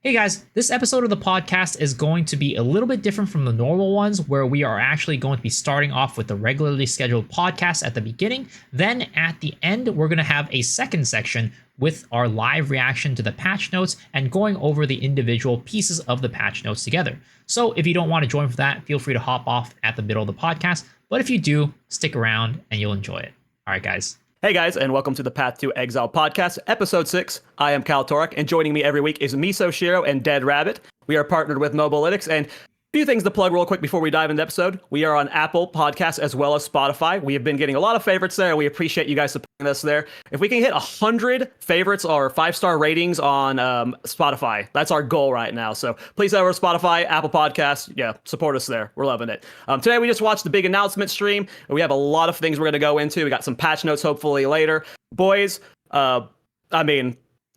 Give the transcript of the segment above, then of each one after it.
Hey guys, this episode of the podcast is going to be a little bit different from the normal ones, where we are actually going to be starting off with the regularly scheduled podcast at the beginning. Then at the end, we're going to have a second section with our live reaction to the patch notes and going over the individual pieces of the patch notes together. So if you don't want to join for that, feel free to hop off at the middle of the podcast. But if you do, stick around and you'll enjoy it. All right, guys. Hey guys, and welcome to the Path to Exile Podcast, Episode 6. I am Cal Torek, and joining me every week is Miso Shiro and Dead Rabbit. We are partnered with Mobalytics, and a few things to plug real quick before we dive into the episode. We are on Apple Podcasts as well as Spotify. We have been getting a lot of favorites there, and we appreciate you guys supporting us there. If we can hit 100 favorites or 5-star ratings on Spotify, that's our goal right now. So please head over to Spotify, Apple Podcasts. Yeah, support us there. We're loving it. Today we just watched the big announcement stream. We have a lot of things we're going to go into. We got some patch notes hopefully later. Boys,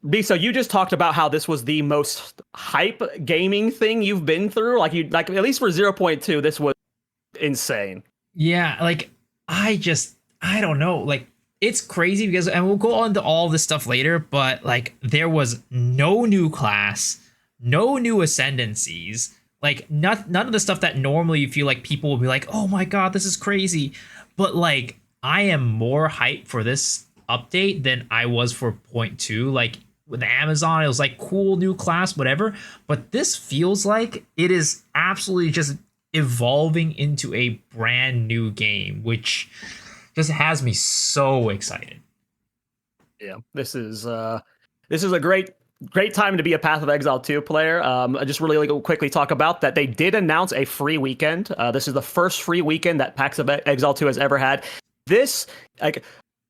Miso, you just talked about how this was the most hype gaming thing you've been through. Like at least for 0.2, this was insane. Yeah, I don't know. It's crazy because, and we'll go on to all this stuff later, but there was no new class, no new Ascendancies, none of the stuff that normally you feel like people will be like, oh my god, this is crazy. But I am more hyped for this update than I was for 0.2. With Amazon, it was cool new class, whatever. But this feels like it is absolutely just evolving into a brand new game, which just has me so excited. Yeah, this is a great time to be a Path of Exile 2 player. I just really quickly talk about that. They did announce a free weekend. This is the first free weekend that Path of Exile 2 has ever had.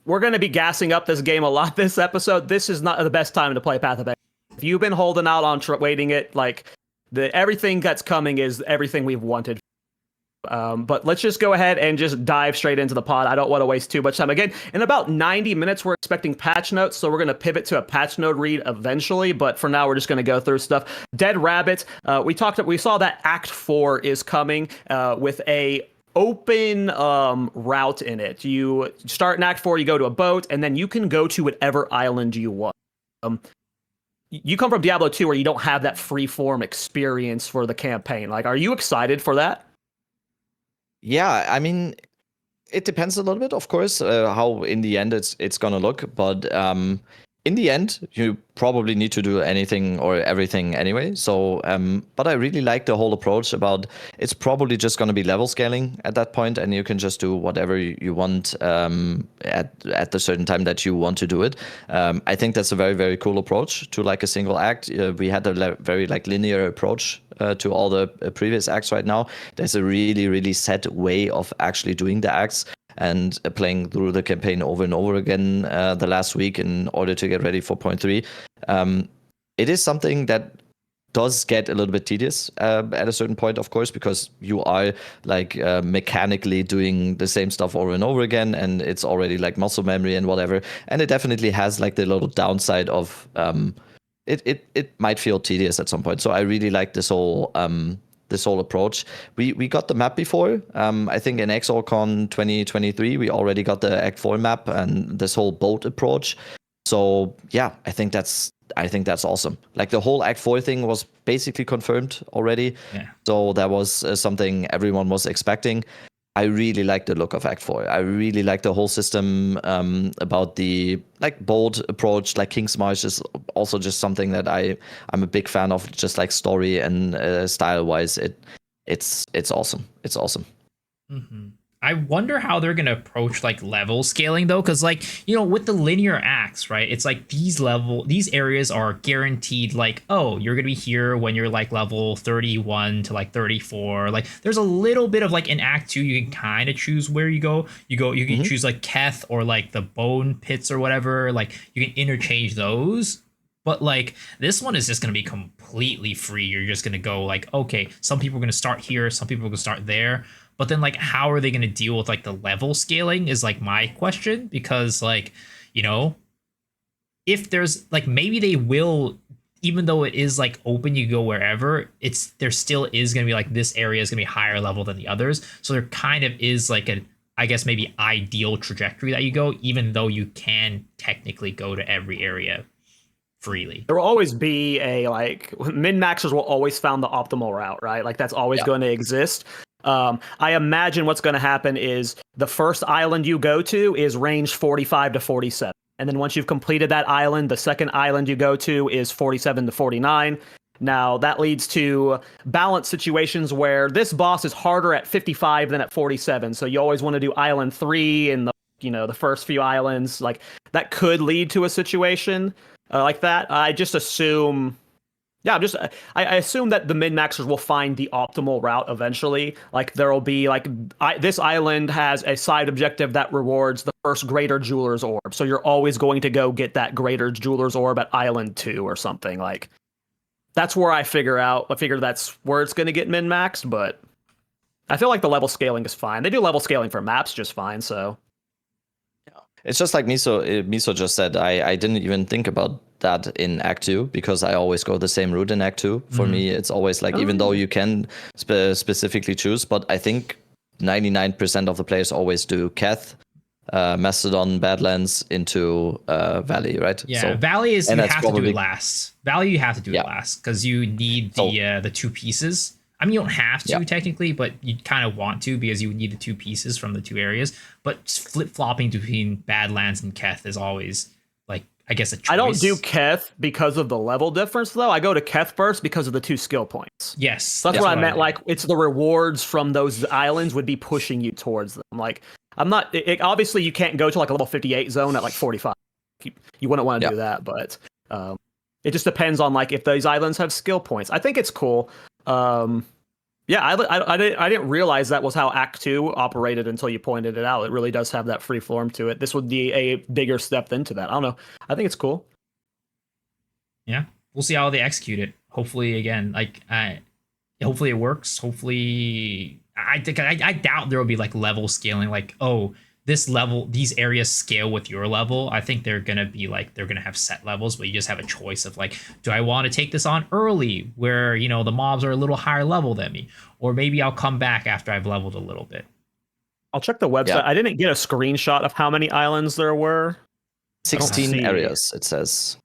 We're going to be gassing up this game a lot this episode. This is not the best time to play Path of Exile. If you've been holding out on waiting it, everything that's coming is everything we've wanted. But let's just go ahead and just dive straight into the pod. I don't want to waste too much time. Again, in about 90 minutes, we're expecting patch notes, so we're going to pivot to a patch note read eventually. But for now, we're just going to go through stuff. Dead Rabbit, we saw that Act 4 is coming with a open route in it. You start in Act 4, you go to a boat, and then you can go to whatever island you want. You come from Diablo 2 where you don't have that free-form experience for the campaign. Are you excited for that? Yeah, I mean, it depends a little bit, of course, how in the end it's gonna look. But in the end, you probably need to do anything or everything anyway. So, but I really like the whole approach about it's probably just gonna be level scaling at that point, and you can just do whatever you want at the certain time that you want to do it. I think that's a very, very cool approach to a single act. We had a very linear approach to all the previous acts. Right now there's a really, really set way of actually doing the acts and playing through the campaign over and over again the last week in order to get ready for 0.3. It is something that does get a little bit tedious at a certain point, of course, because you are mechanically doing the same stuff over and over again, and it's already muscle memory and whatever. And it definitely has the little downside of it might feel tedious at some point. So I really like this whole approach. We got the map before. I think in ExileCon 2023 we already got the Act 4 map and this whole boat approach. So yeah, I think that's awesome. The whole Act 4 thing was basically confirmed already. Yeah. So that was something everyone was expecting. I really like the look of Act 4. I really like the whole system about the bold approach. King's March is also just something that I'm a big fan of, just story and style wise. It's awesome. It's awesome. Mm-hmm. I wonder how they're going to approach level scaling though, because with the linear acts, right, it's these areas are guaranteed oh, you're going to be here when you're level 31 to 34. There's a little bit of in Act 2 you can kind of choose where you go. You can choose Keth or the bone pits or whatever. You can interchange those. But this one is just going to be completely free. You're just going to go okay, some people are going to start here, some people are going to start there. But then how are they going to deal with the level scaling is my question, because if there's maybe they will, even though it is open, you go wherever, there still is going to be this area is going to be higher level than the others. So there kind of is I guess maybe ideal trajectory that you go, even though you can technically go to every area freely. There will always be a min-maxers will always found the optimal route, right? Like that's always going to exist. I imagine what's going to happen is the first island you go to is range 45 to 47. And then once you've completed that island, the second island you go to is 47 to 49. Now, that leads to balance situations where this boss is harder at 55 than at 47. So you always want to do island 3 and the first few islands. Like that could lead to a situation like that. I just assume I assume that the min-maxers will find the optimal route eventually. Like there will be this island has a side objective that rewards the first greater jeweler's orb. So you're always going to go get that greater jeweler's orb at island 2 or something. Like that's where I figure that's where it's going to get min-maxed, but I feel like the level scaling is fine. They do level scaling for maps just fine, so it's just like Miso just said. I didn't even think about that in Act 2 because I always go the same route in Act 2. For me, it's always like, even though you can specifically choose, but I think 99% of the players always do Keth, Mastodon, Badlands into Valley, right? Yeah, so, Valley is you have to do it last. Valley you have to do it last because you need the two pieces. I mean, you don't have to technically, but you kind of want to because you need the two pieces from the two areas. But flip-flopping between Badlands and Keth is always, I guess, a choice. I don't do Keth because of the level difference, though. I go to Keth first because of the 2 skill points. Yes. So that's what I meant. Like, it's the rewards from those islands would be pushing you towards them. Like, I'm not... obviously, you can't go to, a level 58 zone at, 45. You wouldn't want to do that, but... it just depends on, if those islands have skill points. I think it's cool. I didn't realize that was how Act 2 operated until you pointed it out. It really does have that free form to it. This would be a bigger step into that. I don't know. I think it's cool. Yeah, we'll see how they execute it. Hopefully, again, hopefully it works. Hopefully, I doubt there will be level scaling. These areas scale with your level. I think they're gonna be they're gonna have set levels, but you just have a choice of do I want to take this on early where the mobs are a little higher level than me, or maybe I'll come back after I've leveled a little bit. I'll check the website. I didn't get a screenshot of how many islands there were. 16 areas. It says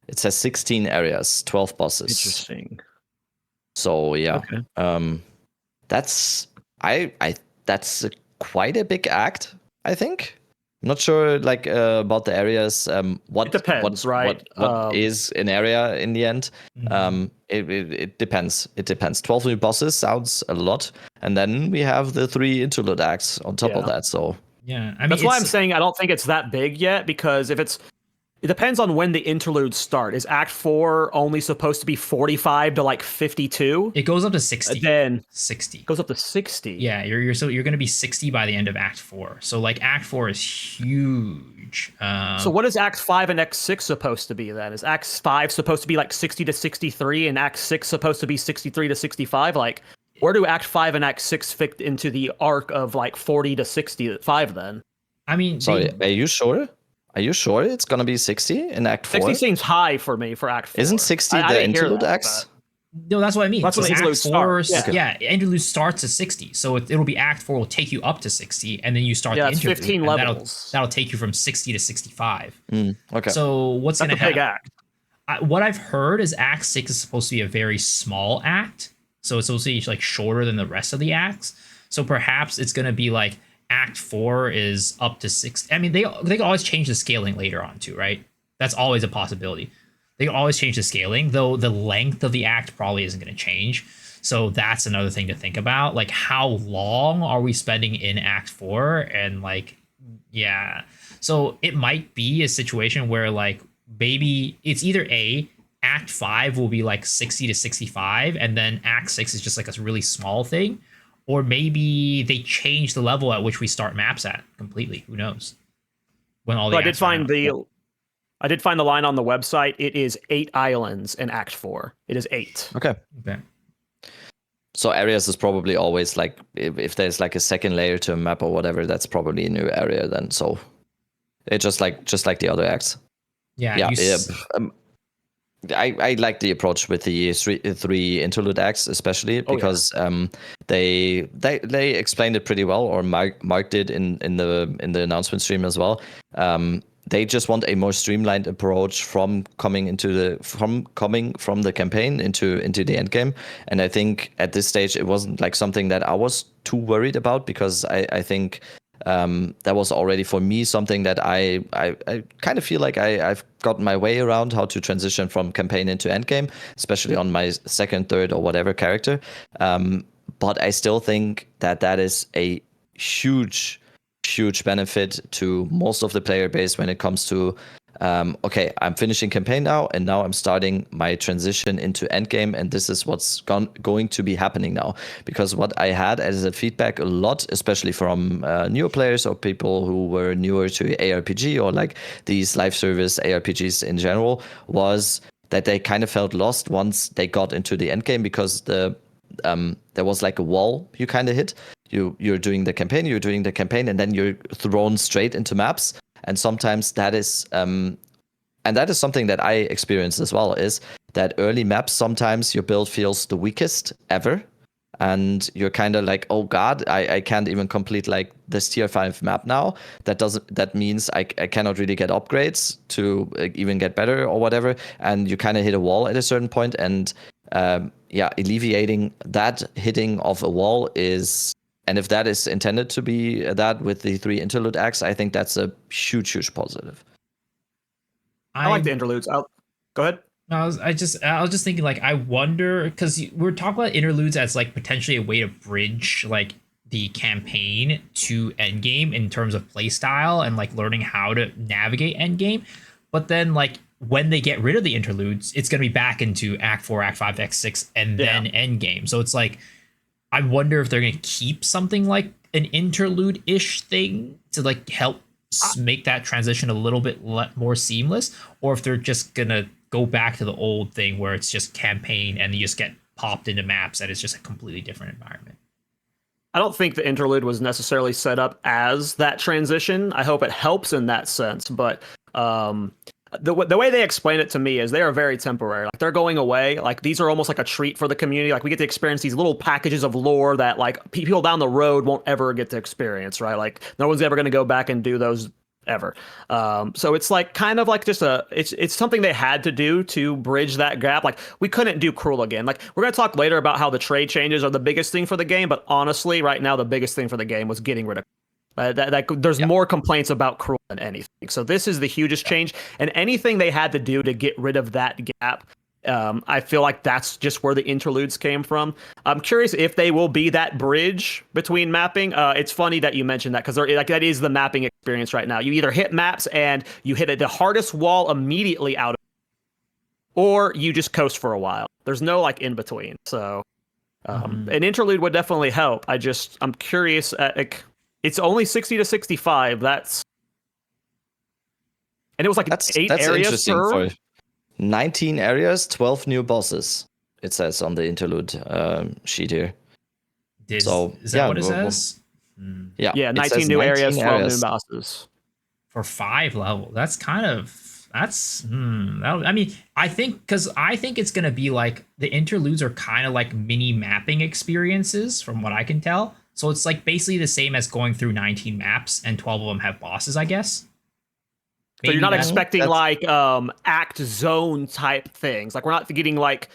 16 areas, 12 bosses. Interesting. So yeah, okay. That's quite a big act, I think. I'm not sure about the areas. What it depends, right? What is an area in the end? It depends. It depends. 12 new bosses sounds a lot, and then we have the 3 interlude acts on top of that. So yeah, I mean, that's why I'm saying I don't think it's that big yet, because it depends on when the interludes start. Is Act 4 only supposed to be 45 to 52? It goes up to 60. Then 60 goes up to 60. Yeah, you're going to be 60 by the end of Act 4. So Act 4 is huge. So what is Act 5 and Act 6 supposed to be then? Is Act 5 supposed to be 60 to 63 and Act 6 supposed to be 63 to 65? Where do Act 5 and Act 6 fit into the arc of 40 to 65 then? I mean, sorry, are you sure? Are you sure it's going to be 60 in Act 4? 60 seems high for me for Act 4. Isn't 60 the interlude acts? No, that's what I mean. That's when Interlude starts. Interlude starts at 60. So it'll be Act 4 will take you up to 60, and then you start the Interlude. 15 levels. That'll take you from 60 to 65. Okay. So what's going to happen? That's a big act. What I've heard is Act 6 is supposed to be a very small act. So it's supposed to be shorter than the rest of the acts. So perhaps it's going to be Act 4 is up to 6. I mean, they can always change the scaling later on too, right? That's always a possibility. They can always change the scaling, though the length of the act probably isn't going to change. So that's another thing to think about. How long are we spending in Act 4? And so it might be a situation where maybe it's either Act 5 will be 60 to 65, and then Act 6 is just a really small thing. Or maybe they change the level at which we start maps at completely. Who knows? When all the I did find the line on the website. It is 8 islands in Act 4. It is 8. Okay. So areas is probably always if there's a second layer to a map or whatever, that's probably a new area then. So it's just like the other acts. Yeah. I like the approach with the three interlude acts, especially because they explained it pretty well, or Mark did in the announcement stream as well. they just want a more streamlined approach from coming from the campaign into the end game. And I think at this stage it wasn't like something that I was too worried about, because I think that was already for me something that I kind of feel like I've gotten my way around how to transition from campaign into end game, especially on my second, third, or whatever character. But I still think that is a huge benefit to most of the player base when it comes to okay, I'm finishing campaign now, and now I'm starting my transition into endgame, and this is what's going to be happening now. Because what I had as a feedback a lot, especially from newer players or people who were newer to ARPG or like these live service ARPGs in general, was that they kind of felt lost once they got into the endgame, because there was like a wall you kind of hit. You're doing the campaign, and then you're thrown straight into maps. And sometimes that is, and that is something that I experienced as well, is that early maps, sometimes your build feels the weakest ever. And you're kind of like, oh God, I can't even complete like this tier 5 map now. That means I cannot really get upgrades to even get better or whatever. And you kind of hit a wall at a certain point. And alleviating that hitting of a wall is, and if that is intended to be that with the 3 interlude acts, I think that's a huge positive. I like the interludes. Go ahead. I was just thinking, like, I wonder, because we're talking about interludes as like potentially a way to bridge like the campaign to endgame in terms of playstyle and like learning how to navigate endgame. But then like when they get rid of the interludes, it's going to be back into Act 4, Act 5, Act 6, and then endgame. So it's like, I wonder if they're going to keep something like an interlude-ish thing to like help make that transition a little bit more seamless, or if they're just going to go back to the old thing where it's just campaign and you just get popped into maps and it's just a completely different environment. I don't think the interlude was necessarily set up as that transition. I hope it helps in that sense, but the way they explain it to me is they are very temporary. Like, they're going away. Like, these are almost like a treat for the community. Like, we get to experience these little packages of lore that like people down the road won't ever get to experience, right? Like, no one's ever going to go back and do those ever. So it's like kind of like just it's something they had to do to bridge that gap. Like, we couldn't do cruel again. Like, we're going to talk later about how the trade changes are the biggest thing for the game, but honestly, right now the biggest thing for the game was getting rid of there's more complaints about cruel than anything. So this is the hugest change, and anything they had to do to get rid of that gap, I feel like that's just where the interludes came from. I'm curious if they will be that bridge between mapping. It's funny that you mentioned that, because like that is the mapping experience right now. You either hit maps and you hit the hardest wall immediately out of, or you just coast for a while. There's no like in between. So an interlude would definitely help. I'm curious. It's only 60 to 65. And it was like that's 8 areas per. 19 areas, 12 new bosses. It says on the interlude sheet here. Is that what it says? Yeah, 19 new areas, 12 new bosses. For 5 level. That's kind of I mean, I think it's gonna be like the interludes are kind of like mini mapping experiences from what I can tell. So it's like basically the same as going through 19 maps, and 12 of them have bosses, I guess. Maybe so you're not expecting like act zone type things. Like, we're not getting like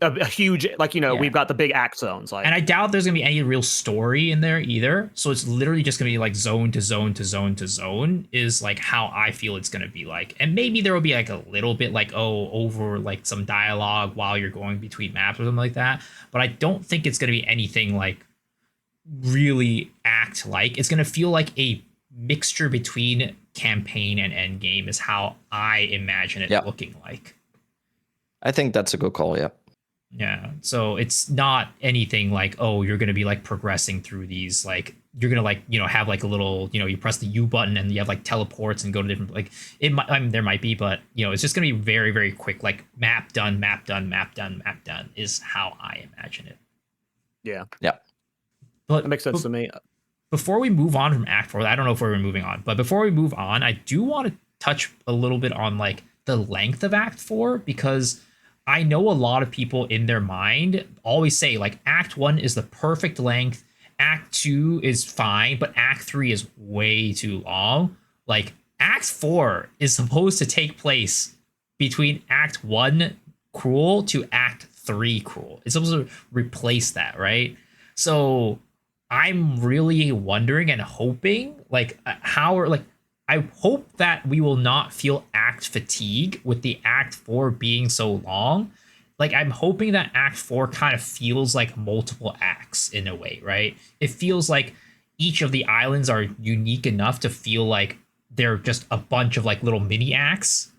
a huge, like, we've got the big act zones. Like, and I doubt there's gonna be any real story in there either. So it's literally just gonna be like zone to zone to zone to zone is like how I feel it's gonna be like. And maybe there will be like a little bit like over like some dialogue while you're going between maps or something like that. But I don't think it's gonna be anything like really act like. It's gonna feel like a mixture between campaign and endgame is how I imagine it looking like. I think that's a good call. Yeah, so it's not anything like, oh, you're gonna be like progressing through these, like you're gonna like have like a little you press the U button and you have like teleports and go to different, like it might, I mean, there might be, but it's just gonna be very, very quick, like map done, map done, map done, map done is how I imagine it. Yeah. But that makes sense to me. Before we move on from Act 4, I don't know if we're moving on, but before we move on, I do want to touch a little bit on like the length of Act 4, because I know a lot of people in their mind always say like Act 1 is the perfect length, Act 2 is fine, but Act 3 is way too long. Like Act 4 is supposed to take place between Act 1 Cruel to Act 3 Cruel. It's supposed to replace that, right? So I'm really wondering and hoping, like, I hope that we will not feel act fatigue with the Act 4 being so long. Like, I'm hoping that Act 4 kind of feels like multiple acts in a way, right? It feels like each of the islands are unique enough to feel like they're just a bunch of like little mini acts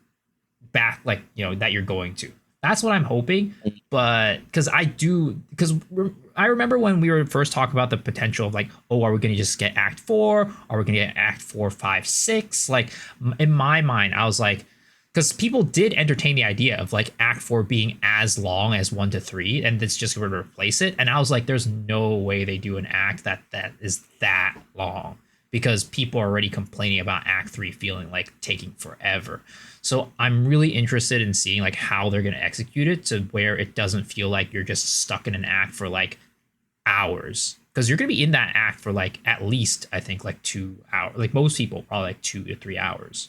back, like, you know, that you're going to. That's what I'm hoping. But because I remember when we were first talking about the potential of like, oh, are we going to just get Act 4? Are we going to get Act 4, 5, 6? Like, in my mind, I was like, because people did entertain the idea of like Act 4 being as long as 1 to 3, and it's just going to replace it. And I was like, there's no way they do an act that is that long, because people are already complaining about Act 3 feeling like taking forever. So I'm really interested in seeing like how they're going to execute it to where it doesn't feel like you're just stuck in an act for like hours, because you're going to be in that act for like at least, I think, like 2 hours. Like most people, probably like 2 to 3 hours.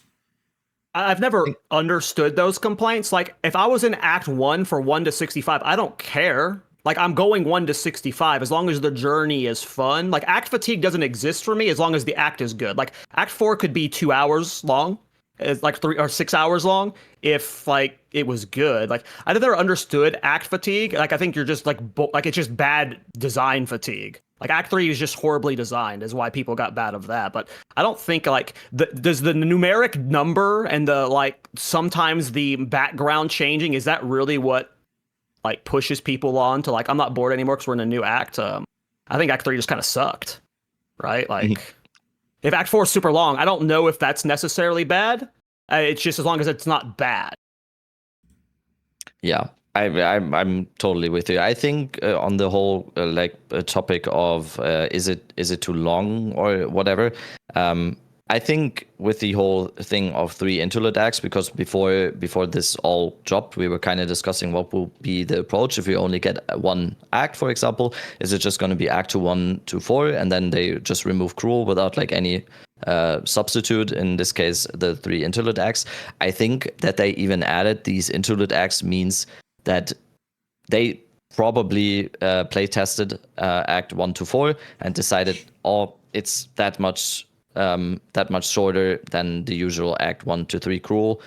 I've never understood those complaints. Like, if I was in Act 1 for 1 to 65, I don't care. Like, I'm going 1 to 65 as long as the journey is fun. Like, act fatigue doesn't exist for me as long as the act is good. Like, Act 4 could be 2 hours long. It's like 3 or 6 hours long if like it was good. Like, I never understood act fatigue. Like, I think you're just like it's just bad design fatigue. Like, Act 3 is just horribly designed, is why people got bad of that. But I don't think like does the numeric number and the like sometimes the background changing, is that really what like pushes people on to like, I'm not bored anymore because we're in a new act? I think Act 3 just kind of sucked, right? Like, if Act 4 is super long, I don't know if that's necessarily bad. It's just as long as it's not bad. Yeah, I'm totally with you. I think on the whole topic of is it too long or whatever. I think with the whole thing of 3 interlude acts, because before this all dropped, we were kind of discussing what will be the approach if we only get 1 act, for example. Is it just going to be Act 2, 1 to 4, and then they just remove Cruel without like any substitute, in this case the 3 interlude acts? I think that they even added these interlude acts means that they probably play tested Act 1 to 4 and decided, oh, it's that much shorter than the usual Act 1 to 3 Cruel.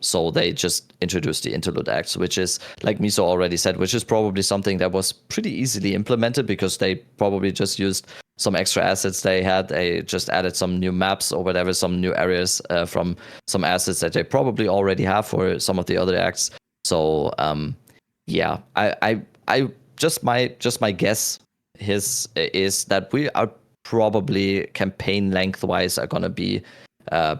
So they just introduced the interlude acts, which is, like Miso already said, which is probably something that was pretty easily implemented, because they probably just used some extra assets they had. They just added some new maps or whatever, some new areas from some assets that they probably already have for some of the other acts. So yeah, I just my guess is that we are probably campaign lengthwise are gonna be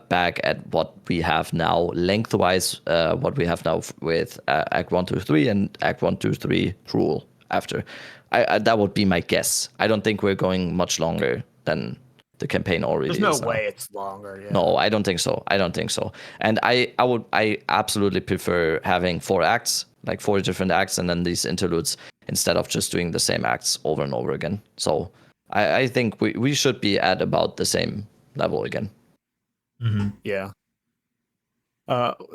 back at what we have now lengthwise, what we have now with Act 1 to 3 and Act 1 to 3 Cruel after. I that would be my guess. I don't think we're going much longer than the campaign already is. There's no way it's longer. Yeah. No, I don't think so. And I absolutely prefer having 4 acts, like 4 different acts, and then these interludes, instead of just doing the same acts over and over again. So I think we should be at about the same level again. Mm-hmm. Yeah.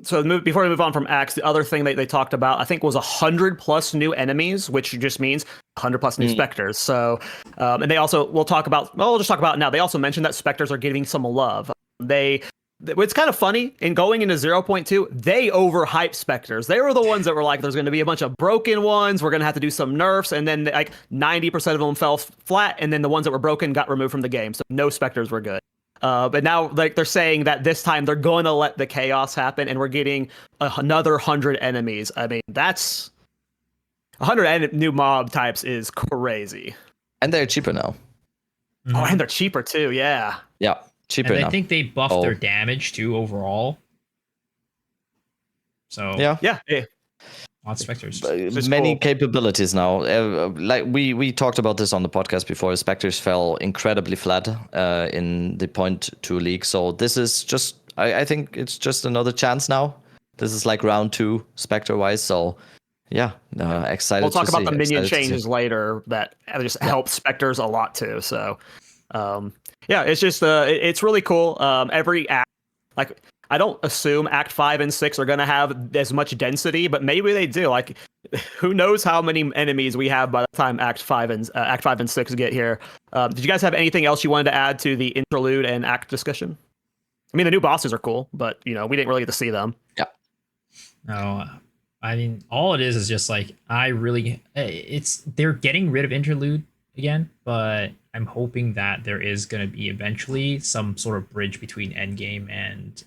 So before we move on from acts, the other thing that they talked about, I think, was 100+ new enemies, which just means 100+ new specters. So, and they also, we'll just talk about it now. They also mentioned that specters are getting some love. It's kind of funny, in going into 0.2, they overhyped specters. They were the ones that were like, there's going to be a bunch of broken ones, we're going to have to do some nerfs, and then like 90% of them fell flat, and then the ones that were broken got removed from the game. So no specters were good. But now, like, they're saying that this time they're going to let the chaos happen, and we're getting another 100 enemies. I mean, that's 100 new mob types is crazy. And they're cheaper now. Mm-hmm. Oh, and they're cheaper too. Yeah. Yeah, cheaper and now. I think they buffed their damage too overall. So yeah. Lots of specters. Many capabilities now. Like we talked about this on the podcast before. Specters fell incredibly flat in the 0.2 league. So this is just, I think it's just another chance now. This is like round 2 Spectre wise. So yeah, excited. We'll talk about the minion changes later that just help Specters a lot too. So yeah, it's just it's really cool. Every act like I don't assume Act 5 and 6 are going to have as much density, but maybe they do. Like, who knows how many enemies we have by the time Act 5 and 6 get here. Did you guys have anything else you wanted to add to the interlude and act discussion? I mean, the new bosses are cool, but we didn't really get to see them. Yeah. No, I mean, all it is just like they're getting rid of interlude again, but I'm hoping that there is going to be eventually some sort of bridge between Endgame and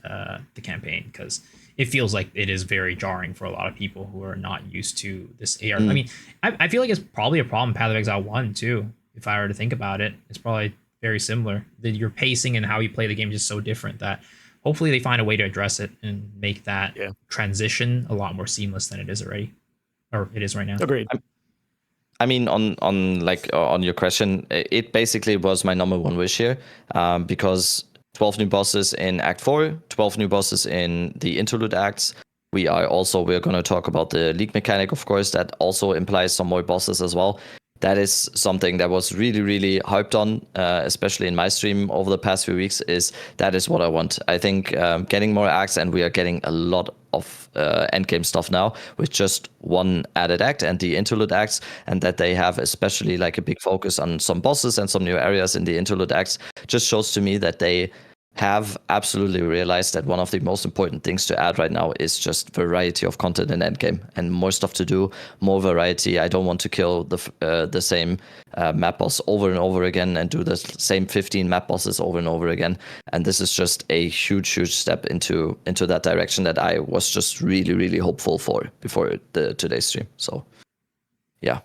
the campaign, because it feels like it is very jarring for a lot of people who are not used to this AR. I mean, I feel like it's probably a problem in Path of Exile 1 too. If I were to think about it, it's probably very similar. Your pacing and how you play the game is just so different that hopefully they find a way to address it and make that transition a lot more seamless than it is already, or it is right now. Agreed. I mean, on your question, it basically was my number one wish here, because 12 new bosses in Act 4, 12 new bosses in the interlude acts. We're going to talk about the league mechanic, of course, that also implies some more bosses as well. That is something that was really, really hyped on, especially in my stream over the past few weeks. That is what I want. I think getting more acts, and we are getting a lot of endgame stuff now with just one added act and the interlude acts, and that they have especially like a big focus on some bosses and some new areas in the interlude acts just shows to me that they have absolutely realized that one of the most important things to add right now is just variety of content in endgame and more stuff to do, more variety. I don't want to kill the same map boss over and over again and do the same 15 map bosses over and over again. And this is just a huge step into that direction that I was just really, really hopeful for before today's stream. So yeah,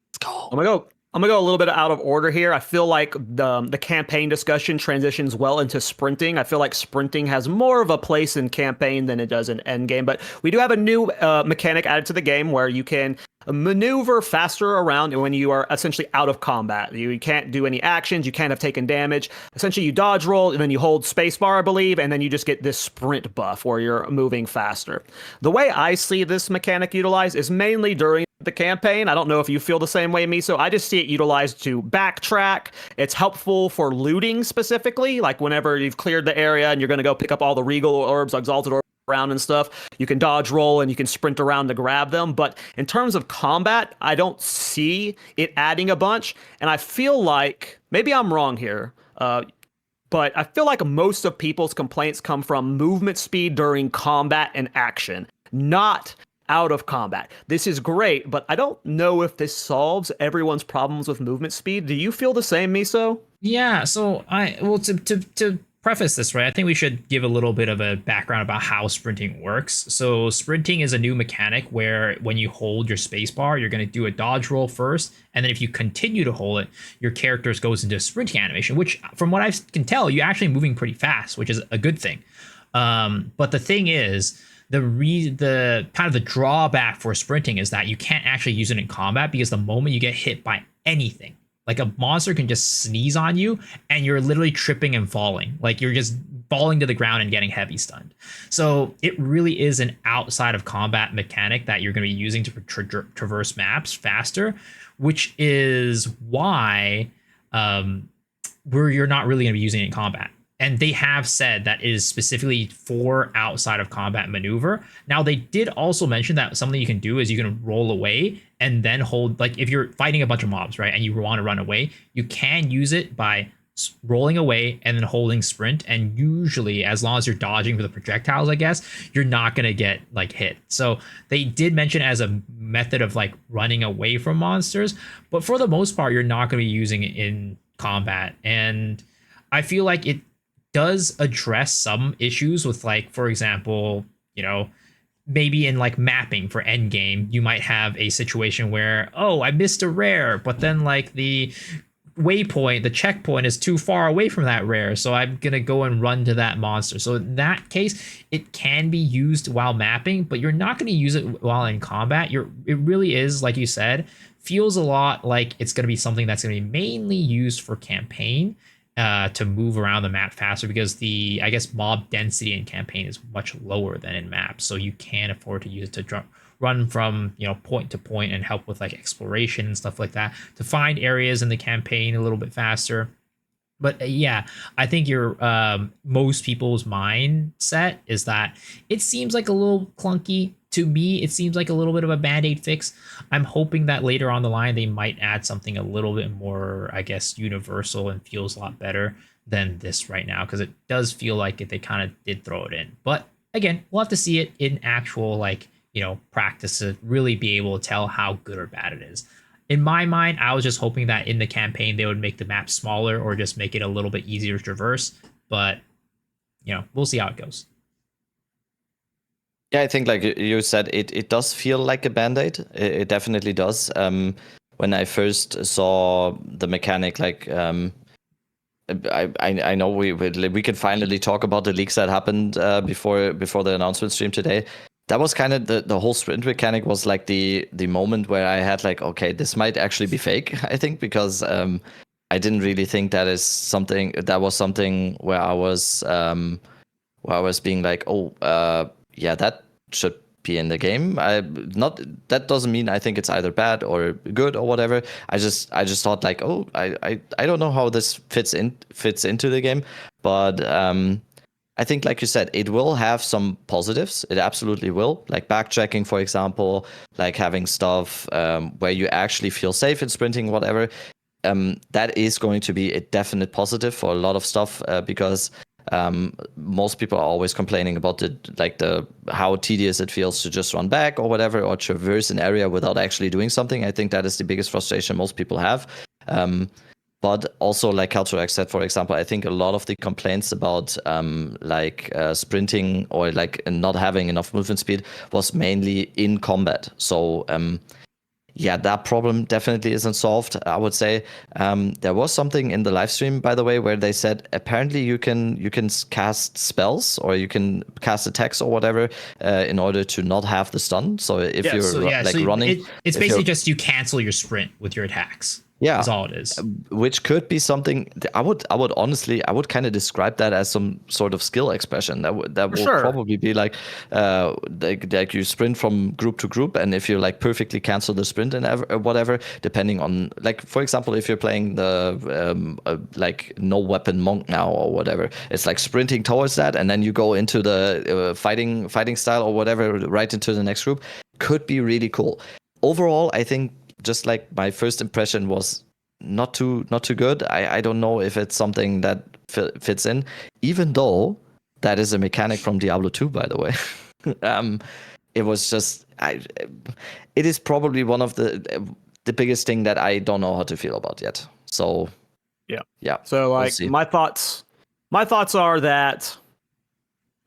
let's go. I'm gonna go a little bit out of order here. I feel like the campaign discussion transitions well into sprinting. I feel like sprinting has more of a place in campaign than it does in endgame. But we do have a new mechanic added to the game where you can maneuver faster around when you are essentially out of combat. You can't do any actions. You can't have taken damage. Essentially, you dodge roll and then you hold spacebar, I believe, and then you just get this sprint buff where you're moving faster. The way I see this mechanic utilized is mainly during the campaign. I don't know if you feel the same way, Miso. I just see it utilized to backtrack. It's helpful for looting specifically, like whenever you've cleared the area and you're going to go pick up all the regal orbs, exalted orbs around and stuff. You can dodge roll and you can sprint around to grab them. But in terms of combat, I don't see it adding a bunch. And I feel like, maybe I'm wrong here, but I feel like most of people's complaints come from movement speed during combat and action, not out of combat. This is great, but I don't know if this solves everyone's problems with movement speed. Do you feel the same, Miso? Yeah, so to preface this, right, I think we should give a little bit of a background about how sprinting works. So sprinting is a new mechanic where when you hold your spacebar, you're going to do a dodge roll first, and then if you continue to hold it, your character goes into a sprinting animation, which from what I can tell, you're actually moving pretty fast, which is a good thing. But the thing is, the kind of the drawback for sprinting is that you can't actually use it in combat, because the moment you get hit by anything, like a monster can just sneeze on you and you're literally tripping and falling, like you're just falling to the ground and getting heavy stunned. So it really is an outside of combat mechanic that you're going to be using to traverse maps faster, which is why you're not really going to be using it in combat. And they have said that it is specifically for outside of combat maneuver. Now, they did also mention that something you can do is you can roll away and then hold, like if you're fighting a bunch of mobs, right, and you want to run away, you can use it by rolling away and then holding sprint. And usually, as long as you're dodging for the projectiles, I guess, you're not going to get like hit. So they did mention it as a method of like running away from monsters. But for the most part, you're not going to be using it in combat. And I feel like it does address some issues with, like, for example, maybe in like mapping for endgame, you might have a situation where, oh, I missed a rare, but then like the waypoint, the checkpoint is too far away from that rare, so I'm gonna go and run to that monster. So in that case, it can be used while mapping, but you're not gonna use it while in combat. It really is, like you said, feels a lot like it's gonna be something that's gonna be mainly used for campaign. To move around the map faster, because the, I guess, mob density in campaign is much lower than in maps, so you can afford to use it to run from point to point and help with like exploration and stuff like that, to find areas in the campaign a little bit faster. But yeah, I think your most people's mindset is that it seems like a little clunky. To me, it seems like a little bit of a band-aid fix. I'm hoping that later on the line they might add something a little bit more, I guess, universal and feels a lot better than this right now, because it does feel like they kind of did throw it in. But again, we'll have to see it in actual practice to really be able to tell how good or bad it is. In my mind, I was just hoping that in the campaign they would make the map smaller or just make it a little bit easier to traverse. But we'll see how it goes. Yeah, I think like you said, it does feel like a band-aid. It definitely does. When I first saw the mechanic, I know we can finally talk about the leaks that happened before the announcement stream today. That was kind of the whole sprint mechanic was like the moment where I had like, okay, this might actually be fake. I think because I didn't really think that was something where I was being like, oh, yeah, that should be in the game. That doesn't mean I think it's either bad or good or whatever. I just thought like, oh, I don't know how this fits into the game, but I think, like you said, it will have some positives. It absolutely will. Like backtracking, for example, like having stuff where you actually feel safe in sprinting, whatever. That is going to be a definite positive for a lot of stuff because most people are always complaining about how tedious it feels to just run back or whatever, or traverse an area without actually doing something. I think that is the biggest frustration most people have. But also, like Calturax said, for example, I think a lot of the complaints about sprinting or like not having enough movement speed was mainly in combat. So yeah, that problem definitely isn't solved, I would say. There was something in the live stream, by the way, where they said apparently you can cast spells or you can cast attacks or whatever in order to not have the stun. So if running, it's basically just you cancel your sprint with your attacks. Yeah, is all it is. Which could be something. I would honestly, kind of describe that as some sort of skill expression. That would probably be like you sprint from group to group, and if you like perfectly cancel the sprint and whatever, depending on like, for example, if you're playing the like no weapon monk now or whatever, it's like sprinting towards that, and then you go into the fighting style or whatever right into the next group. Could be really cool. Overall, I think. Just like my first impression was not too good. I don't know if it's something that fits in, even though that is a mechanic from Diablo 2, by the way. It was just it is probably one of the biggest thing that I don't know how to feel about yet. So yeah. So like my thoughts are that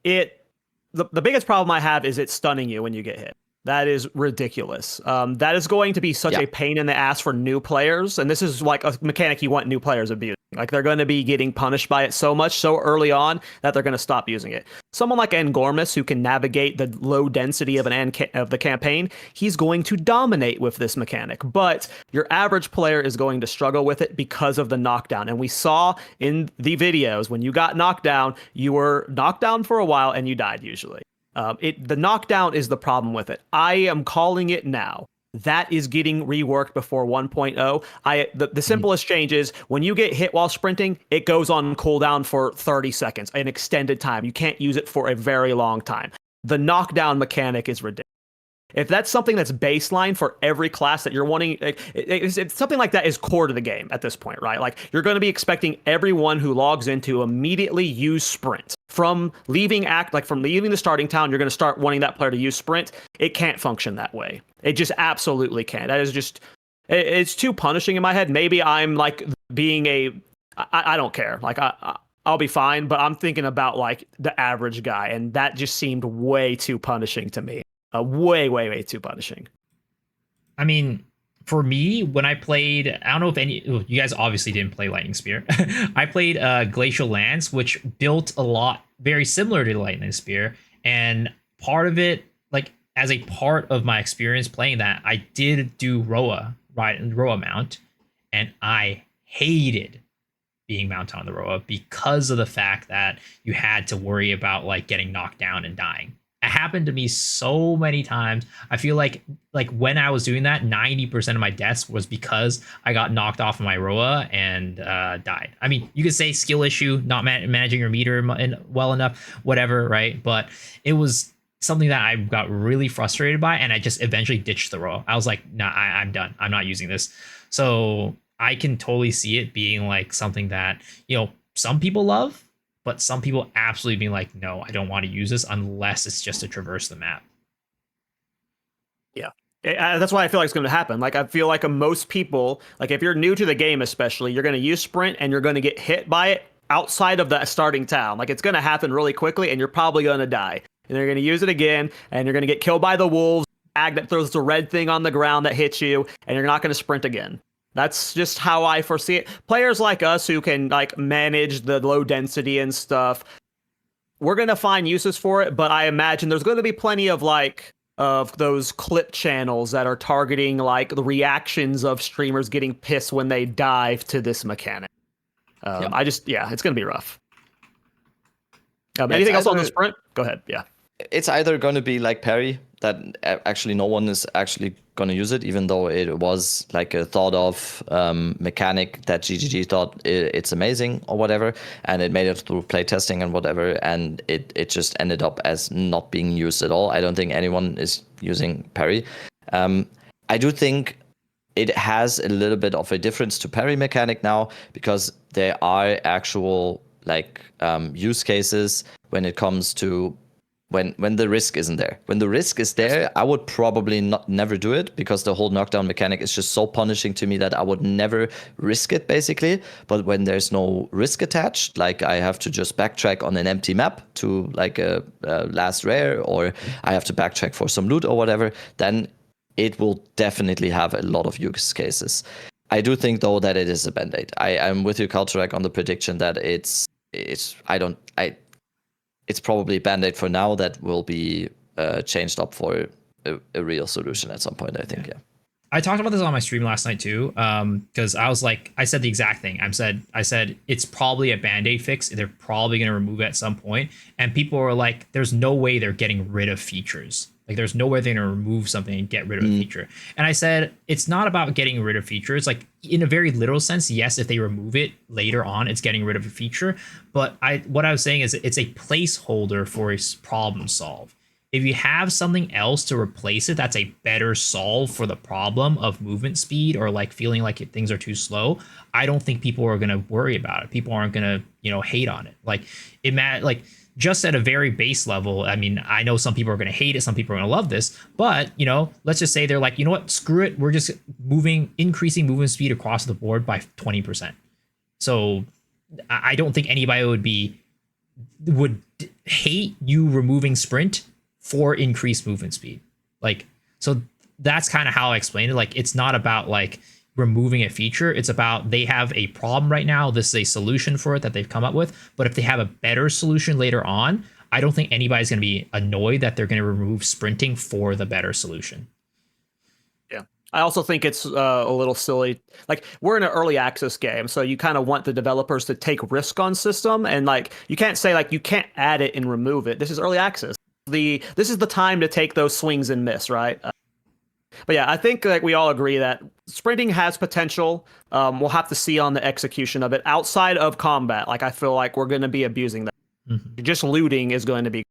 the biggest problem I have is it's stunning you when you get hit. That is ridiculous. That is going to be such a pain in the ass for new players. And this is like a mechanic you want new players abusing. Like they're going to be getting punished by it so much so early on that they're going to stop using it. Someone like Engormus, who can navigate the low density of the campaign, he's going to dominate with this mechanic. But your average player is going to struggle with it because of the knockdown. And we saw in the videos when you got knocked down, you were knocked down for a while and you died usually. The knockdown is the problem with it. I am calling it now. That is getting reworked before 1.0. The simplest change is when you get hit while sprinting, it goes on cooldown for 30 seconds, an extended time. You can't use it for a very long time. The knockdown mechanic is ridiculous. If that's something that's baseline for every class that you're wanting, it's something like that is core to the game at this point, right? Like you're going to be expecting everyone who logs in to immediately use sprint. From leaving the starting town, you're going to start wanting that player to use sprint. It can't function that way. It just absolutely can't. That is just, it's too punishing in my head. Maybe I'm like being I don't care. Like I'll be fine, but I'm thinking about like the average guy, and that just seemed way too punishing to me. Way too punishing. I mean, for me, when I played, I don't know if you guys obviously didn't play Lightning Spear. I played Glacial Lance, which built a lot very similar to Lightning Spear. And part of it, like as a part of my experience playing that, I did do Roa mount, and I hated being mounted on the Roa because of the fact that you had to worry about like getting knocked down and dying. It happened to me so many times. I feel like when I was doing that, 90% of my deaths was because I got knocked off of my Roa and died. I mean, you could say skill issue, not managing your meter well enough, whatever, right? But it was something that I got really frustrated by, and I just eventually ditched the Roa. I was like, nah, I'm done. I'm not using this. So I can totally see it being like something that, some people love, but some people absolutely being like, no, I don't want to use this unless it's just to traverse the map. Yeah. That's why I feel like it's going to happen. Like, I feel like most people, like if you're new to the game especially, you're going to use sprint and you're going to get hit by it outside of the starting town. Like, it's going to happen really quickly and you're probably going to die. And you're going to use it again and you're going to get killed by the wolves, ag that throws the red thing on the ground that hits you, and you're not going to sprint again. That's just how I foresee it. Players like us who can like manage the low density and stuff, we're going to find uses for it, but I imagine there's going to be plenty of of those clip channels that are targeting like the reactions of streamers getting pissed when they dive to this mechanic. Yep. It's going to be rough. Anything else on the sprint? Go ahead. Yeah. It's either going to be like parry, that actually no one is actually going to use it, even though it was like a thought of mechanic that GGG thought it's amazing or whatever, and it made it through playtesting and whatever, and it just ended up as not being used at all. I don't think anyone is using parry. I do think it has a little bit of a difference to parry mechanic now, because there are actual use cases when it comes to when the risk isn't there. When the risk is there, I would probably never do it, because the whole knockdown mechanic is just so punishing to me that I would never risk it, basically. But when there's no risk attached, like I have to just backtrack on an empty map to like a last rare, or I have to backtrack for some loot or whatever, then it will definitely have a lot of use cases. I do think though that it is a band-aid. I'm with you, Culturac, on the prediction that it's probably a band-aid for now that will be changed up for a real solution at some point, I think. Yeah. I talked about this on my stream last night too, because I said the exact thing. I said it's probably a band-aid fix. They're probably going to remove it at some point, and people were like, "There's no way they're getting rid of features. Like, there's no way they're going to remove something and get rid of a feature." And I said it's not about getting rid of features. Like, in a very literal sense, yes, if they remove it later on, it's getting rid of a feature. But what I was saying is it's a placeholder for a problem solve. If you have something else to replace it, that's a better solve for the problem of movement speed or like feeling like things are too slow. I don't think people are going to worry about it. People aren't going to, hate on it. Just at a very base level, I mean, I know some people are going to hate it. Some people are going to love this. But, let's just say they're like, you know what? Screw it. We're just increasing movement speed across the board by 20%. So I don't think anybody would hate you removing sprint for increased movement speed. So that's kind of how I explained it. Like, it's not about like removing a feature. It's about they have a problem right now. This is a solution for it that they've come up with. But if they have a better solution later on, I don't think anybody's going to be annoyed that they're going to remove sprinting for the better solution. Yeah. I also think it's a little silly. Like, we're in an early access game, so you kind of want the developers to take risk on system, and like you can't say like you can't add it and remove it. This is early access. This is the time to take those swings and miss, right? But yeah, I think like we all agree that sprinting has potential. We'll have to see on the execution of it outside of combat. Like, I feel like we're going to be abusing that. Mm-hmm. Just looting is going to be.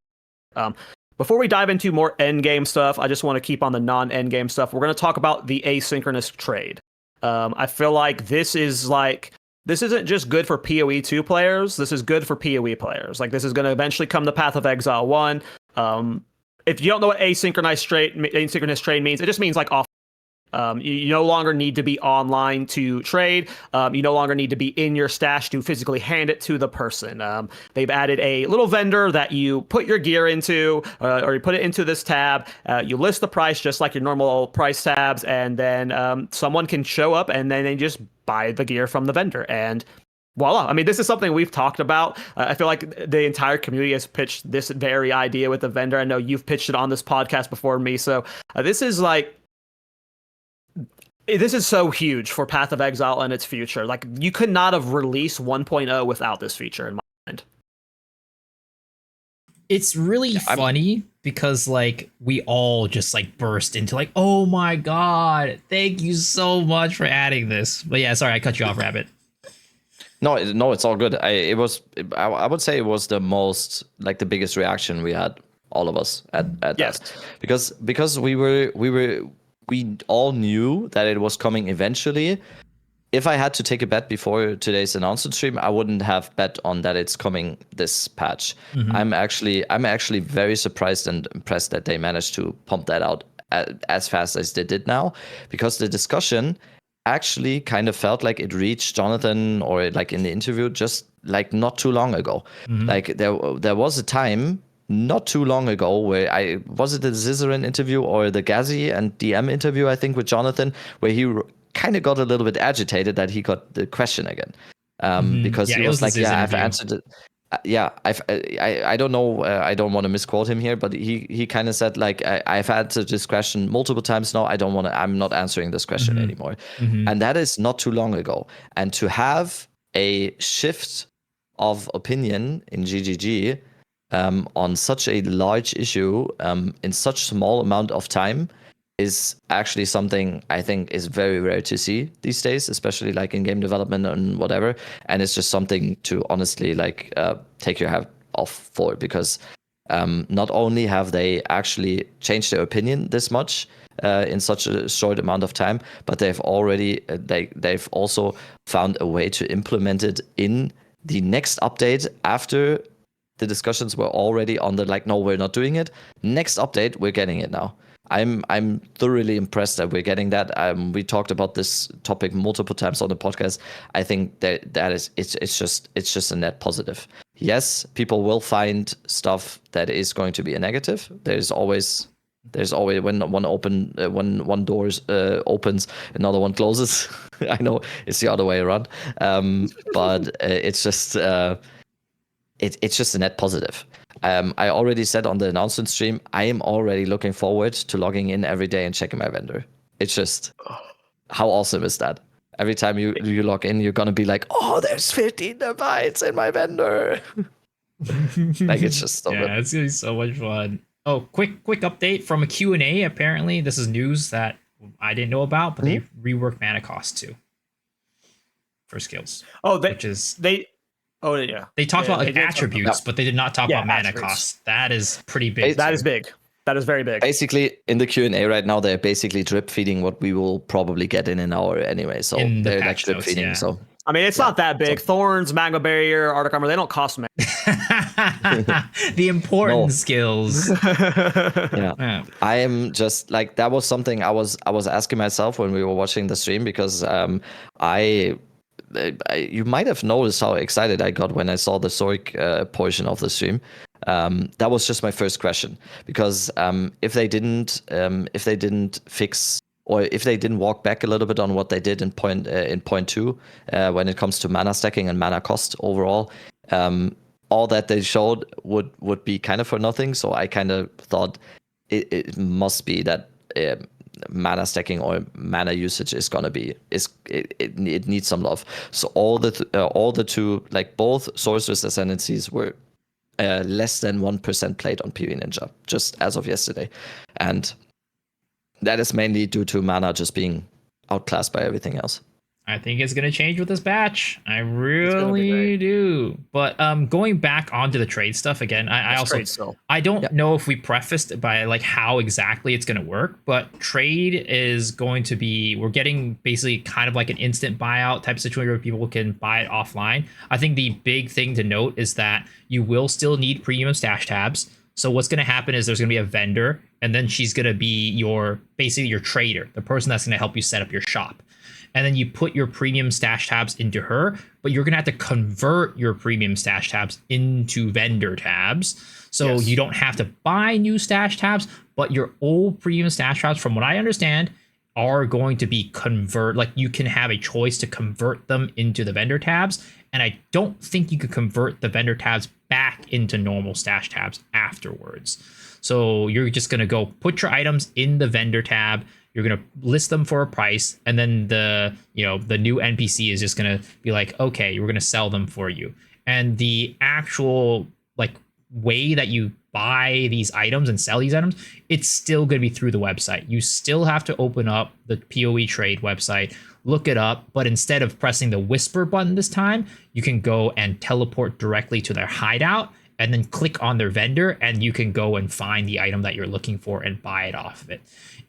Before we dive into more endgame stuff, I just want to keep on the non-endgame stuff. We're going to talk about the asynchronous trade. I feel like this isn't just good for PoE 2 players. This is good for PoE players. Like, this is going to eventually come to Path of Exile 1. If you don't know what asynchronous trade means, it just means like off. You no longer need to be online to trade. You no longer need to be in your stash to physically hand it to the person. They've added a little vendor that you put your gear into, or you put it into this tab. You list the price just like your normal price tabs, and then someone can show up and then they just buy the gear from the vendor. And voila. I mean, this is something we've talked about. I feel like the entire community has pitched this very idea with the vendor. I know you've pitched it on this podcast before me. So this is so huge for Path of Exile and its future. Like, you could not have released 1.0 without this feature in my mind. It's really funny because like we all just like burst into like, oh my god, thank you so much for adding this. But yeah, sorry, I cut you off, Rabbit. No, it's all good. I would say it was the most, like, the biggest reaction we had, all of us at Yes. that, because we all knew that it was coming eventually. If I had to take a bet before today's announcement stream, I wouldn't have bet on that it's coming this patch. I'm actually very surprised and impressed that they managed to pump that out as fast as they did now, because the discussion actually kind of felt like it reached Jonathan, or like in the interview, just like not too long ago. Like there was a time not too long ago where was it the Zizarin interview or the Ghazi and DM interview, I think, with Jonathan, where he kind of got a little bit agitated that he got the question again, because he was like, yeah, I've answered it. I don't know. I don't want to misquote him here, but he kind of said like, I've answered this question multiple times now. I'm not answering this question anymore. And that is not too long ago. And to have a shift of opinion in GGG on such a large issue in such small amount of time is actually something I think is very rare to see these days, especially like in game development and whatever. And it's just something to honestly like take your hat off for, because not only have they actually changed their opinion this much in such a short amount of time, but they've also found a way to implement it in the next update after the discussions were already on the like, no, we're not doing it. Next update, we're getting it now. I'm thoroughly impressed that we're getting that. We talked about this topic multiple times on the podcast. I think that is it's just a net positive. Yes, people will find stuff that is going to be a negative. There's always when one door opens, another one closes. I know it's the other way around, but it's just it's just a net positive. I already said on the announcement stream, I am already looking forward to logging in every day and checking my vendor. It's just, how awesome is that? Every time you log in, you're gonna be like, oh, there's 15 bytes in my vendor. Like, it's just so good. It's gonna be so much fun. Oh, quick update from a Q&A. Apparently, this is news that I didn't know about, but they reworked mana cost too for skills. Oh, Oh yeah. They talked about like attributes, but they did not talk about mana attributes. cost. That is pretty big. That is big. That is very big. Basically, in the Q&A right now, they're basically drip feeding what we will probably get in an hour anyway. So they're like drip feeding. Yeah. So I mean, it's not that big. Thorns, Magma Barrier, Arctic Armor, they don't cost much. The important skills. Yeah. I am just like, that was something I was asking myself when we were watching the stream, because you might have noticed how excited I got when I saw the Zork portion of the stream. That was just my first question, because if they didn't fix, or if they didn't walk back a little bit on what they did in point 2 when it comes to mana stacking and mana cost overall, all that they showed would be kind of for nothing. So I kind of thought it must be that mana stacking or mana usage is gonna be it needs some love. So all the two, like both Sorcerer's Ascendancies, were less than 1% played on PV Ninja just as of yesterday, and that is mainly due to mana just being outclassed by everything else. I think it's gonna change with this batch. I really do. But going back onto the trade stuff again, I don't know if we prefaced it by like how exactly it's gonna work, but trade is going to be, we're getting basically kind of like an instant buyout type of situation where people can buy it offline. I think the big thing to note is that you will still need premium stash tabs. So what's going to happen is there's going to be a vendor, and then she's going to be basically your trader, the person that's going to help you set up your shop. And then you put your premium stash tabs into her, but you're going to have to convert your premium stash tabs into vendor tabs. So you don't have to buy new stash tabs, but your old premium stash tabs, from what I understand, are going to be like you can have a choice to convert them into the vendor tabs. And I don't think you could convert the vendor tabs back into normal stash tabs afterwards. So you're just going to go put your items in the vendor tab. You're going to list them for a price. And then the new NPC is just going to be like, okay, we're going to sell them for you. And the actual like way that you buy these items and sell these items, it's still going to be through the website. You still have to open up the PoE trade website, look it up, but instead of pressing the whisper button this time, you can go and teleport directly to their hideout and then click on their vendor, and you can go and find the item that you're looking for and buy it off of it.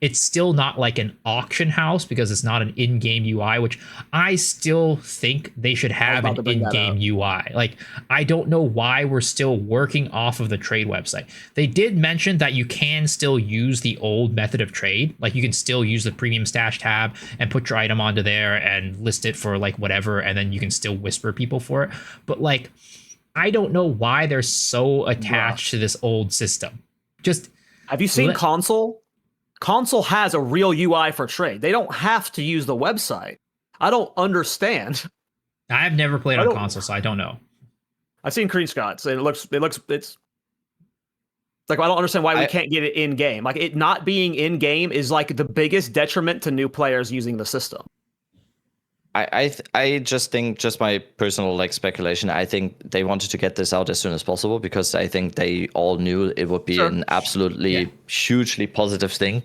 It's still not like an auction house because it's not an in-game UI, which I still think they should have an in-game UI. Like, I don't know why we're still working off of the trade website. They did mention that you can still use the old method of trade. Like, you can still use the premium stash tab and put your item onto there and list it for like whatever, and then you can still whisper people for it. But like, I don't know why they're so attached to this old system. Just have you seen console? Console has a real UI for trade. They don't have to use the website. I don't understand. I've never played on console, so I don't know. I've seen screenshots, and it's like, I don't understand why we can't get it in game. Like, it not being in game is like the biggest detriment to new players using the system. I just think, just my personal like speculation, I think they wanted to get this out as soon as possible because I think they all knew it would be an absolutely hugely positive thing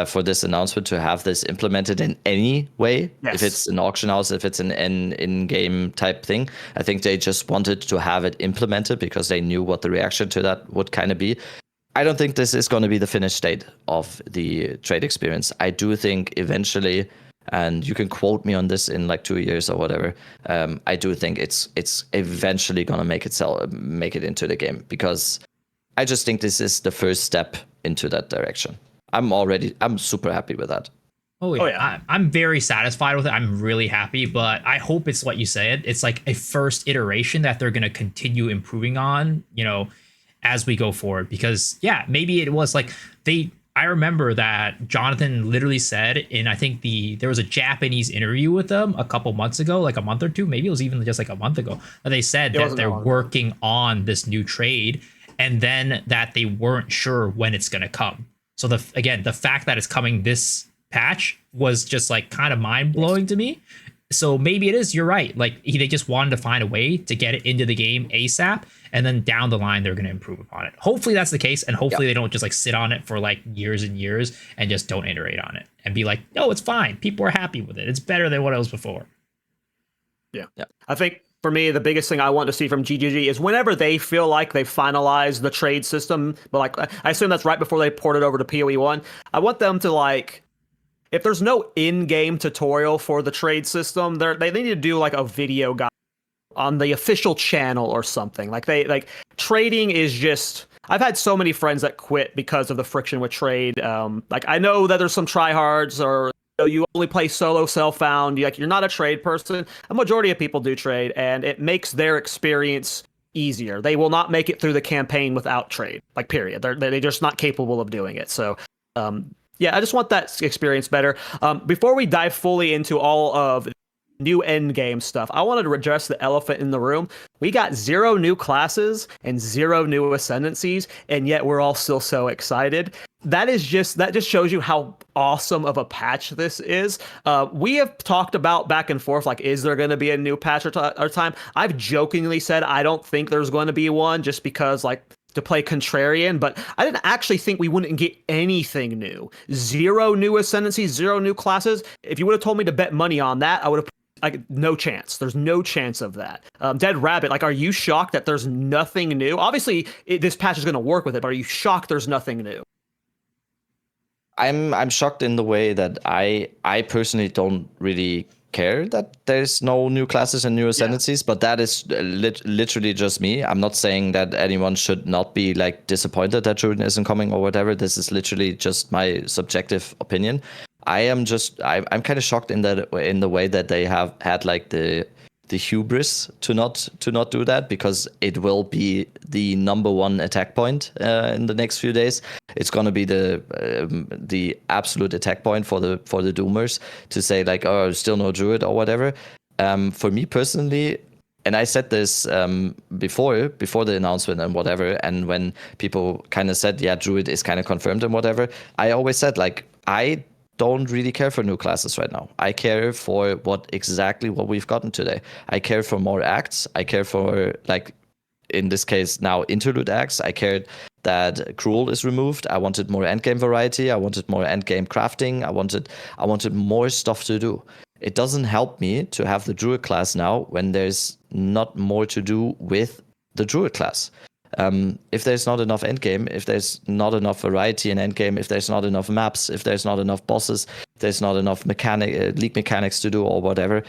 for this announcement to have this implemented in any way. If it's an auction house, if it's an in-game type thing, I think they just wanted to have it implemented because they knew what the reaction to that would kind of be. I don't think this is going to be the finished state of the trade experience. I do think eventually, and you can quote me on this in like 2 years or whatever, I do think it's eventually gonna make it into the game, because I just think this is the first step into that direction. I'm super happy with that. Oh yeah. I'm very satisfied with it. I'm really happy, but I hope it's what you said. It's like a first iteration that they're gonna continue improving on, you know, as we go forward. Because yeah, maybe it was like I remember that Jonathan literally said in, I think there was a Japanese interview with them a couple months ago, like a month or two, maybe it was even just like a month ago, that they said that they're working on this new trade, and then that they weren't sure when it's going to come. So the fact that it's coming this patch was just like kind of mind blowing to me. So maybe it is, you're right. Like, they just wanted to find a way to get it into the game ASAP, and then down the line they're going to improve upon it. Hopefully that's the case, and hopefully they don't just like sit on it for like years and years and just don't iterate on it and be like, no, it's fine. People are happy with it. It's better than what it was before. Yeah. I think for me, the biggest thing I want to see from GGG is whenever they feel like they've finalized the trade system, but like I assume that's right before they port it over to PoE 1, I want them to like, if there's no in-game tutorial for the trade system, they need to do like a video guide on the official channel or something. Like trading is just, I've had so many friends that quit because of the friction with trade. Like, I know that there's some tryhards, or you only play solo self-found, you're not a trade person. A majority of people do trade, and it makes their experience easier. They will not make it through the campaign without trade, like, period. They're just not capable of doing it. So yeah, I just want that experience better. Before we dive fully into all of new endgame stuff, I wanted to address the elephant in the room. We got 0 new classes and 0 new ascendancies, and yet we're all still so excited. That just shows you how awesome of a patch this is. We have talked about back and forth, like, is there going to be a new patch or time? I've jokingly said I don't think there's going to be one, just because, like, to play contrarian, but I didn't actually think we wouldn't get anything new. 0 new ascendancies, 0 new classes. If you would have told me to bet money on that, I would have, like, no chance. There's no chance of that. Dead Rabbit, like, are you shocked that there's nothing new? Obviously, this patch is going to work with it, but are you shocked there's nothing new? I'm shocked in the way that I personally don't really care that there's no new classes and new ascendancies, but that is literally just me. I'm not saying that anyone should not be like disappointed that Druid isn't coming or whatever. This is literally just my subjective opinion. I'm kind of shocked in the way that they have had like the hubris to not do that, because it will be the number one attack point in the next few days. It's going to be the absolute attack point for the Doomers to say like, oh, still no Druid or whatever. For me personally, and I said this before the announcement and whatever, and when people kind of said, yeah, Druid is kind of confirmed and whatever, I always said like, I don't really care for new classes right now. I care for exactly what we've gotten today. I care for more acts. I care for, like, in this case now, Interlude acts. I cared that Cruel is removed. I wanted more endgame variety. I wanted more endgame crafting. I wanted more stuff to do. It doesn't help me to have the Druid class now when there's not more to do with the Druid class. If there's not enough endgame, if there's not enough variety in endgame, if there's not enough maps, if there's not enough bosses, if there's not enough league mechanics to do or whatever.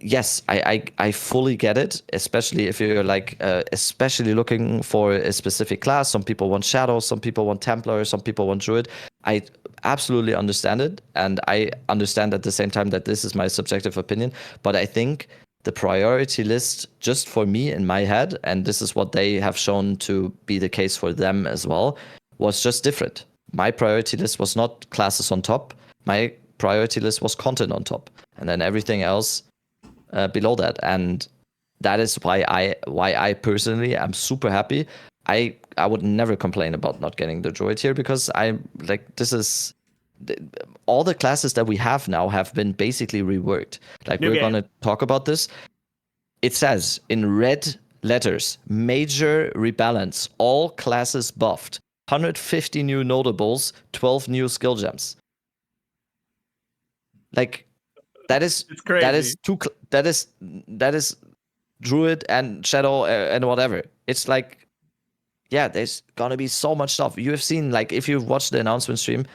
Yes, I fully get it, especially if you're like especially looking for a specific class. Some people want Shadow, some people want Templar, some people want Druid. I absolutely understand it, and I understand at the same time that this is my subjective opinion, but I think the priority list, just for me in my head, and this is what they have shown to be the case for them as well, was just different. My priority list was not classes on top. My priority list was content on top, and then everything else below that. And that is why I personally am super happy. I would never complain about not getting the Druid here, because I like this is all the classes that we have now have been basically reworked. Like we're going to talk about this. It says in red letters, major rebalance, all classes buffed, 150 new notables, 12 new skill gems. Like that is that is Druid and Shadow and whatever. It's like, yeah, there's gonna be so much stuff. You have seen, like, if you've watched the announcement stream,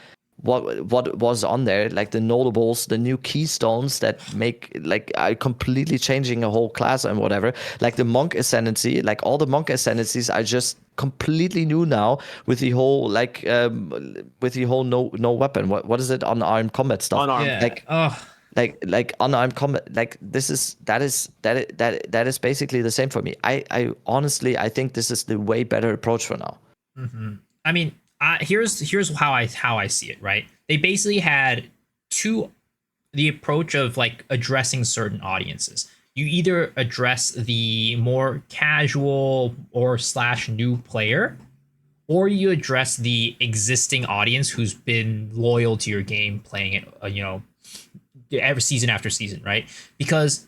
what was on there, like the notables, the new keystones that make like are completely changing a whole class and whatever. Like the monk ascendancy, like all the monk ascendancies are just completely new now with the whole no weapon. What is it, unarmed combat stuff? Unarmed. Yeah. Like unarmed combat. Like that is basically the same for me. I honestly think this is the way better approach for now. Mm-hmm. I mean, here's how I see it, right? They basically had the approach of like addressing certain audiences. You either address the more casual or / new player, or you address the existing audience who's been loyal to your game, playing it, every season after season, right? Because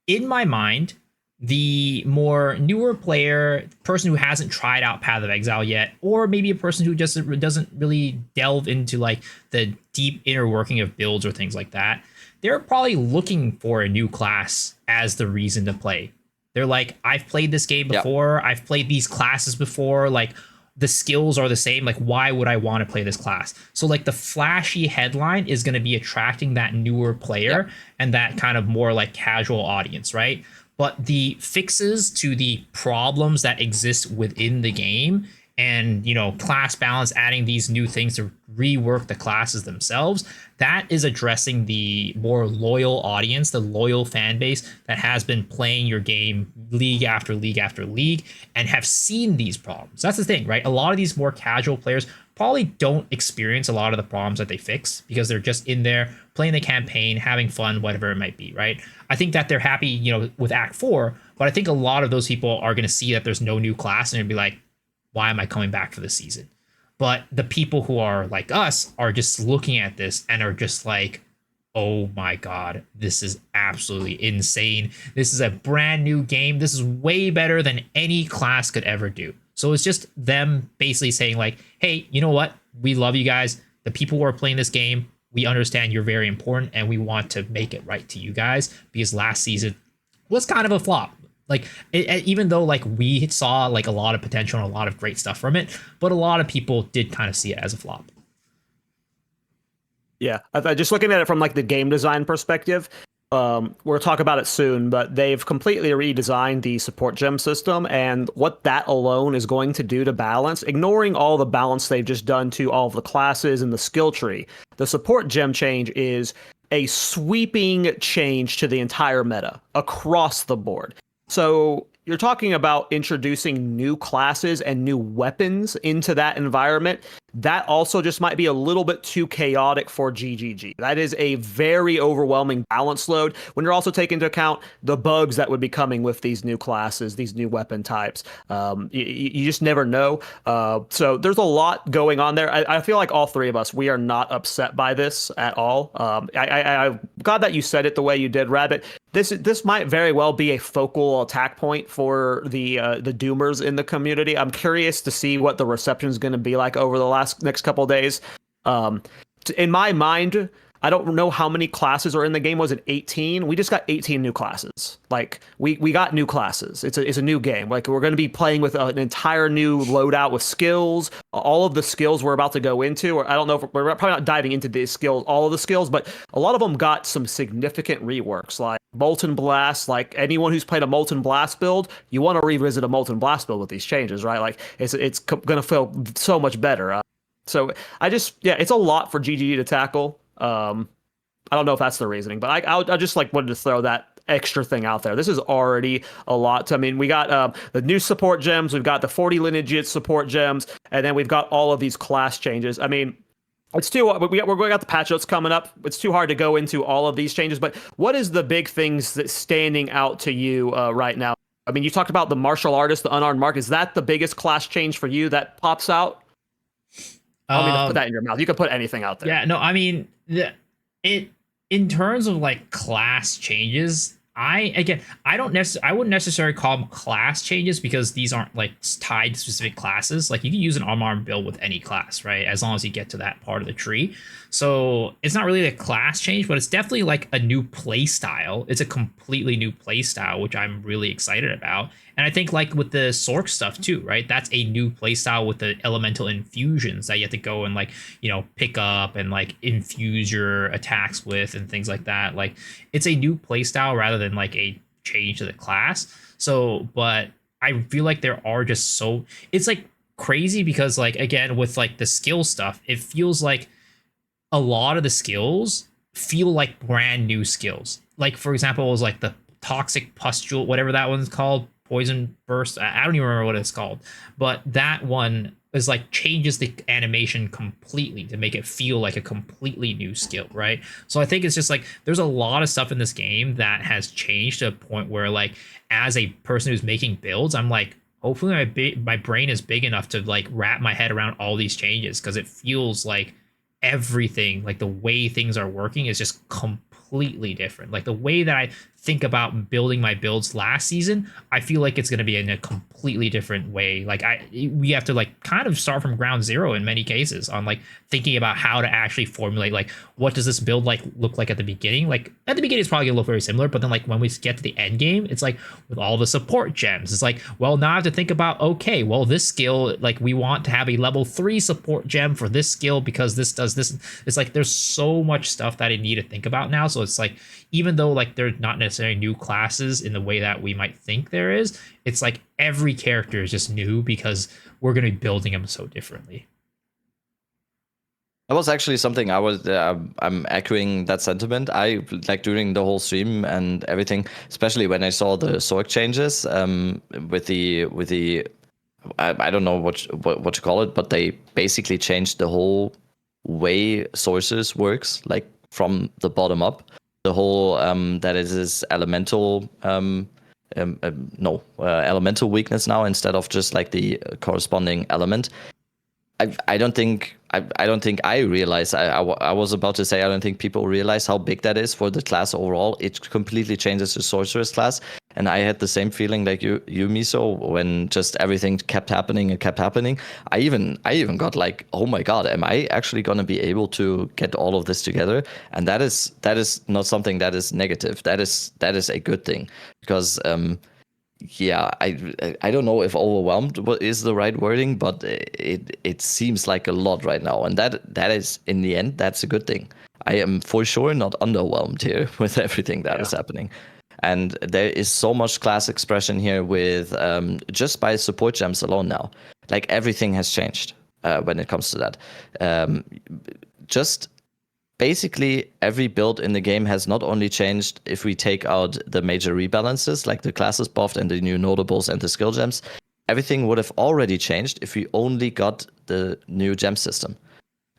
in my mind, the more newer player, person who hasn't tried out Path of Exile yet, or maybe a person who just doesn't really delve into like the deep inner working of builds or things like that, they're probably looking for a new class as the reason to play. They're like, I've played this game before, I've played these classes before, like the skills are the same, like why would I want to play this class? So like the flashy headline is going to be attracting that newer player and that kind of more like casual audience, right? But the fixes to the problems that exist within the game and, class balance, adding these new things to rework the classes themselves, that is addressing the more loyal audience, the loyal fan base that has been playing your game league after league after league and have seen these problems. That's the thing, right? A lot of these more casual players probably don't experience a lot of the problems that they fix because they're just in there playing the campaign, having fun, whatever it might be, right? I think that they're happy, with Act 4, but I think a lot of those people are going to see that there's no new class and be like, why am I coming back for this season? But the people who are like us are just looking at this and are just like, oh my God, this is absolutely insane. This is a brand new game. This is way better than any class could ever do. So it's just them basically saying like, hey, you know what? We love you guys. The people who are playing this game, we understand you're very important and we want to make it right to you guys because last season was kind of a flop. Like, even though like we saw like a lot of potential and a lot of great stuff from it, but a lot of people did kind of see it as a flop. Yeah, just looking at it from like the game design perspective, we'll talk about it soon, but they've completely redesigned the support gem system and what that alone is going to do to balance, ignoring all the balance they've just done to all of the classes and the skill tree. The support gem change is a sweeping change to the entire meta across the board. So you're talking about introducing new classes and new weapons into that environment. That also just might be a little bit too chaotic for GGG. That is a very overwhelming balance load when you're also taking into account the bugs that would be coming with these new classes, these new weapon types. You just never know. So there's a lot going on there. I feel like all three of us, we are not upset by this at all. I'm glad that you said it the way you did, Rabbit. this might very well be a focal attack point for the doomers in the community. I'm curious to see what the reception is going to be like over the next couple of days. In my mind, I don't know how many classes are in the game. Was it 18? We just got 18 new classes. Like we got new classes. It's a new game. Like we're going to be playing with an entire new loadout with skills. All of the skills we're about to go into, or I don't know if we're probably not diving into these skills, all of the skills, but a lot of them got some significant reworks. Like Molten Blast. Like anyone who's played a Molten Blast build, you want to revisit a Molten Blast build with these changes, right? Like it's going to feel so much better. So it's a lot for GGG to tackle. I don't know if that's the reasoning, but I just like wanted to throw that extra thing out there. This is already a lot. I mean, we got the new support gems, we've got the 40 lineage support gems, and then we've got all of these class changes. I mean, it's too we got the patch notes coming up. It's too hard to go into all of these changes, but what is the big things that's standing out to you right now? I mean, you talked about the martial artist, the unarmed mark. Is that the biggest class change for you that pops out? I don't mean to put that in your mouth. You can put anything out there. Yeah, no, I mean, in terms of like class changes, I wouldn't necessarily call them class changes because these aren't like tied to specific classes. Like you can use an unarmed build with any class, right? As long as you get to that part of the tree. So it's not really a class change, but it's definitely like a new play style. It's a completely new play style, which I'm really excited about. And I think like with the Sork stuff too, right? That's a new playstyle with the elemental infusions that you have to go and like, pick up and like infuse your attacks with and things like that. Like it's a new playstyle rather than like a change to the class. So, but I feel like there are just it's like crazy because like, again, with like the skill stuff, it feels like a lot of the skills feel like brand new skills. Like for example, it was like the toxic pustule, whatever that one's called. Poison burst. I don't even remember what it's called, but that one is like changes the animation completely to make it feel like a completely new skill, right? So I think it's just like there's a lot of stuff in this game that has changed to a point where like as a person who's making builds, I'm like, hopefully my brain is big enough to like wrap my head around all these changes because it feels like everything, like the way things are working is just completely different. Like the way that I think about building my builds last season, I feel like it's going to be in a completely different way. Like we have to like kind of start from ground zero in many cases on like thinking about how to actually formulate like what does this build like look like at the beginning. Like at the beginning it's probably gonna look very similar, but then like when we get to the end game, it's like with all the support gems, it's like, well, now I have to think about, okay, well, this skill, like we want to have a level 3 support gem for this skill because this does this. It's like there's so much stuff that I need to think about now. So it's like even though like they're not necessarily new classes in the way that we might think there is, it's like every character is just new because we're going to be building them so differently. That was actually something I'm echoing that sentiment. I like during the whole stream and everything, especially when I saw the Sork changes with the I don't know what to call it, but they basically changed the whole way sources works, like from the bottom up. The whole that it is elemental elemental weakness now instead of just like the corresponding element. I don't think I realize. I was about to say I don't think people realize how big that is for the class overall. It completely changes the sorceress class, and I had the same feeling like you Miso, when just everything kept happening and kept happening. I even got like, oh my god, am I actually gonna be able to get all of this together? And that is not something that is negative. That is a good thing because yeah, I don't know if overwhelmed is the right wording, but it seems like a lot right now, and that is in the end that's a good thing. I am for sure not underwhelmed here with everything that is happening, and there is so much class expression here with just by support gems alone now. Like everything has changed when it comes to that. Just basically every build in the game has not only changed if we take out the major rebalances like the classes buffed and the new notables and the skill gems. Everything would have already changed if we only got the new gem system.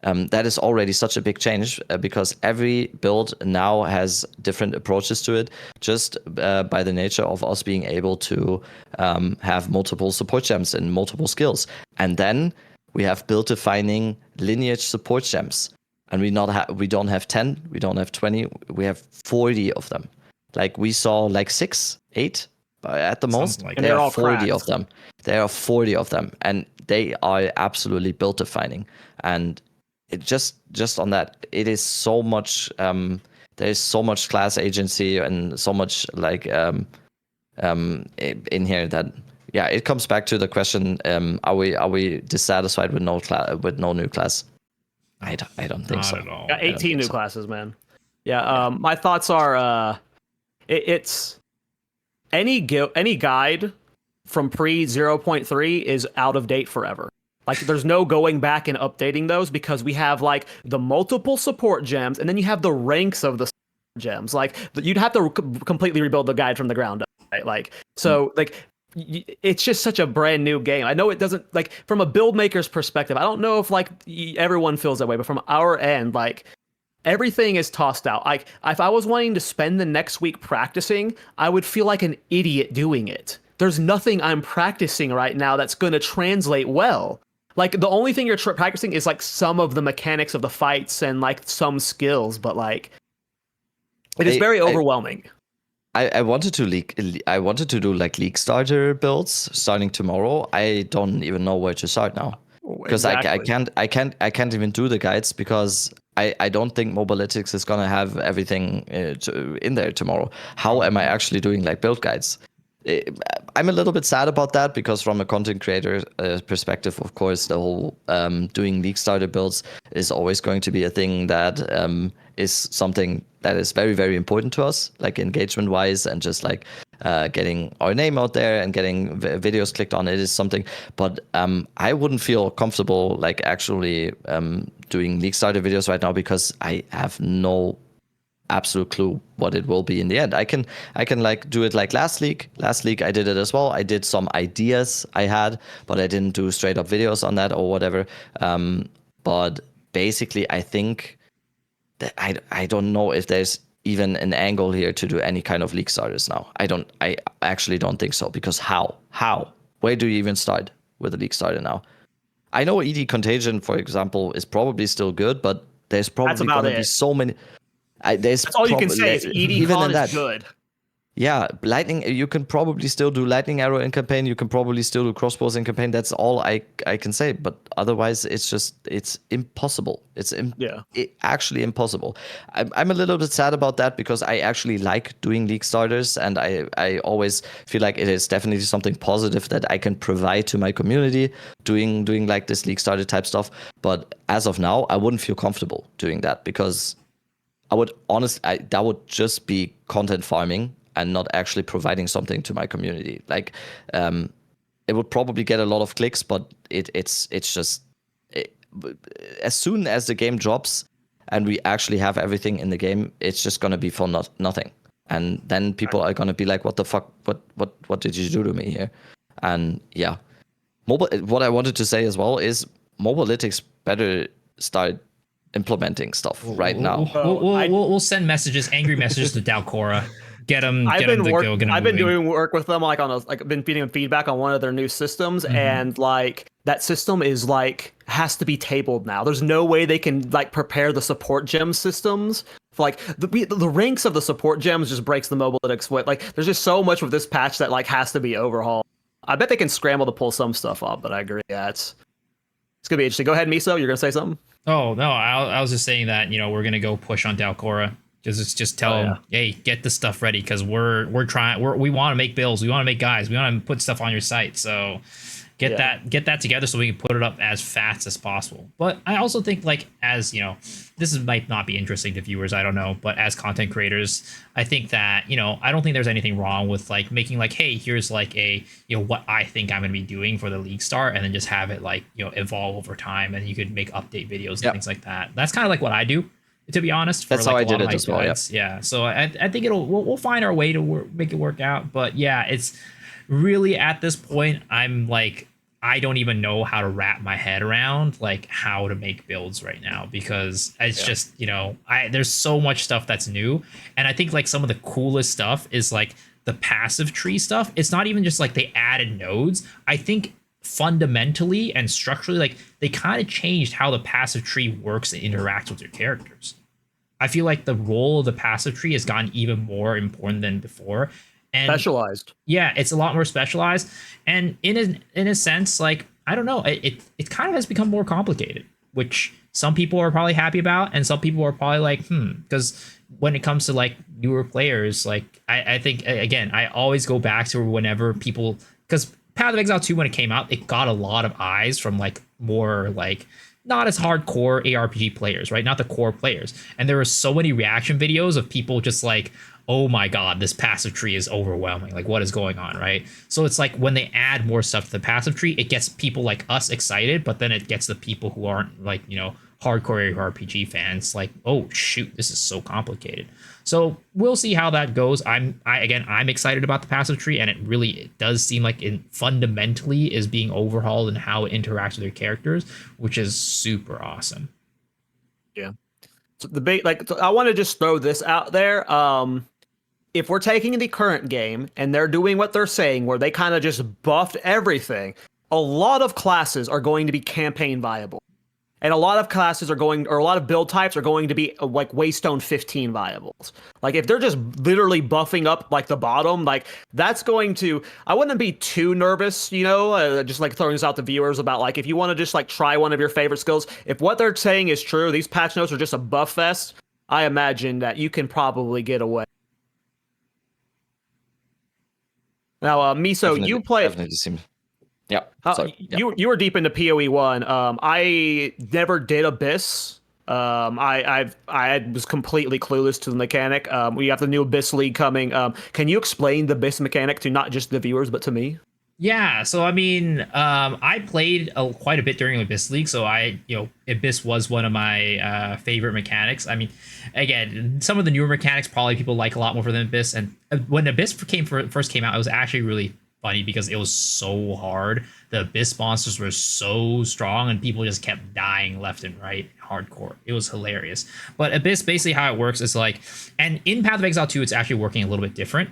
That is already such a big change because every build now has different approaches to it just by the nature of us being able to have multiple support gems and multiple skills. And then we have build defining lineage support gems. And we don't have 10, we don't have 20, we have 40 of them. Like we saw like 6, 8 at the most. Like and there they're are all 40 cracked. of them. There are 40 of them, and they are absolutely build defining. And it just on that, it is so much. There's so much class agency and so much like in here that yeah, it comes back to the question: are we dissatisfied with no new class? I don't think Not so. at all. Got I don't 18 think new so. classes, man. Yeah. My thoughts are it's any guide from pre 0.3 is out of date forever. Like there's no going back and updating those because we have like the multiple support gems and then you have the ranks of the gems. Like you'd have to completely rebuild the guide from the ground up, right? Like so like it's just such a brand new game. I know it doesn't like from a build maker's perspective. I don't know if like everyone feels that way, but from our end, like everything is tossed out. Like if I was wanting to spend the next week practicing, I would feel like an idiot doing it. There's nothing I'm practicing right now that's going to translate well. Like the only thing you're practicing is like some of the mechanics of the fights and like some skills, but like it is very overwhelming. I wanted to do like league starter builds starting tomorrow. I don't even know where to start now because Exactly. I can't even do the guides because I don't think Mobalytics is gonna have everything in there tomorrow. How am I actually doing like build guides? I'm a little bit sad about that because from a content creator perspective, of course, the whole doing league starter builds is always going to be a thing that is something that is very, very important to us, like engagement wise and just like getting our name out there and getting videos clicked on. It is something, but I wouldn't feel comfortable like actually doing league starter videos right now because I have no absolute clue what it will be in the end. I can like do it like last league. Last league I did it as well. I did some ideas I had, but I didn't do straight up videos on that or whatever. But basically I think that I don't know if there's even an angle here to do any kind of league starters now. I actually don't think so because how? Where do you even start with a league starter now? I know ED Contagion, for example, is probably still good, but there's probably about going to be it. so many. There's That's all you can say is even EDCon in is that. good. Yeah, lightning. You can probably still do lightning arrow in campaign. You can probably still do crossbows in campaign. That's all I can say. But otherwise, it's impossible. It actually impossible. I'm a little bit sad about that because I actually like doing league starters, and I always feel like it is definitely something positive that I can provide to my community doing like this league starter type stuff. But as of now, I wouldn't feel comfortable doing that because I would that would just be content farming and not actually providing something to my community. Like, it would probably get a lot of clicks, but it's just as soon as the game drops and we actually have everything in the game, it's just gonna be for nothing. And then people are gonna be like, "What the fuck? What did you do to me here?" And yeah, what I wanted to say as well is Mobalytics better start implementing stuff right now. We'll send angry messages to Dalcora. Get them I've to been go. Get them I've been moving. doing work with them like I've been feeding them feedback on one of their new systems, Mm-hmm. and like that system is like has to be tabled now. There's no way they can like prepare the support gem systems. Like the ranks of the support gems just breaks the Mobalytics way. Like there's just so much with this patch that like has to be overhauled. I bet they can scramble to pull some stuff up, but I agree. Yeah, it's gonna be interesting. Go ahead, Miso. You're gonna say something? Oh no, I was just saying that we're gonna go push on Dalcora. Just tell them, hey, get the stuff ready because we want to make builds, we want to make guys, we want to put stuff on your site. So get that together so we can put it up as fast as possible. But I also think like as might not be interesting to viewers, I don't know, but as content creators, I think that I don't think there's anything wrong with like making like, hey, here's like a what I think I'm gonna be doing for the league start, and then just have it like evolve over time, and you could make update videos and things like that. That's kind of like what I do, to be honest. That's for like how I a lot did of it my as well. guides. Yeah. So I think we'll find our way to make it work out. But yeah, it's really at this point I'm like I don't even know how to wrap my head around like how to make builds right now because it's just there's so much stuff that's new, and I think like some of the coolest stuff is like the passive tree stuff. It's not even just like they added nodes. I think fundamentally and structurally like they kind of changed how the passive tree works and interacts with your characters. I feel like the role of the passive tree has gotten even more important than before. And Specialized. yeah, it's a lot more specialized. And in a sense, like, I don't know, it kind of has become more complicated, which some people are probably happy about, and some people are probably like, because when it comes to like newer players, like I think again, I always go back to whenever people, because Path of Exile 2, when it came out, it got a lot of eyes from like more like not as hardcore ARPG players, right? Not the core players. And there were so many reaction videos of people just like, oh my god, this passive tree is overwhelming. Like, what is going on, right? So it's like when they add more stuff to the passive tree, it gets people like us excited, but then it gets the people who aren't like, hardcore RPG fans like, oh shoot, this is so complicated. So we'll see how that goes. I'm excited about the passive tree, and it does seem like it fundamentally is being overhauled in how it interacts with your characters, which is super awesome. Yeah. So I want to just throw this out there. If we're taking the current game and they're doing what they're saying, where they kind of just buffed everything, a lot of classes are going to be campaign viable. And a lot of classes a lot of build types are going to be like Waystone 15 viables. Like if they're just literally buffing up like the bottom, like that's going to, I wouldn't be too nervous, just like throwing this out to viewers about like, if you want to just like try one of your favorite skills, if what they're saying is true, these patch notes are just a buff fest, I imagine that you can probably get away. Now, Miso, you played. Definitely seems. Yeah. You were deep into PoE 1. I never did Abyss. I was completely clueless to the mechanic. We have the new Abyss League coming. Can you explain the Abyss mechanic to not just the viewers but to me? Yeah, so I mean, I played quite a bit during Abyss League, so Abyss was one of my favorite mechanics. I mean, again, some of the newer mechanics probably people like a lot more than Abyss, and when Abyss first came out, it was actually really funny because it was so hard. The Abyss monsters were so strong, and people just kept dying left and right, hardcore. It was hilarious. But Abyss, basically how it works is like, and in Path of Exile 2, it's actually working a little bit different.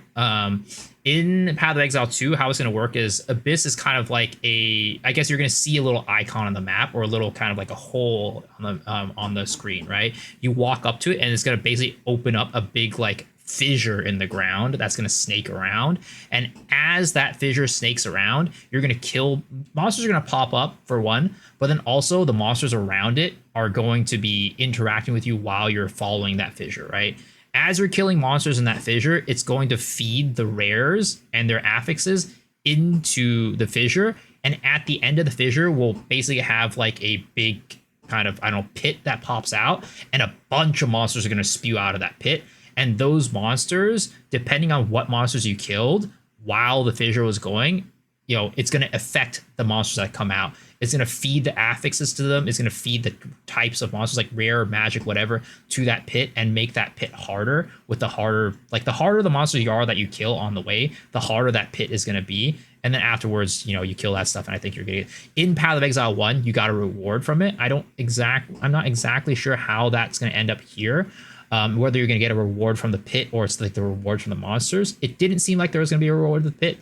In Path of Exile 2, how it's going to work is Abyss is kind of like I guess you're going to see a little icon on the map, or a little kind of like a hole on the screen, right? You walk up to it, and it's going to basically open up a big like fissure in the ground that's going to snake around, and as that fissure snakes around, you're going to kill monsters. Are going to pop up for one, but then also the monsters around it are going to be interacting with you while you're following that fissure, right? As you're killing monsters in that fissure, it's going to feed the rares and their affixes into the fissure, and at the end of the fissure we'll basically have like a big kind of, I don't know, pit that pops out, and a bunch of monsters are going to spew out of that pit. And those monsters, depending on what monsters you killed while the fissure was going, it's going to affect the monsters that come out. It's going to feed the affixes to them. It's going to feed the types of monsters, like rare, magic, whatever, to that pit, and make that pit harder. With the harder the monsters you are that you kill on the way, the harder that pit is going to be. And then afterwards, you kill that stuff, and I think you're going to get, in Path of Exile 1, you got a reward from it. I'm not exactly sure how that's going to end up here. Whether you're going to get a reward from the pit or it's like the reward from the monsters. It didn't seem like there was going to be a reward from the pit,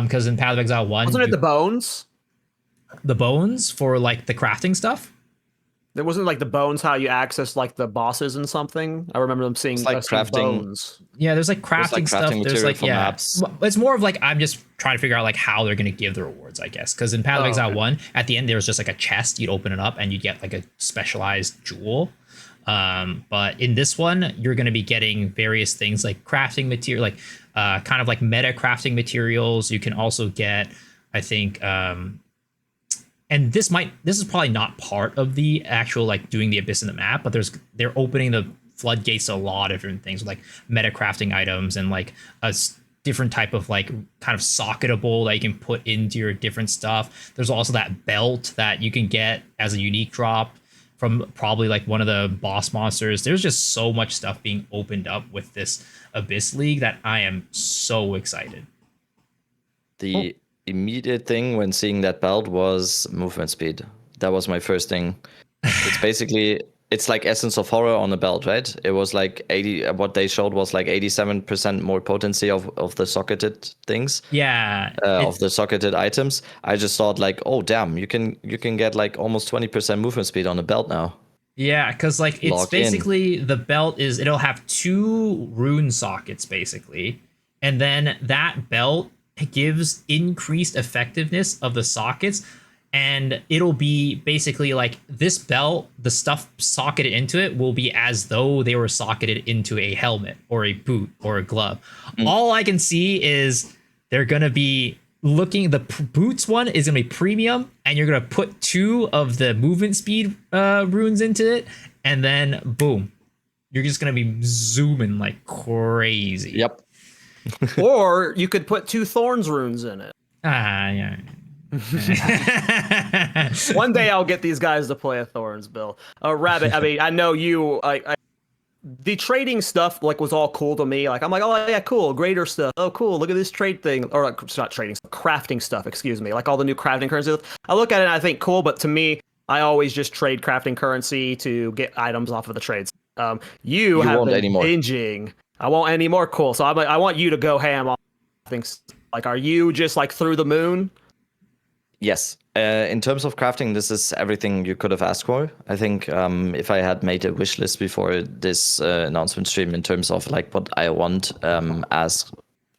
because in Path of Exile 1... Wasn't it the bones? The bones for like the crafting stuff? There wasn't like the bones how you access like the bosses and something? I remember them seeing like crafting bones. Yeah, there's like crafting stuff. There's like, yeah. Maps. It's more of like, I'm just trying to figure out like how they're going to give the rewards, I guess. Because in Path of Exile 1, at the end, there was just like a chest. You'd open it up and you'd get like a specialized jewel. But in this one, you're going to be getting various things like crafting material, like kind of like meta crafting materials. You can also get, I think, and this is probably not part of the actual like doing the Abyss in the map, but they're opening the floodgates to a lot of different things, like meta crafting items and like a different type of like kind of socketable that you can put into your different stuff. There's also that belt that you can get as a unique drop from probably like one of the boss monsters. There's just so much stuff being opened up with this Abyss League that I am so excited. The immediate thing when seeing that belt was movement speed. That was my first thing. It's basically, it's like Essence of Horror on a belt, right? It was like 80, what they showed was like 87% more potency of the socketed things. Yeah. Of the socketed items. I just thought like, oh damn, you can get like almost 20% movement speed on a belt now. Yeah, because like it's Lock in. basically the belt is it'll have 2 rune sockets basically, and then that belt gives increased effectiveness of the sockets, and it'll be basically like this belt, the stuff socketed into it will be as though they were socketed into a helmet or a boot or a glove. All I can see is they're gonna be looking the boots one is gonna be premium, and you're gonna put 2 of the movement speed runes into it, and then boom, you're just gonna be zooming like crazy. Yep. Or you could put 2 thorns runes in it. Yeah. One day I'll get these guys to play a thorns build. Rabbit, I mean, I know you. The trading stuff like was all cool to me. Like I'm like, oh yeah, cool, greater stuff. Oh cool, look at this trade thing, or like, it's not trading, crafting stuff. Excuse me, like all the new crafting currencies. I look at it and I think cool, but to me, I always just trade crafting currency to get items off of the trades. You have won't been anymore. binging. I won't anymore. Cool. So I want you to go ham on things. Like, are you just like through the moon? Yes. In terms of crafting, this is everything you could have asked for. I think if I had made a wish list before this announcement stream in terms of like what I want as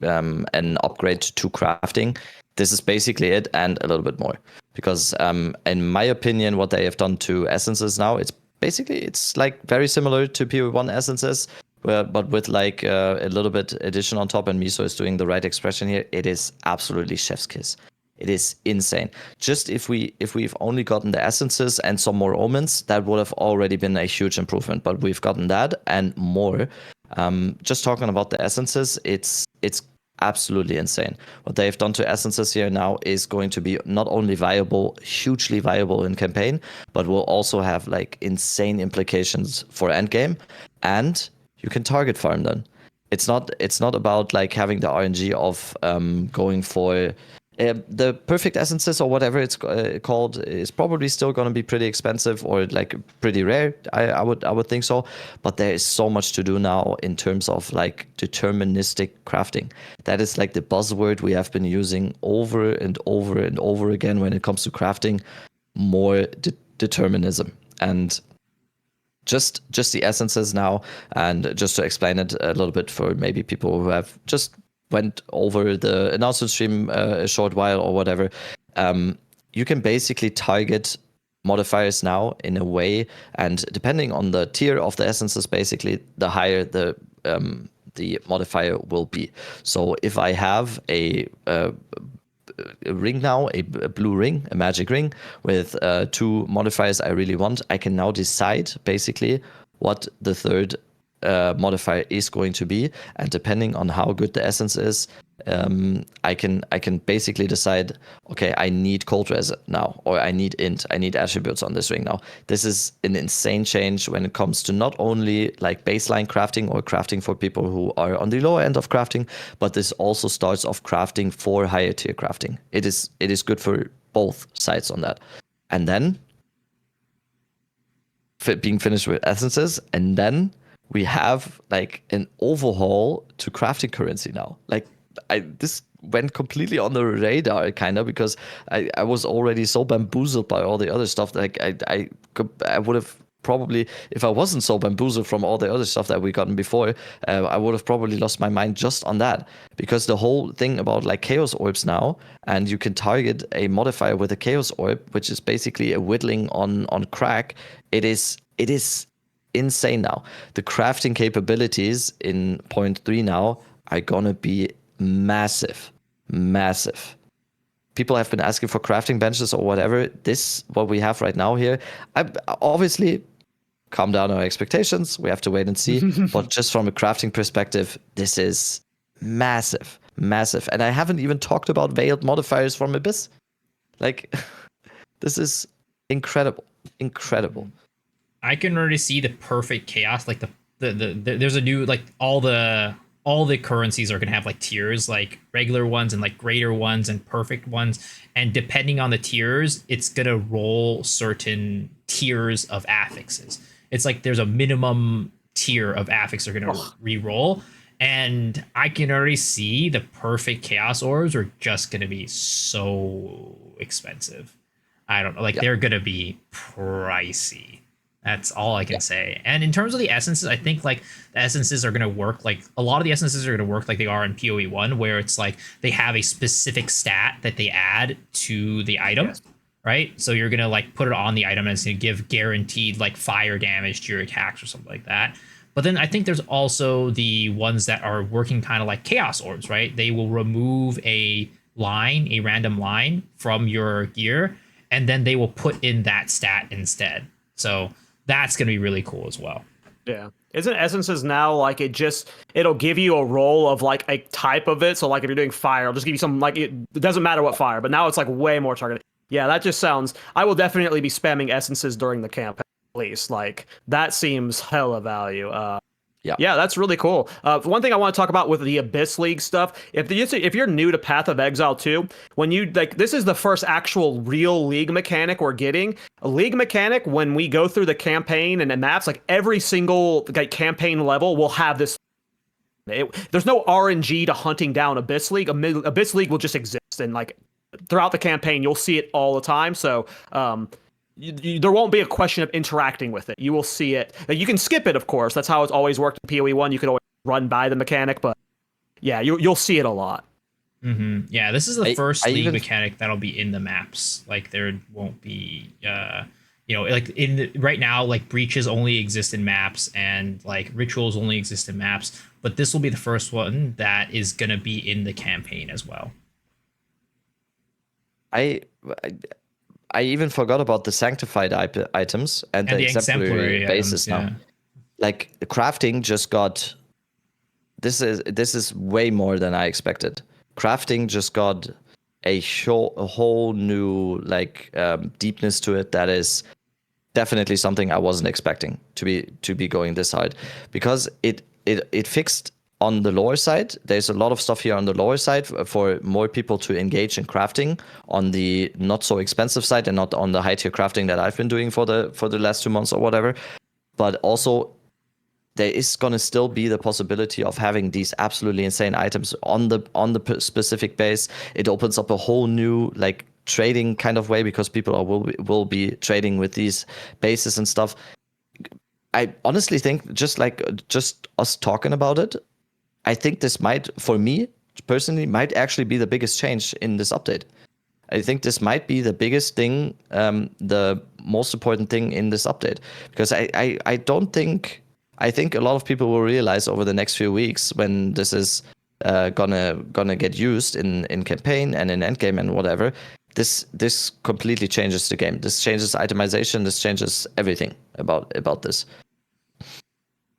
an upgrade to crafting, this is basically it and a little bit more. Because in my opinion, what they have done to essences now, it's like very similar to PV1 essences, but with like a little bit addition on top, and Miso is doing the right expression here. It is absolutely chef's kiss. It is insane. Just if we've only gotten the essences and some more omens, that would have already been a huge improvement. But we've gotten that and more. Just talking about the essences, it's absolutely insane. What they've done to essences here now is going to be not only viable, hugely viable in campaign, but will also have like insane implications for endgame. And you can target farm then. It's not about like having the RNG of going for the perfect essences or whatever it's called is probably still going to be pretty expensive or like pretty rare. I would think so, but there is so much to do now in terms of like deterministic crafting. That is like the buzzword we have been using over and over and over again when it comes to crafting. More determinism. And just the essences now, and just to explain it a little bit for maybe people who have just went over the announcement stream a short while or whatever, you can basically target modifiers now in a way, and depending on the tier of the essences, basically the higher the modifier will be. So if I have a ring now, a blue ring, a magic ring with 2 modifiers I really want, I can now decide basically what the third modifier is going to be, and depending on how good the essence is, I can basically decide, okay, I need cold res now, or I need int, I need attributes on this ring now. This is an insane change when it comes to not only like baseline crafting or crafting for people who are on the lower end of crafting, but this also starts off crafting for higher tier crafting. It is good for both sides on that. And then being finished with essences, and then we have like an overhaul to crafting currency now. Like this went completely on the radar kind of, because I was already so bamboozled by all the other stuff. Like I would have probably, if I wasn't so bamboozled from all the other stuff that we gotten before, I would have probably lost my mind just on that. Because the whole thing about like chaos orbs now, and you can target a modifier with a chaos orb, which is basically a whittling on crack. It is insane now. The crafting capabilities in 0.3 now are gonna be massive. People have been asking for crafting benches or whatever. This, what we have right now here, I obviously calm down our expectations. We have to wait and see. But just from a crafting perspective, this is massive. And I haven't even talked about veiled modifiers from Abyss. Like, this is incredible. I can already see the perfect chaos. Like the there's a new, like all the currencies are gonna have like tiers, like regular ones and like greater ones and perfect ones. And depending on the tiers, it's gonna roll certain tiers of affixes. It's like there's a minimum tier of affix are gonna re-roll. And I can already see the perfect chaos orbs are just gonna be so expensive. I don't know, like they're gonna be pricey. That's all I can say. And in terms of the essences, I think like the essences are going to work like a lot of the essences are going to work like they are in PoE 1, where it's like they have a specific stat that they add to the item, right? So you're going to like put it on the item and it's going to give guaranteed like fire damage to your attacks or something like that. But then I think there's also the ones that are working kind of like chaos orbs, right? They will remove a random line from your gear, and then they will put in that stat instead. So that's going to be really cool as well. Yeah. Isn't essences now like it'll give you a roll of like a type of it? So like if you're doing fire, it'll just give you some like it doesn't matter what fire, but now it's like way more targeted. Yeah, that just sounds. I will definitely be spamming essences during the campaign. At least like that seems hella value. Yeah, that's really cool. One thing I want to talk about with the Abyss League stuff, if you're new to Path of Exile 2, when you like this is the first actual real league mechanic we're getting. A league mechanic when we go through the campaign and the maps, like every single like campaign level will have this. There's no RNG to hunting down Abyss League. Abyss League will just exist, and like throughout the campaign, you'll see it all the time. So there won't be a question of interacting with it. You will see it. You can skip it, of course. That's how it's always worked in PoE 1. You could always run by the mechanic, but yeah, you'll see it a lot. Mm-hmm. Yeah, this is the first league mechanic that'll be in the maps. Like there won't be, like right now, like breaches only exist in maps and like rituals only exist in maps. But this will be the first one that is going to be in the campaign as well. I even forgot about the sanctified items and the exemplary bases now. Yeah. Like crafting just got. This is way more than I expected. Crafting just got a whole new like deepness to it that is definitely something I wasn't expecting to be going this hard, because it fixed on the lower side. There's a lot of stuff here on the lower side for more people to engage in crafting on the not so expensive side and not on the high tier crafting that I've been doing for the last 2 months or whatever. But also there is going to still be the possibility of having these absolutely insane items on the specific base. It opens up a whole new like trading kind of way, because people will be trading with these bases and stuff. I honestly think just us talking about it, I think this might, for me personally, might actually be the biggest change in this update. I think this might be the biggest thing, the most important thing in this update, because I think a lot of people will realize over the next few weeks when this is gonna get used in campaign and in endgame and whatever. This completely changes the game. This changes itemization. This changes everything about this.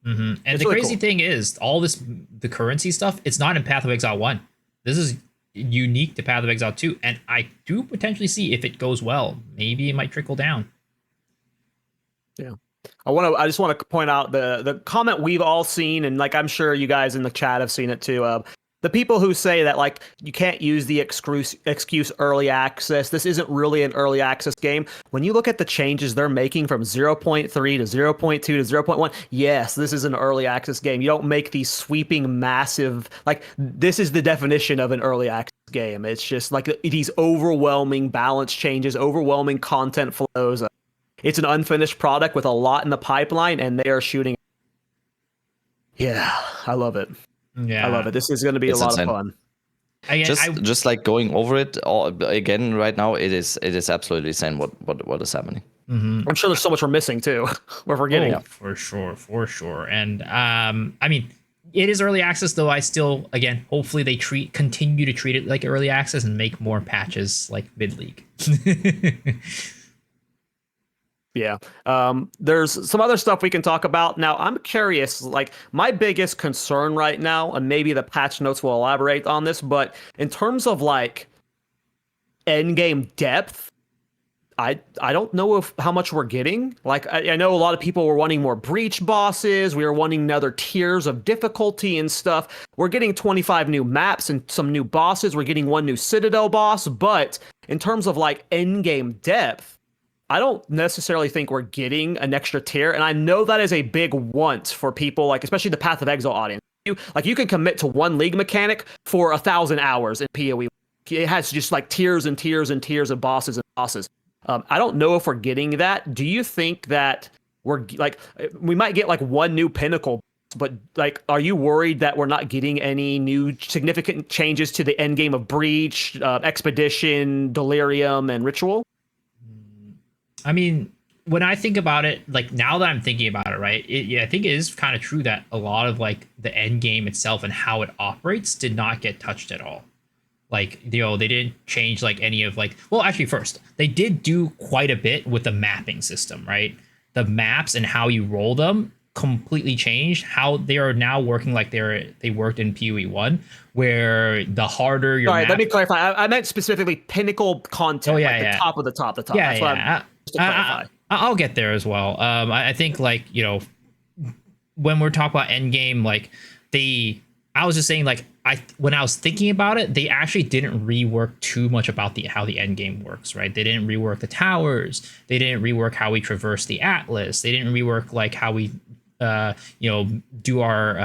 Mm-hmm. And it's the really crazy thing is, the currency stuff, it's not in Path of Exile 1. This is unique to Path of Exile 2, and I do potentially see, if it goes well, maybe it might trickle down. Yeah. I just want to point out the comment we've all seen, and like I'm sure you guys in the chat have seen it too. The people who say that like you can't use the excuse early access. This isn't really an early access game. When you look at the changes they're making from 0.3 to 0.2 to 0.1, yes, this is an early access game. You don't make these sweeping, massive, like this is the definition of an early access game. It's just like these overwhelming balance changes, overwhelming content flows. It's an unfinished product with a lot in the pipeline, and they are shooting. Yeah, I love it. Yeah, I love it. This is going to be a lot of fun. Just like going over it again right now, it is absolutely insane what is happening. Mm-hmm. I'm sure there's so much we're missing too. We're forgetting. Oh, for sure. And I mean, it is early access, though. I still, again, hopefully they continue to treat it like early access and make more patches like mid league. Yeah. There's some other stuff we can talk about. Now, I'm curious, like my biggest concern right now, and maybe the patch notes will elaborate on this, but in terms of like endgame depth, I don't know how much we're getting. Like I know a lot of people were wanting more breach bosses. We were wanting other tiers of difficulty and stuff. We're getting 25 new maps and some new bosses. We're getting one new Citadel boss, but in terms of like endgame depth, I don't necessarily think we're getting an extra tier, and I know that is a big want for people, like especially the Path of Exile audience. You can commit to one league mechanic for 1,000 hours in PoE. It has just like tiers and tiers and tiers of bosses and bosses. I don't know if we're getting that. Do you think that we might get like one new pinnacle, but like, are you worried that we're not getting any new significant changes to the end game of Breach, Expedition, Delirium, and Ritual? I mean, when I think about it, like now that I'm thinking about it, right? I think it is kind of true that a lot of like the end game itself and how it operates did not get touched at all. Like, they didn't change like any of like, well, actually first, they did do quite a bit with the mapping system, right? The maps and how you roll them completely changed. How they are now working like they worked in PoE 1, where the harder your Sorry, let me clarify. I meant specifically pinnacle content, the top of the top, Yeah, That's what I'm just to clarify. I'll get there as well. I think like, when we're talking about endgame, like I was just saying like when I was thinking about it, they actually didn't rework too much about how the end game works, right? They didn't rework the towers. They didn't rework how we traverse the atlas. They didn't rework like how we do our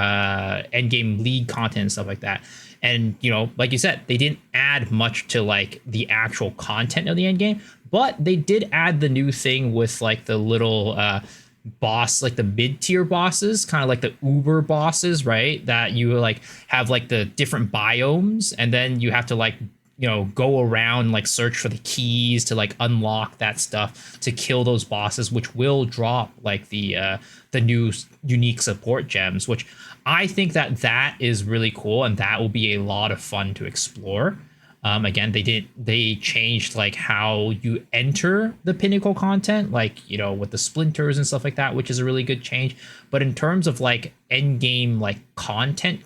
end game league content and stuff like that. And like you said, they didn't add much to like the actual content of the end game, but they did add the new thing with like the little boss, like the mid-tier bosses, kind of like the uber bosses, right? That you like have like the different biomes, and then you have to like go around, like search for the keys to like unlock that stuff to kill those bosses, which will drop like the new unique support gems, which I think that is really cool, and that will be a lot of fun to explore. Again, they changed like how you enter the pinnacle content, like with the splinters and stuff like that, which is a really good change. But in terms of like end game like content,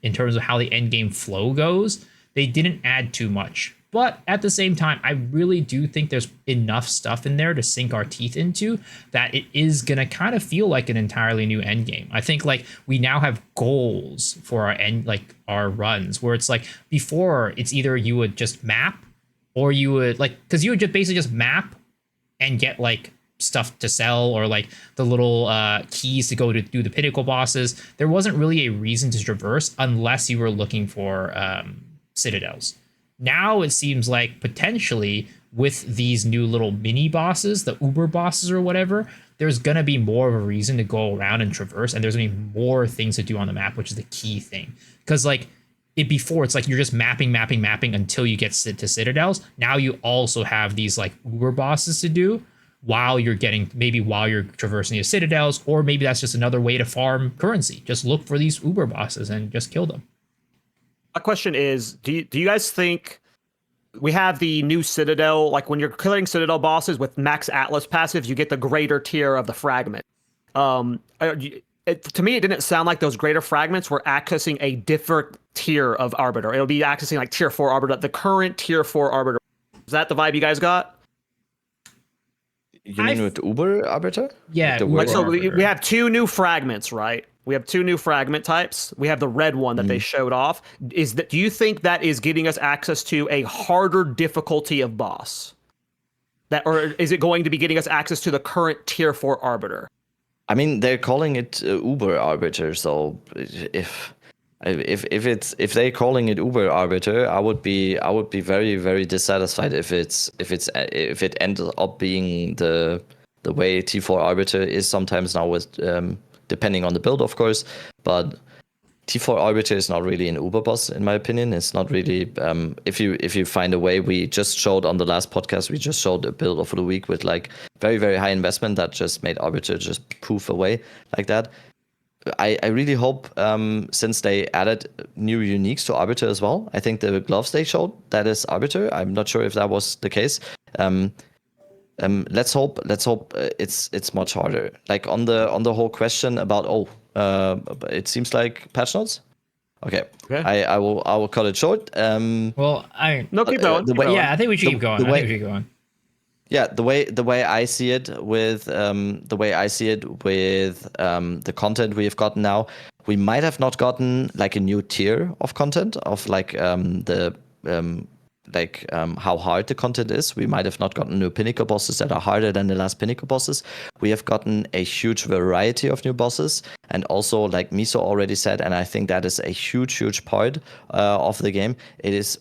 in terms of how the end game flow goes, they didn't add too much. But at the same time, I really do think there's enough stuff in there to sink our teeth into that it is going to kind of feel like an entirely new end game. I think like we now have goals for our runs, where it's like before it's either you would just map, or you would because you would just basically just map and get like stuff to sell, or like the little keys to go to do the pinnacle bosses. There wasn't really a reason to traverse unless you were looking for citadels. Now it seems like potentially with these new little mini bosses, the uber bosses or whatever, there's going to be more of a reason to go around and traverse, and there's going to be more things to do on the map, which is the key thing. Because like before, it's like you're just mapping until you get to citadels. Now you also have these like uber bosses to do while you're traversing the citadels, or maybe that's just another way to farm currency. Just look for these uber bosses and just kill them. My question is, do you guys think we have the new Citadel, like when you're killing Citadel bosses with max Atlas passive, you get the greater tier of the fragment. To me, it didn't sound like those greater fragments were accessing a different tier of Arbiter. It'll be accessing like tier 4 Arbiter, the current tier 4 Arbiter. Is that the vibe you guys got? You mean with Uber Arbiter? Yeah. Like, so we have two new fragments, right? We have two new fragment types. We have the red one that they showed off. Do you think that is getting us access to a harder difficulty of boss? Or is it going to be getting us access to the current tier 4 Arbiter? I mean, they're calling it Uber Arbiter, so if they're calling it Uber Arbiter, I would be very, very dissatisfied if it ends up being the way T4 Arbiter is sometimes now with depending on the build, of course. But T4 Arbiter is not really an Uber boss, in my opinion. It's not really. If you find a way, we just showed on the last podcast, we just showed a build of the week with like very, very high investment that just made Arbiter just poof away like that. I really hope, since they added new uniques to Arbiter as well, I think the gloves they showed, that is Arbiter. I'm not sure if that was the case. Let's hope it's much harder. Like on the whole question about it seems like patch notes. Okay. I will cut it short. Well, keep going. I think we should keep going. Yeah, the way I see it with the content we have gotten now, we might have not gotten like a new tier of content of like the how hard the content is. We might have not gotten new pinnacle bosses that are harder than the last pinnacle bosses. We have gotten a huge variety of new bosses, and also like Miso already said, and I think that is a huge part of the game.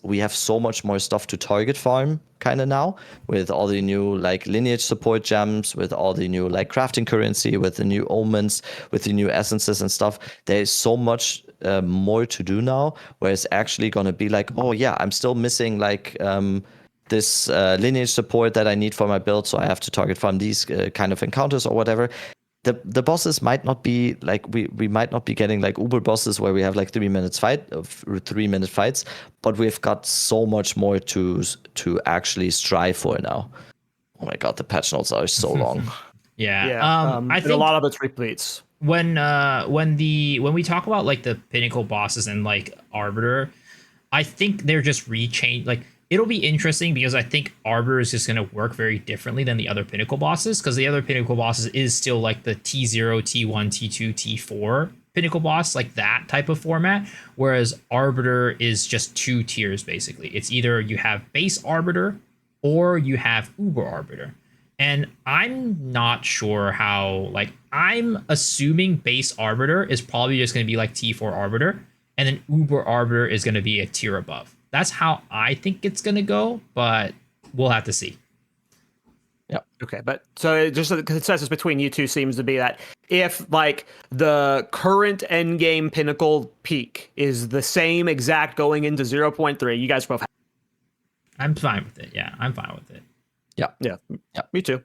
We have so much more stuff to target farm kind of now, with all the new like lineage support gems, with all the new like crafting currency, with the new omens, with the new essences and stuff. There is so much more to do now, where it's actually going to be like, oh yeah, I'm still missing like this lineage support that I need for my build, so I have to target farm these kind of encounters or whatever. The bosses might not be like we might not be getting like uber bosses where we have like 3 minute fights, but we've got so much more to actually strive for now. Oh my god, the patch notes are so long. I think a lot of it's repeats. When we talk about like the pinnacle bosses and like Arbiter, I think they're just like it'll be interesting because I think Arbiter is just going to work very differently than the other pinnacle bosses, because the other pinnacle bosses is still like the T0, T1, T2, T4 pinnacle boss, like that type of format, whereas Arbiter is just 2 tiers basically. It's either you have base Arbiter or you have Uber Arbiter. And I'm not sure how, like, I'm assuming base Arbiter is probably just going to be like T4 Arbiter, and then Uber Arbiter is going to be a tier above. That's how I think it's going to go, but we'll have to see. Yeah. Okay. But so just the consensus between you two seems to be that if like the current endgame pinnacle peak is the same exact going into 0.3, you guys both have. I'm fine with it. Yeah, I'm fine with it. Yeah. Me too.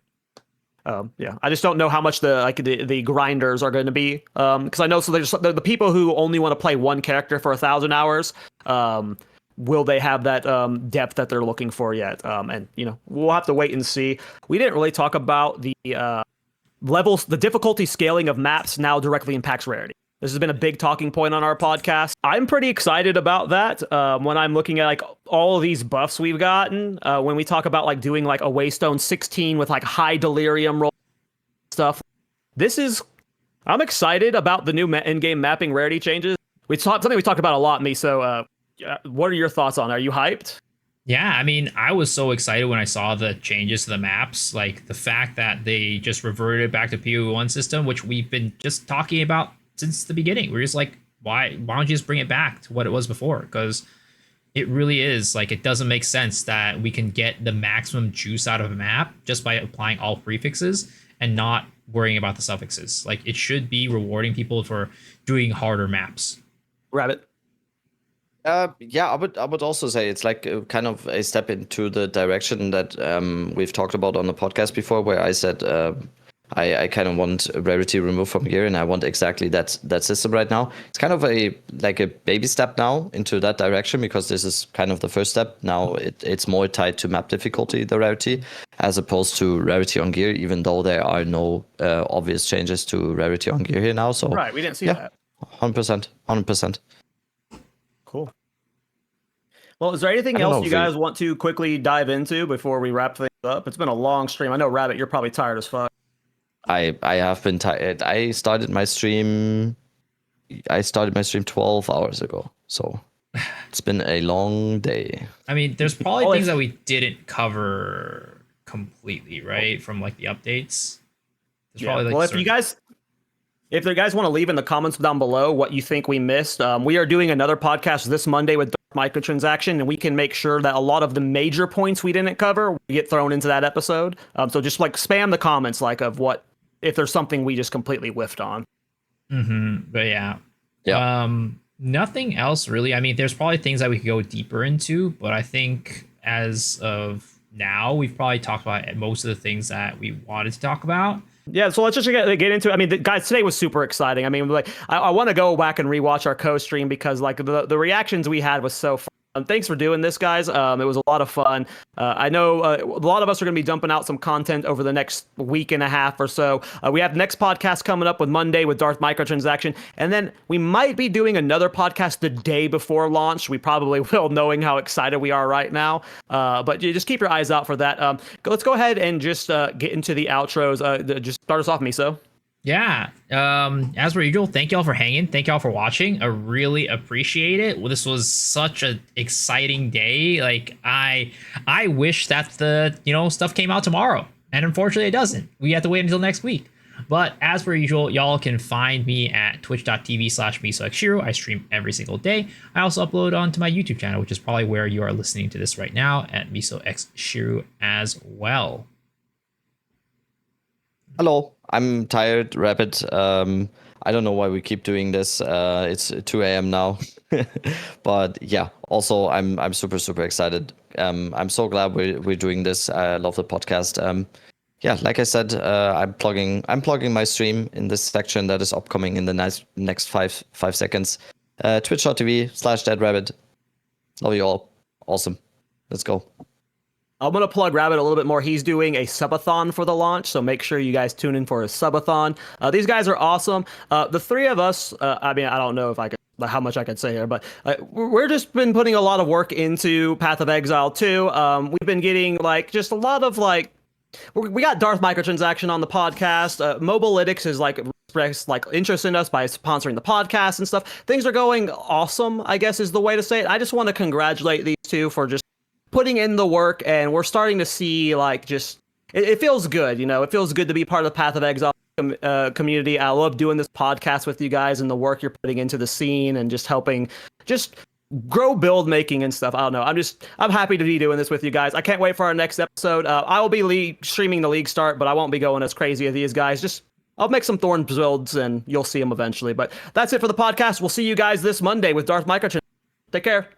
I just don't know how much the grinders are going to be. Because I know there's the people who only want to play one character for 1,000 hours. Will they have that depth that they're looking for yet? And we'll have to wait and see. We didn't really talk about the levels. The difficulty scaling of maps now directly impacts Rarity. This has been a big talking point on our podcast. I'm pretty excited about that. When I'm looking at like all of these buffs we've gotten, when we talk about like doing like a Waystone 16 with like high delirium roll stuff, I'm excited about the new in-game mapping Rarity changes. Something we talked about a lot, Miso. What are your thoughts on it? Are you hyped? Yeah, I mean, I was so excited when I saw the changes to the maps, like the fact that they just reverted back to PoE1 system, which we've been just talking about since the beginning. We're just like, why don't you just bring it back to what it was before? Because it really is like, it doesn't make sense that we can get the maximum juice out of a map just by applying all prefixes and not worrying about the suffixes. Like, it should be rewarding people for doing harder maps. Rabbit. I would also say it's like kind of a step into the direction that we've talked about on the podcast before, where I said I kind of want Rarity removed from gear, and I want exactly that system right now. It's kind of a baby step now into that direction, because this is kind of the first step. Now it's more tied to map difficulty, the Rarity, as opposed to Rarity on gear, even though there are no obvious changes to Rarity on gear here now. So right, we didn't see that. 100%. Cool. Well, is there anything else you guys want to quickly dive into before we wrap things up? It's been a long stream. I know, Rabbit, you're probably tired as fuck. I have been tired. I started my stream 12 hours ago. So it's been a long day. I mean, there's probably things that we didn't cover completely, right? From like the updates. Probably, like, if you guys want to leave in the comments down below what you think we missed, we are doing another podcast this Monday with microtransaction, and we can make sure that a lot of the major points we didn't cover get thrown into that episode. So just like spam the comments, like of what if there's something we just completely whiffed on. But yeah. Nothing else really. I mean, there's probably things that we could go deeper into, but I think as of now, we've probably talked about most of the things that we wanted to talk about. Yeah, so let's just get into it. I mean, guys, today was super exciting. I mean, like, I want to go back and rewatch our co-stream because, like, the reactions we had was so fun. Thanks for doing this, guys. It was a lot of fun. I know a lot of us are going to be dumping out some content over the next week and a half or so. We have the next podcast coming up with Monday with Darth Microtransaction. And then we might be doing another podcast the day before launch. We probably will, knowing how excited we are right now. But you just keep your eyes out for that. Let's go ahead and just get into the outros. Just start us off, Miso. Yeah. As per usual, thank y'all for hanging. Thank y'all for watching. I really appreciate it. Well, this was such an exciting day. Like I wish that the stuff came out tomorrow, and unfortunately it doesn't. We have to wait until next week. But as per usual, y'all can find me at twitch.tv/MisoXshiro. I stream every single day. I also upload onto my YouTube channel, which is probably where you are listening to this right now, at MisoXshiro as well. Hello, I'm tired, Rapid. I don't know why we keep doing this. It's 2 a.m. now, but yeah. Also, I'm super excited. I'm so glad we're doing this. I love the podcast. Yeah, like I said, I'm plugging my stream in this section that is upcoming in the next five seconds. Twitch.tv/deadrabbit. Love you all. Awesome. Let's go. I'm going to plug Rabbit a little bit more. He's doing a subathon for the launch, so make sure you guys tune in for a subathon. These guys are awesome. The three of us, I mean, I don't know if I could, how much I could say here, but we're just been putting a lot of work into Path of Exile 2. We've been getting just a lot of we got Darth microtransaction on the podcast. Mobalytics is expressed interest in us by sponsoring the podcast and stuff. Things are going awesome, I guess is the way to say it. I just want to congratulate these two for just putting in the work, and we're starting to see it feels good. It feels good to be part of the Path of Exile community. I love doing this podcast with you guys and the work you're putting into the scene and just helping grow build making and stuff. I don't know. I'm happy to be doing this with you guys. I can't wait for our next episode. I will be streaming the league start, but I won't be going as crazy as these guys. I'll make some Thorn builds and you'll see them eventually. But that's it for the podcast. We'll see you guys this Monday with Darth Microtransaction. Take care.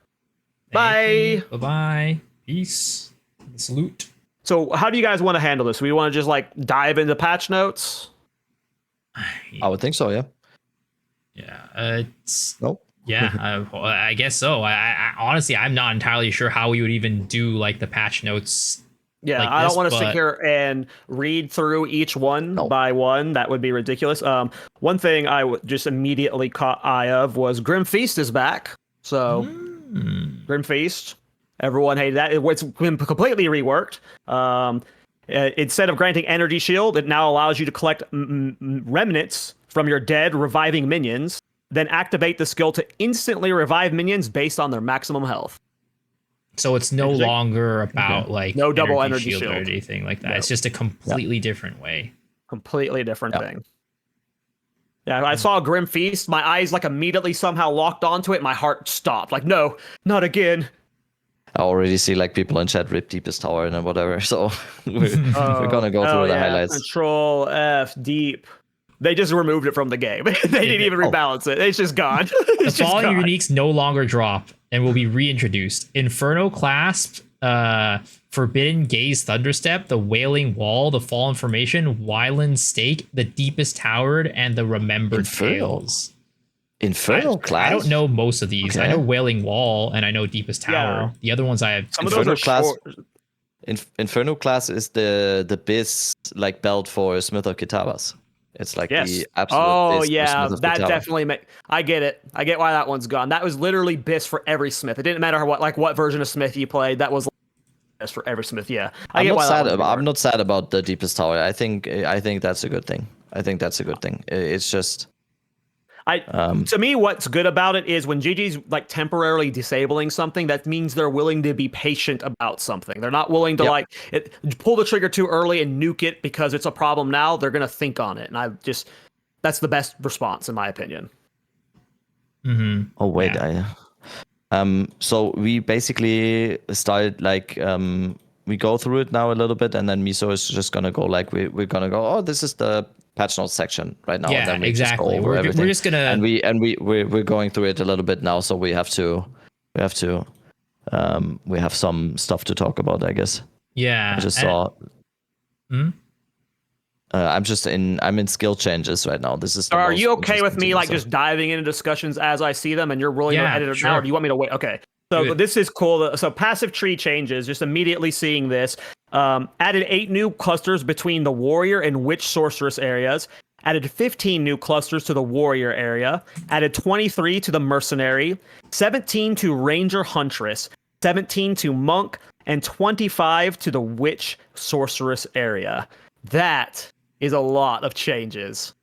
Bye. Bye-bye. Peace. Salute. So how do you guys want to handle this? We want to just dive into patch notes? I would think so, yeah. Yeah. Nope. Yeah, I guess so. I honestly, I'm not entirely sure how we would even do the patch notes. Yeah, I don't want to sit here and read through each one by one. That would be ridiculous. One thing I just immediately caught eye of was Grim Feast is back. So Grim Feast, everyone hated that. It's been completely reworked. Instead of granting energy shield, it now allows you to collect remnants from your dead reviving minions, then activate the skill to instantly revive minions based on their maximum health. So it's no longer about no double energy shield or anything like that. No. It's just a completely different way. Completely different thing. Yeah, I saw Grim Feast. My eyes immediately somehow locked onto it. My heart stopped. No, not again. I already see people in chat rip Deepest Tower and whatever. So we're gonna go through the highlights. Control F deep. They just removed it from the game. They didn't even rebalance it. It's just gone. The following uniques no longer drop and will be reintroduced: Inferno Clasp, Forbidden Gaze Thunderstep, the Wailing Wall, the Fallen Formation, Wyland Stake, the Deepest Towered, and the Remembered Tales. Infernal Class? I don't know most of these. Okay. I know Wailing Wall and I know Deepest Tower. The other ones I have. Some of those are Class. short. Inferno Class is the biz belt for Smith of Kitabas. It's the absolute. Oh yeah, that definitely I get it. I get why that one's gone. That was literally BIS for every Smith. It didn't matter what version of Smith you played. That was BIS for every Smith. Yeah, I'm not sad about the Deepest Tower. I think that's a good thing. It's just. To me, what's good about it is when GG's temporarily disabling something, that means they're willing to be patient about something. They're not willing to pull the trigger too early and nuke it because it's a problem now. They're going to think on it. And that's the best response in my opinion. Mm-hmm. Oh, wait. Yeah. So we basically started we go through it now a little bit and then Miso is just going to go we're going to go, oh, this is the patch notes section right now. Yeah, and then we exactly. Just go over everything. We're just gonna we're going through it a little bit now, so we have some stuff to talk about, I guess. Yeah. I just saw. I'm in skill changes right now. This is. Are you okay with me just diving into discussions as I see them, and you're willing to edit it now, or do you want me to wait? Okay. So this is cool. So passive tree changes. Just immediately seeing this. Added 8 new clusters between the warrior and witch sorceress areas. Added 15 new clusters to the warrior area. Added 23 to the mercenary. 17 to ranger huntress. 17 to monk. And 25 to the witch sorceress area. That is a lot of changes.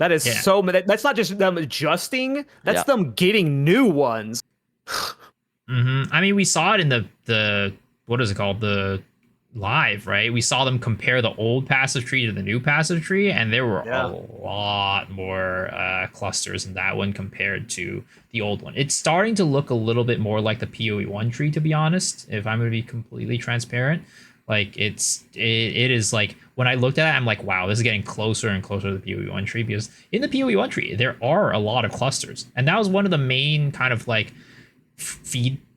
That is Yeah. so. That's not just them adjusting. That's them getting new ones. I mean, we saw it in the what is it called, the live, right? We saw them compare the old passive tree to the new passive tree, and there were a lot more clusters in that one compared to the old one. It's starting to look a little bit more like the PoE1 tree, to be honest, if I'm going to be completely transparent. Like it is like, when I looked at it, I'm like, wow, this is getting closer and closer to the PoE1 tree, because in the PoE1 tree there are a lot of clusters, and that was one of the main kind of like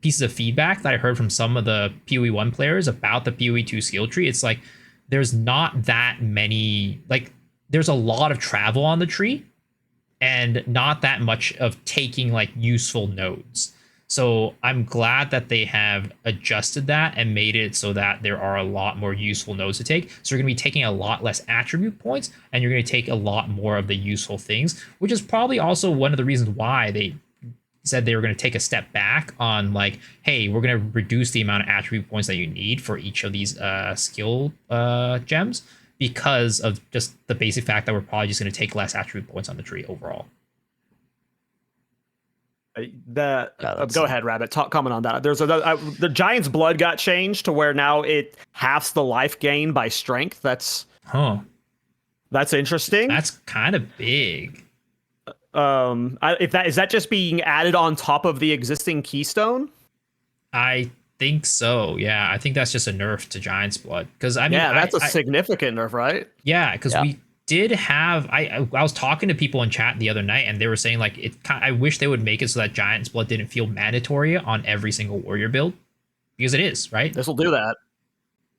pieces of feedback that I heard from some of the PoE1 players about the PoE2 skill tree. It's like there's not that many, like there's a lot of travel on the tree and not that much of taking like useful nodes. So I'm glad that they have adjusted that and made it so that there are a lot more useful nodes to take. So you're going to be taking a lot less attribute points, and you're going to take a lot more of the useful things, which is probably also one of the reasons why they said they were going to take a step back on like, hey, we're going to reduce the amount of attribute points that you need for each of these skill gems, because of just the basic fact that we're probably just going to take less attribute points on the tree overall. Go ahead, Rabbit. Comment on that. There's the Giant's Blood got changed to where now it halves the life gain by strength. That's interesting. That's kind of big. Is that just being added on top of the existing keystone? I think so. Yeah, I think that's just a nerf to Giant's Blood, because I mean, that's a significant nerf, right? Yeah, because we did have. I was talking to people in chat the other night, and they were saying like I wish they would make it so that Giant's Blood didn't feel mandatory on every single warrior build, because it is, right. This will do that.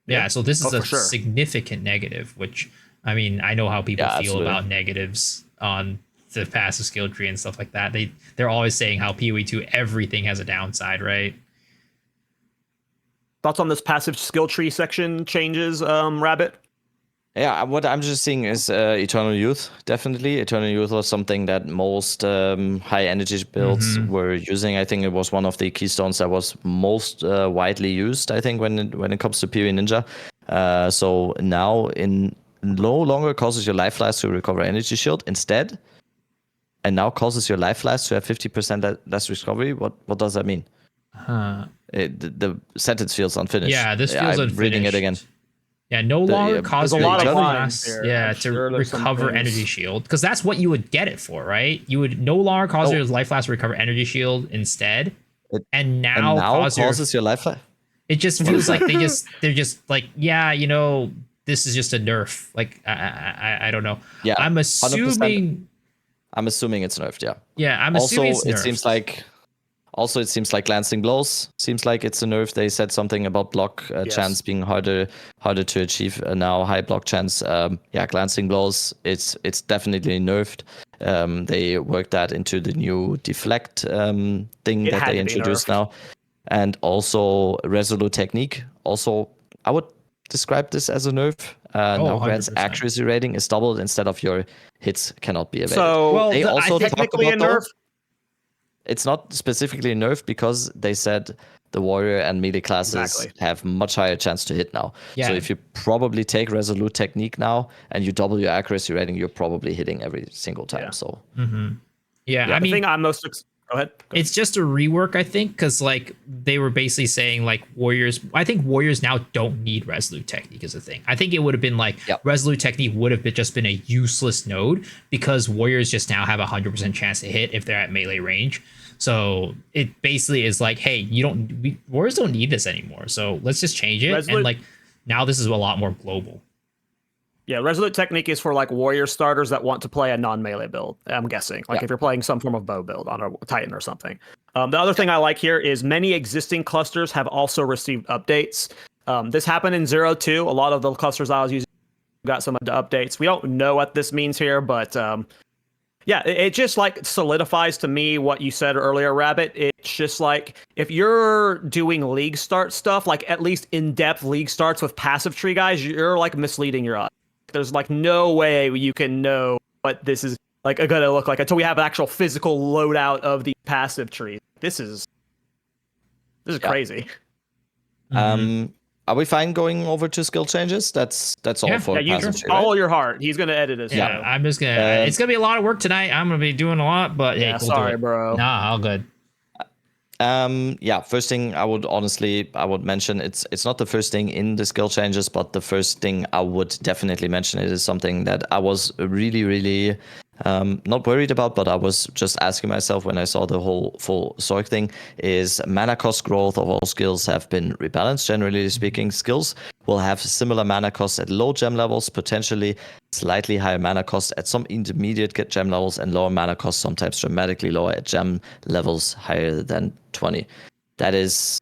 Yeah, so this is a significant negative, which I mean, I know how people feel about negatives on the passive skill tree and stuff like that. They're always saying how PoE2 everything has a downside, right? Thoughts on this passive skill tree section changes, Rabbit? Yeah, what I'm just seeing is Eternal Youth. Definitely, Eternal Youth was something that most high energy builds were using. I think it was one of the keystones that was most widely used, I think, when it comes to PoE Ninja. So now no longer causes your life flask to recover energy shield instead, and now causes your life flask to have 50% less recovery. What does that mean? The sentence feels unfinished. Yeah, this feels unfinished. Reading it again. Yeah, no longer causes a lot of lines to recover energy shield, because that's what you would get it for, right? You would no longer cause your life flask to recover energy shield instead, and now causes your life flask. It just feels like they're just like, yeah, you know, this is just a nerf. Like I don't know. Yeah, I'm assuming. 100%. I'm assuming it's nerfed. Yeah. Yeah, I'm assuming it's nerfed. It seems like Glancing Blows seems like it's a nerf. They said something about block chance being harder to achieve now. High block chance. Glancing Blows. It's definitely nerfed. They worked that into the new deflect thing that they introduced now, and also Resolute Technique. Also, I would describe this as a nerf. Now grants 100%. accuracy rating is doubled instead of your hits cannot be evaded. So they also technically a nerf. It's not specifically nerfed because they said the warrior and melee classes have much higher chance to hit now. Yeah. So if you probably take Resolute Technique now and you double your accuracy rating, you're probably hitting every single time. Yeah. So I mean, the thing I'm most go ahead. It's just a rework, I think, because like they were basically saying like warriors. I think warriors now don't need Resolute Technique as a thing. I think it would have been like Resolute Technique would have just been a useless node, because warriors just now have 100% chance to hit if they're at melee range. So it basically is like, hey, warriors don't need this anymore. So let's just change it. And like now this is a lot more global. Yeah, Resolute Technique is for like warrior starters that want to play a non-melee build, I'm guessing. Like if you're playing some form of bow build on a Titan or something. The other thing I like here is many existing clusters have also received updates. This happened in 0.2. A lot of the clusters I was using got some updates. We don't know what this means here, but it just like solidifies to me what you said earlier, Rabbit. It's just like if you're doing league start stuff, like at least in-depth league starts with passive tree guys, you're like misleading your audience. There's like no way you can know what this is like gonna look like until we have an actual physical loadout of the passive tree. This is crazy. Are we fine going over to skill changes? That's all Yeah. for Yeah, you Path of follow Exile, your heart. He's gonna edit us. Yeah, so. I'm just gonna. Um, it's gonna be a lot of work tonight. I'm gonna be doing a lot, but hey, Yeah, we'll sorry, do it. bro. Nah, all good. Yeah, first thing I would mention, it's not the first thing in the skill changes, but the first thing I would definitely mention. It is something that I was really not worried about, but I was just asking myself when I saw the whole full Sork thing, is mana cost growth of all skills have been rebalanced. Generally speaking, skills will have similar mana costs at low gem levels, potentially slightly higher mana costs at some intermediate gem levels, and lower mana costs sometimes dramatically lower at gem levels higher than 20. That is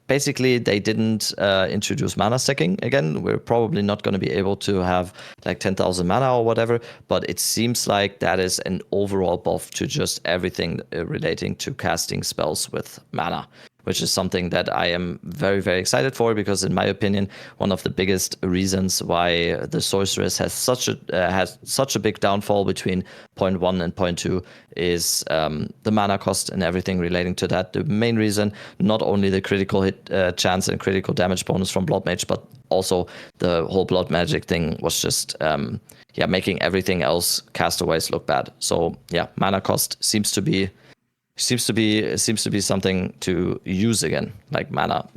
basically, they didn't introduce mana stacking again. We're probably not going to be able to have like 10,000 mana or whatever, but it seems like that is an overall buff to just everything relating to casting spells with mana, which is something that I am very, very excited for, because in my opinion, one of the biggest reasons why the sorceress has such a big downfall between point 1 and point 2 is the mana cost and everything relating to that. The main reason, not only the critical hit chance and critical damage bonus from Blood Mage, but also the whole Blood Magic thing was just making everything else castaways look bad. So yeah, mana cost seems to be something to use again, like mana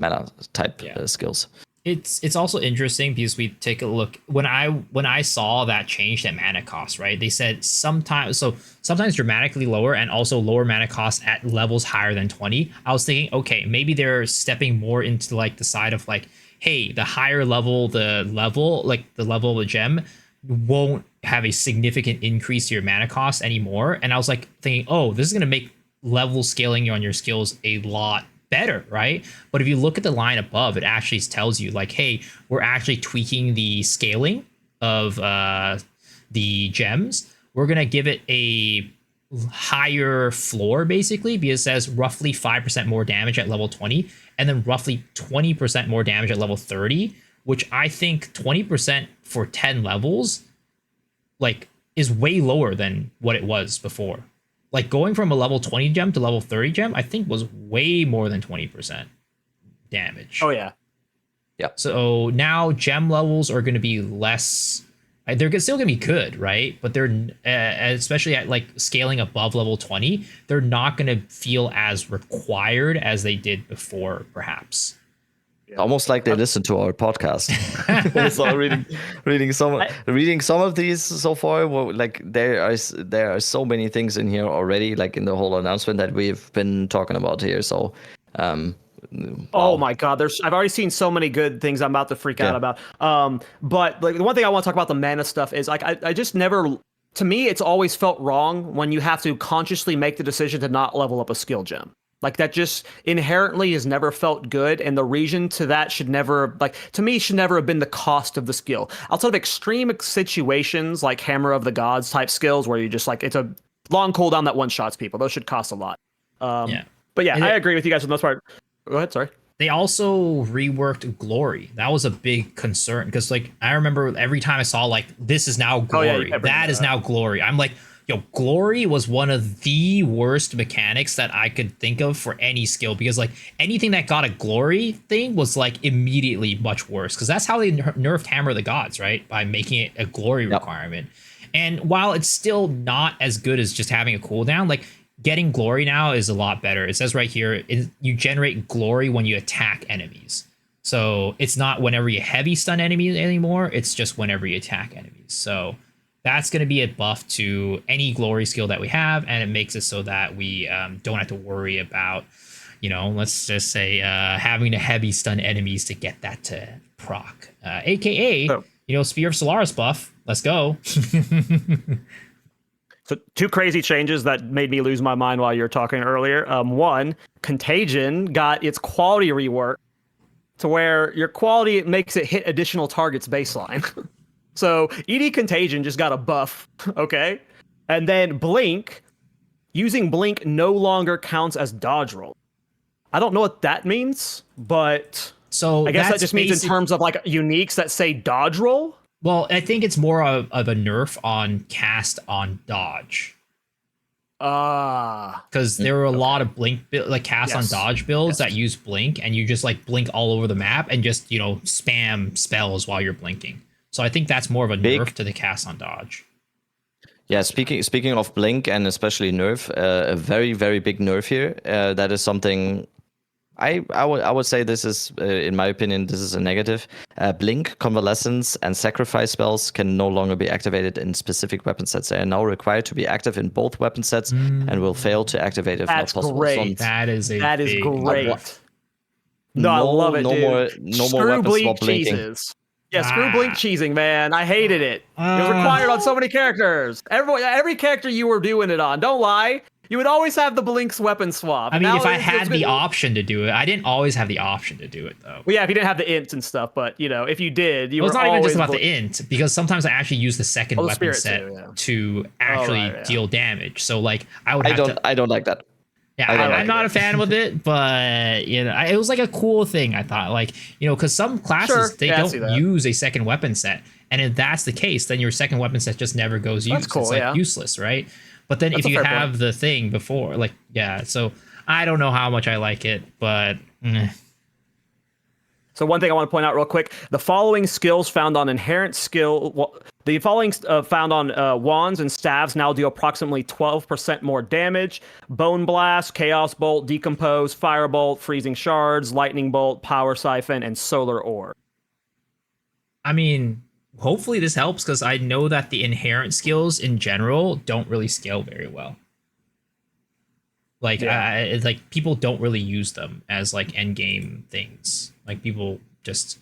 type skills. It's also interesting because we take a look when I saw that change that mana cost, right? They said sometimes dramatically lower and also lower mana cost at levels higher than 20. I was thinking, okay, maybe they're stepping more into like the side of like, hey, the higher level the level of the gem won't have a significant increase to your mana cost anymore. And I was like thinking, oh, this is gonna make level scaling on your skills a lot better, right? But if you look at the line above, it actually tells you like, hey, we're actually tweaking the scaling of the gems. We're gonna give it a higher floor basically, because it says roughly 5% more damage at level 20 and then roughly 20% more damage at level 30, which I think 20% for 10 levels like is way lower than what it was before. Like going from a level 20 gem to level 30 gem, I think was way more than 20% damage. Oh yeah. Yeah. So now gem levels are going to be less. They're still going to be good, right? But they're especially at like scaling above level 20, they're not going to feel as required as they did before, perhaps. Almost like they listen to our podcast. So reading some of these so far, well, like there are so many things in here already, like in the whole announcement that we've been talking about here. So, oh my God, I've already seen so many good things I'm about to freak out about. But like the one thing I want to talk about the mana stuff is like I just never. To me, it's always felt wrong when you have to consciously make the decision to not level up a skill gem. Like that just inherently has never felt good, and the reason to that should never, like to me, should never have been the cost of the skill. Outside of extreme situations like Hammer of the Gods type skills, where you just like it's a long cooldown that one shots people, those should cost a lot. But yeah, I agree with you guys for the most part. Go ahead, sorry. They also reworked Glory. That was a big concern because like I remember every time I saw like this is now Glory, that is now Glory. I'm like, yo, Glory was one of the worst mechanics that I could think of for any skill, because like anything that got a Glory thing was like immediately much worse, because that's how they nerfed Hammer of the Gods, right? By making it a Glory requirement. And while it's still not as good as just having a cooldown, like getting Glory now is a lot better. It says right here, you generate Glory when you attack enemies. So it's not whenever you heavy stun enemies anymore, it's just whenever you attack enemies. So that's going to be a buff to any Glory skill that we have, and it makes it so that we don't have to worry about, let's just say having to heavy stun enemies to get that to proc. AKA, Spear of Solaris buff. Let's go. So two crazy changes that made me lose my mind while you were talking earlier. One, Contagion got its quality rework to where your quality makes it hit additional targets baseline. So ED Contagion just got a buff, okay? And then Blink, using Blink no longer counts as dodge roll. I don't know what that means, but so I guess that just means in terms of like uniques that say dodge roll. Well, I think it's more of a nerf on cast on dodge. Because there were a lot of blink like cast on dodge builds that use blink, and you just like blink all over the map and just spam spells while you're blinking. So I think that's more of a nerf to the cast on dodge. Yeah, speaking of blink and especially nerf, a very very big nerf here. That is something I would say this is, in my opinion, this is a negative. Blink, Convalescence, and Sacrifice spells can no longer be activated in specific weapon sets. They are now required to be active in both weapon sets and will fail to activate if That's not possible. great. That is great. No, I love it, dude. No more weapons swap blinking. Cheeses. Yeah, screw blink cheesing, man. I hated it. It was required on so many characters. Every character you were doing it on. Don't lie. You would always have the Blink's weapon swap. I mean, if I had the option to do it, I didn't always have the option to do it, though. Well, yeah, if you didn't have the int and stuff, but, if you did, you were it's not always even just about the int, because sometimes I actually use the second weapon set to actually deal damage. So, like, I don't like that. Yeah, I'm not a fan with it, but, it was like a cool thing, I thought. Like, because some classes, they don't use a second weapon set. And if that's the case, then your second weapon set just never goes used. That's cool, it's like useless, right? But then if you have the thing before, like, so I don't know how much I like it, but... So one thing I want to point out real quick, the following skills found on inherent skill... the following found on wands and staves now do approximately 12% more damage. Bone Blast, Chaos Bolt, Decompose, Firebolt, Freezing Shards, Lightning Bolt, Power Siphon, and Solar Orb. I mean... Hopefully this helps, because I know that the inherent skills in general don't really scale very well. Like, it's like people don't really use them as like endgame things. Like people just,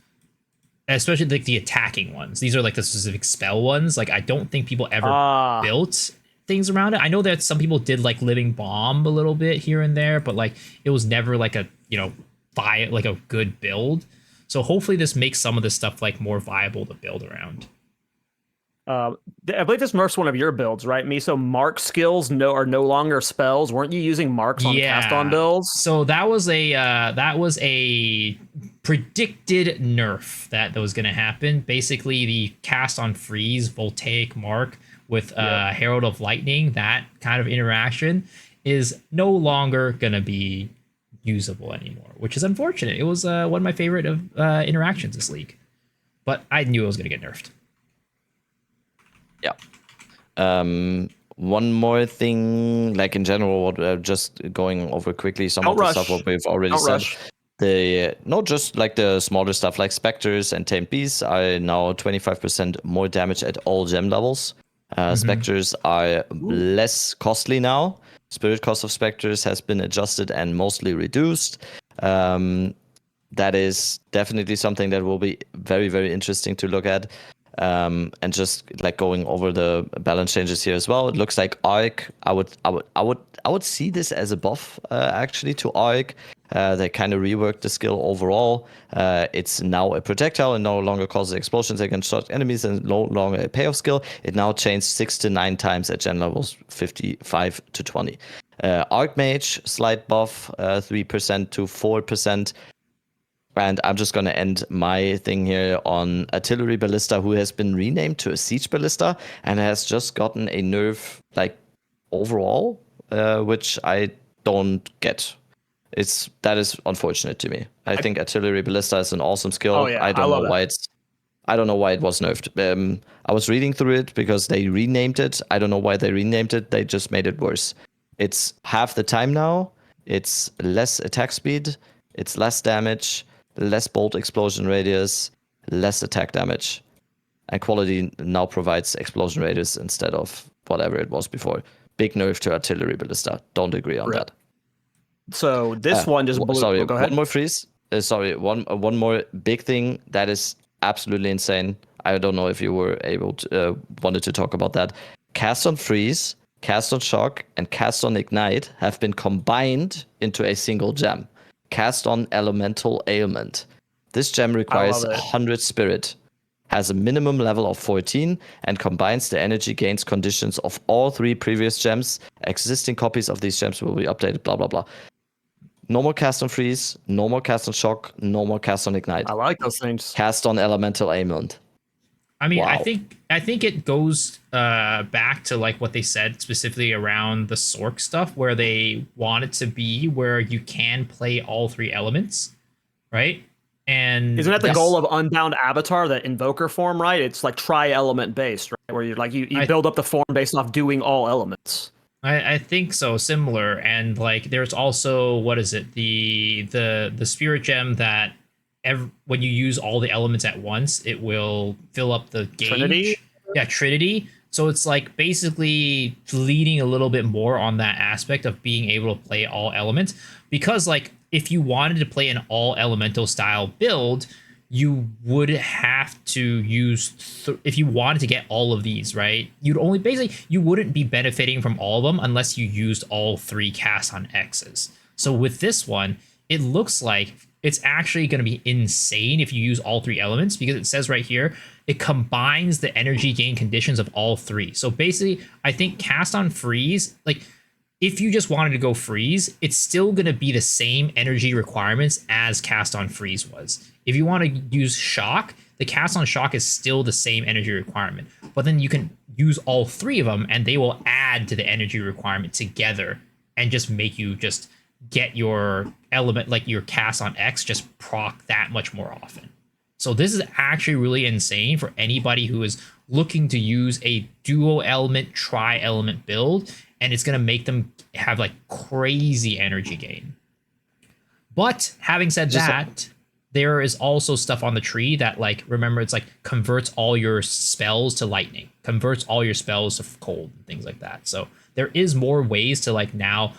especially like the attacking ones. These are like the specific spell ones. Like I don't think people ever built things around it. I know that some people did like Living Bomb a little bit here and there, but like it was never like a like a good build. So hopefully this makes some of this stuff like more viable to build around. I believe this nerfs one of your builds, right, Miso? Mark skills are no longer spells. Weren't you using marks on cast on builds? So that was a predicted nerf that was going to happen. Basically, the cast on freeze voltaic mark with Herald of Lightning, that kind of interaction is no longer going to be usable anymore, which is unfortunate. It was one of my favorite of interactions this league, but I knew it was going to get nerfed. Yeah. One more thing, like in general, what just going over quickly some of the stuff what we've already said. Not just like the smaller stuff like Spectres and Tamed Beasts are now 25% more damage at all gem levels. Spectres are less costly now. Spirit cost of Spectres has been adjusted and mostly reduced. That is definitely something that will be very, very interesting to look at. And just like going over the balance changes here as well. It looks like Arc. I would see this as a buff actually to Arc. They kind of reworked the skill overall. It's now a projectile and no longer causes explosions against shot enemies and no longer a payoff skill. It now changed 6 to 9 times at gen levels 55 to 20. Archmage, slight buff, 3% to 4%. And I'm just going to end my thing here on Artillery Ballista, who has been renamed to a Siege Ballista and has just gotten a nerf like overall, which I don't get. That is unfortunate to me. I think Artillery Ballista is an awesome skill. I don't know why it was nerfed. I was reading through it because they renamed it. I don't know why they renamed it. They just made it worse. It's half the time now. It's less attack speed. It's less damage. Less bolt explosion radius, less attack damage. And quality now provides explosion radius instead of whatever it was before. Big nerf to Artillery Ballista. Don't agree on that. So this one just blew. Sorry, go ahead. One more freeze. One more big thing that is absolutely insane. I don't know if you were able to wanted to talk about that. Cast on freeze, cast on shock, and cast on ignite have been combined into a single gem. Cast on Elemental Ailment. This gem requires 100 spirit, has a minimum level of 14, and combines the energy gains conditions of all 3 previous gems. Existing copies of these gems will be updated, blah, blah, blah. No more cast on freeze, no more cast on shock, no more cast on ignite. I like those things. Cast on Elemental Ailment. I mean, Wow. I think it goes back to like what they said specifically around the Sork stuff, where they want it to be where you can play all three elements, right? And Isn't that the this- goal of Unbound Avatar, that invoker form, right? It's like tri-element based, right? Where you build up the form based off doing all elements. I think so, similar. And like there's also, what is it, the spirit gem that when you use all the elements at once, it will fill up the gauge. Trinity? Yeah, Trinity. So it's like basically leading a little bit more on that aspect of being able to play all elements, because like if you wanted to play an all elemental style build, you would have to use if you wanted to get all of these, right? You'd only basically, you wouldn't be benefiting from all of them unless you used all three cast on X's. So with this one, it looks like it's actually going to be insane if you use all three elements, because it says right here it combines the energy gain conditions of all three. So basically, I think cast on freeze, like if you just wanted to go freeze, it's still going to be the same energy requirements as cast on freeze was. If you want to use shock, the cast on shock is still the same energy requirement, but then you can use all three of them and they will add to the energy requirement together and just make you just get your element, like your cast on X, just proc that much more often. So this is actually really insane for anybody who is looking to use a dual element, tri element build, and it's going to make them have like crazy energy gain. But having said that, there is also stuff on the tree that, like, remember, it's like converts all your spells to lightning, converts all your spells to cold, and things like that. So there is more ways to like now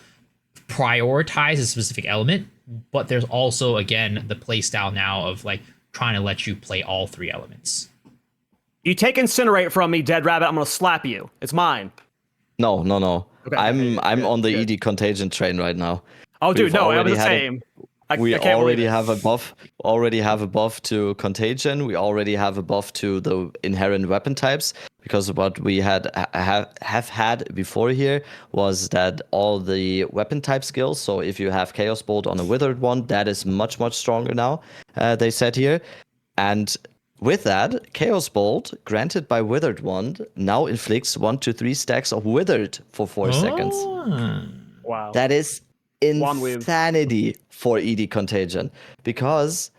prioritize a specific element, but there's also, again, the play style now of like trying to let you play all three elements. You take Incinerate from me, Dead Rabbit, I'm gonna slap you. It's mine. No. Okay, I'm good, on the good. ED Contagion train right now. Oh, dude, We've no, I was already the had same. We I can't already believe it. have a buff. Already have a buff to Contagion. We already have a buff to the inherent weapon types, because what we have had before here was that all the weapon type skills. So if you have Chaos Bolt on a Withered one, that is much stronger now. They said here, and with that, Chaos Bolt granted by Withered one now inflicts 1 to 3 stacks of Withered for 4 seconds. Wow. That is One wave. insanity for ED Contagion, because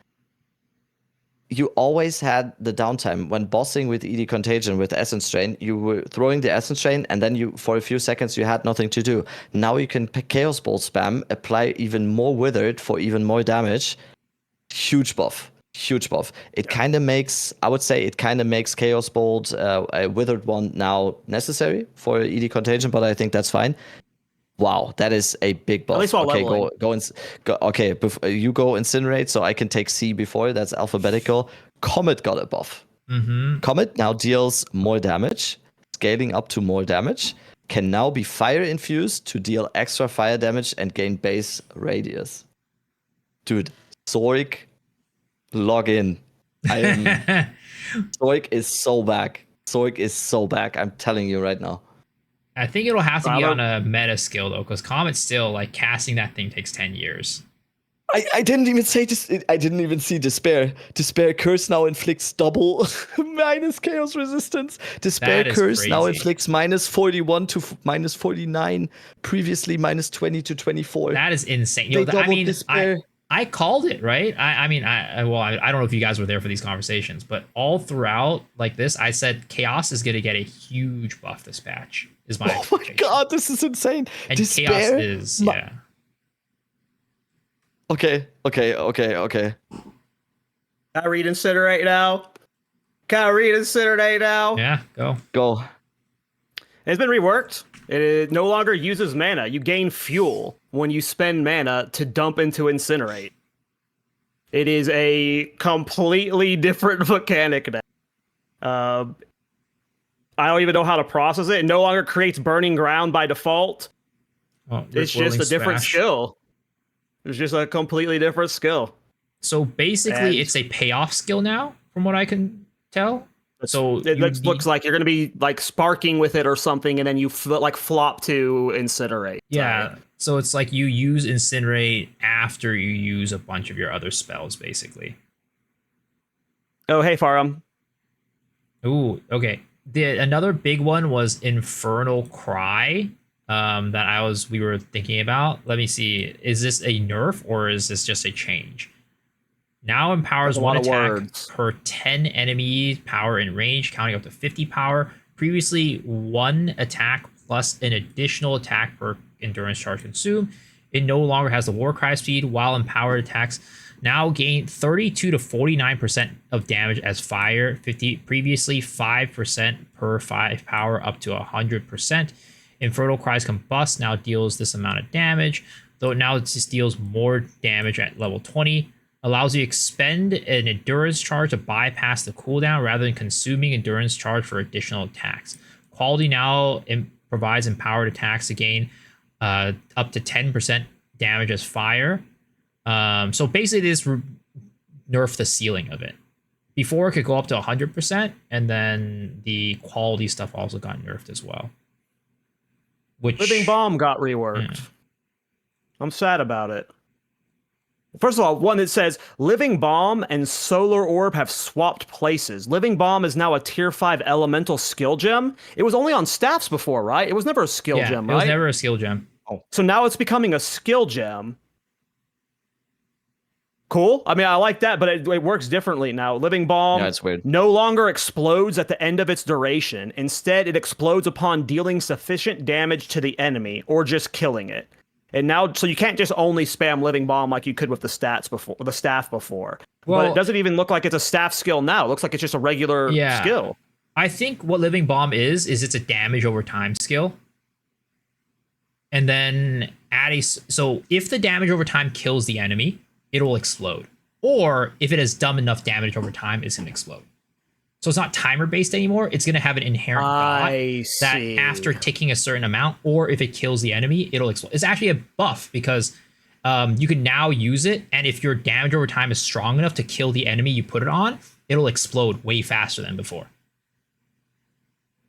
you always had the downtime when bossing with ED Contagion with Essence Strain. You were throwing the Essence Strain, and then you, for a few seconds, you had nothing to do. Now you can Chaos Bolt spam, apply even more Withered for even more damage. Huge buff. It kind of makes, I would say, Chaos Bolt, a Withered one, now necessary for ED Contagion, but I think that's fine. Wow, that is a big buff. At least while okay, leveling. Okay, you go Incinerate, so I can take C before. That's alphabetical. Comet got a buff. Comet now deals more damage, scaling up to more damage. Can now be fire infused to deal extra fire damage and gain base radius. Dude, Zorik, log in. Zorik is so back. I'm telling you right now. I think it'll have to be on a meta skill though, because Comet's still like casting that thing takes 10 years. I didn't even say this. I didn't even see Despair. Despair Curse now inflicts double minus chaos resistance. Despair Curse now inflicts minus 41 to minus 49. Previously minus 20 to 24. That is insane. They doubled Despair. I called it, right? I don't know if you guys were there for these conversations, but all throughout like this, I said Chaos is going to get a huge buff this patch. Is my oh my god, this is insane. And Despair, Chaos is, yeah. Okay. Can I read Incinerate now? Yeah, Go. It's been reworked. It no longer uses mana. You gain fuel when you spend mana to dump into Incinerate. It is a completely different mechanic now. I don't even know how to process it. It no longer creates Burning Ground by default. Well, it's just a different skill. It's just a completely different skill. So basically, it's a payoff skill now, from what I can tell. So it looks like you're going to be like sparking with it or something, and then you flop to Incinerate. Yeah. So it's like you use Incinerate after you use a bunch of your other spells, basically. Oh, hey, Farum. Ooh, okay. Another big one was Infernal Cry. That we were thinking about. Let me see. Is this a nerf or is this just a change? Now empowers That's a one lot of attack words. per 10 enemy power in range, counting up to 50 power. Previously, one attack plus an additional attack per endurance charge consumed. It no longer has the war cry speed, while empowered attacks now gain 32 to 49% of damage as fire, 50 previously 5% per 5 power up to 100%. Infernal Cries Combust now deals this amount of damage, though now it just deals more damage at level 20. Allows you to expend an endurance charge to bypass the cooldown rather than consuming endurance charge for additional attacks. Quality now provides empowered attacks to gain up to 10% damage as fire. So basically, this nerfed the ceiling of it. Before it could go up to 100%, and then the quality stuff also got nerfed as well. Living Bomb got reworked. I'm sad about it. First of all, one that says Living Bomb and Solar Orb have swapped places. Living Bomb is now a tier 5 elemental skill gem. It was only on staffs before, right? It was never a skill gem, right? It was never a skill gem. Oh. So now it's becoming a skill gem. Cool. I mean, I like that, but it works differently now. Living Bomb it's weird. no longer explodes at the end of its duration. Instead, it explodes upon dealing sufficient damage to the enemy or just killing it. And now, so you can't just only spam Living Bomb like you could with the staff before. Well, but it doesn't even look like it's a staff skill now. It looks like it's just a regular skill. I think what Living Bomb is it's a damage over time skill. And then so if the damage over time kills the enemy, it'll explode. Or if it has done enough damage over time, it's going to explode. So it's not timer based anymore. It's going to have an inherent dot that after ticking a certain amount, or if it kills the enemy, it'll explode. It's actually a buff because you can now use it. And if your damage over time is strong enough to kill the enemy you put it on, it'll explode way faster than before.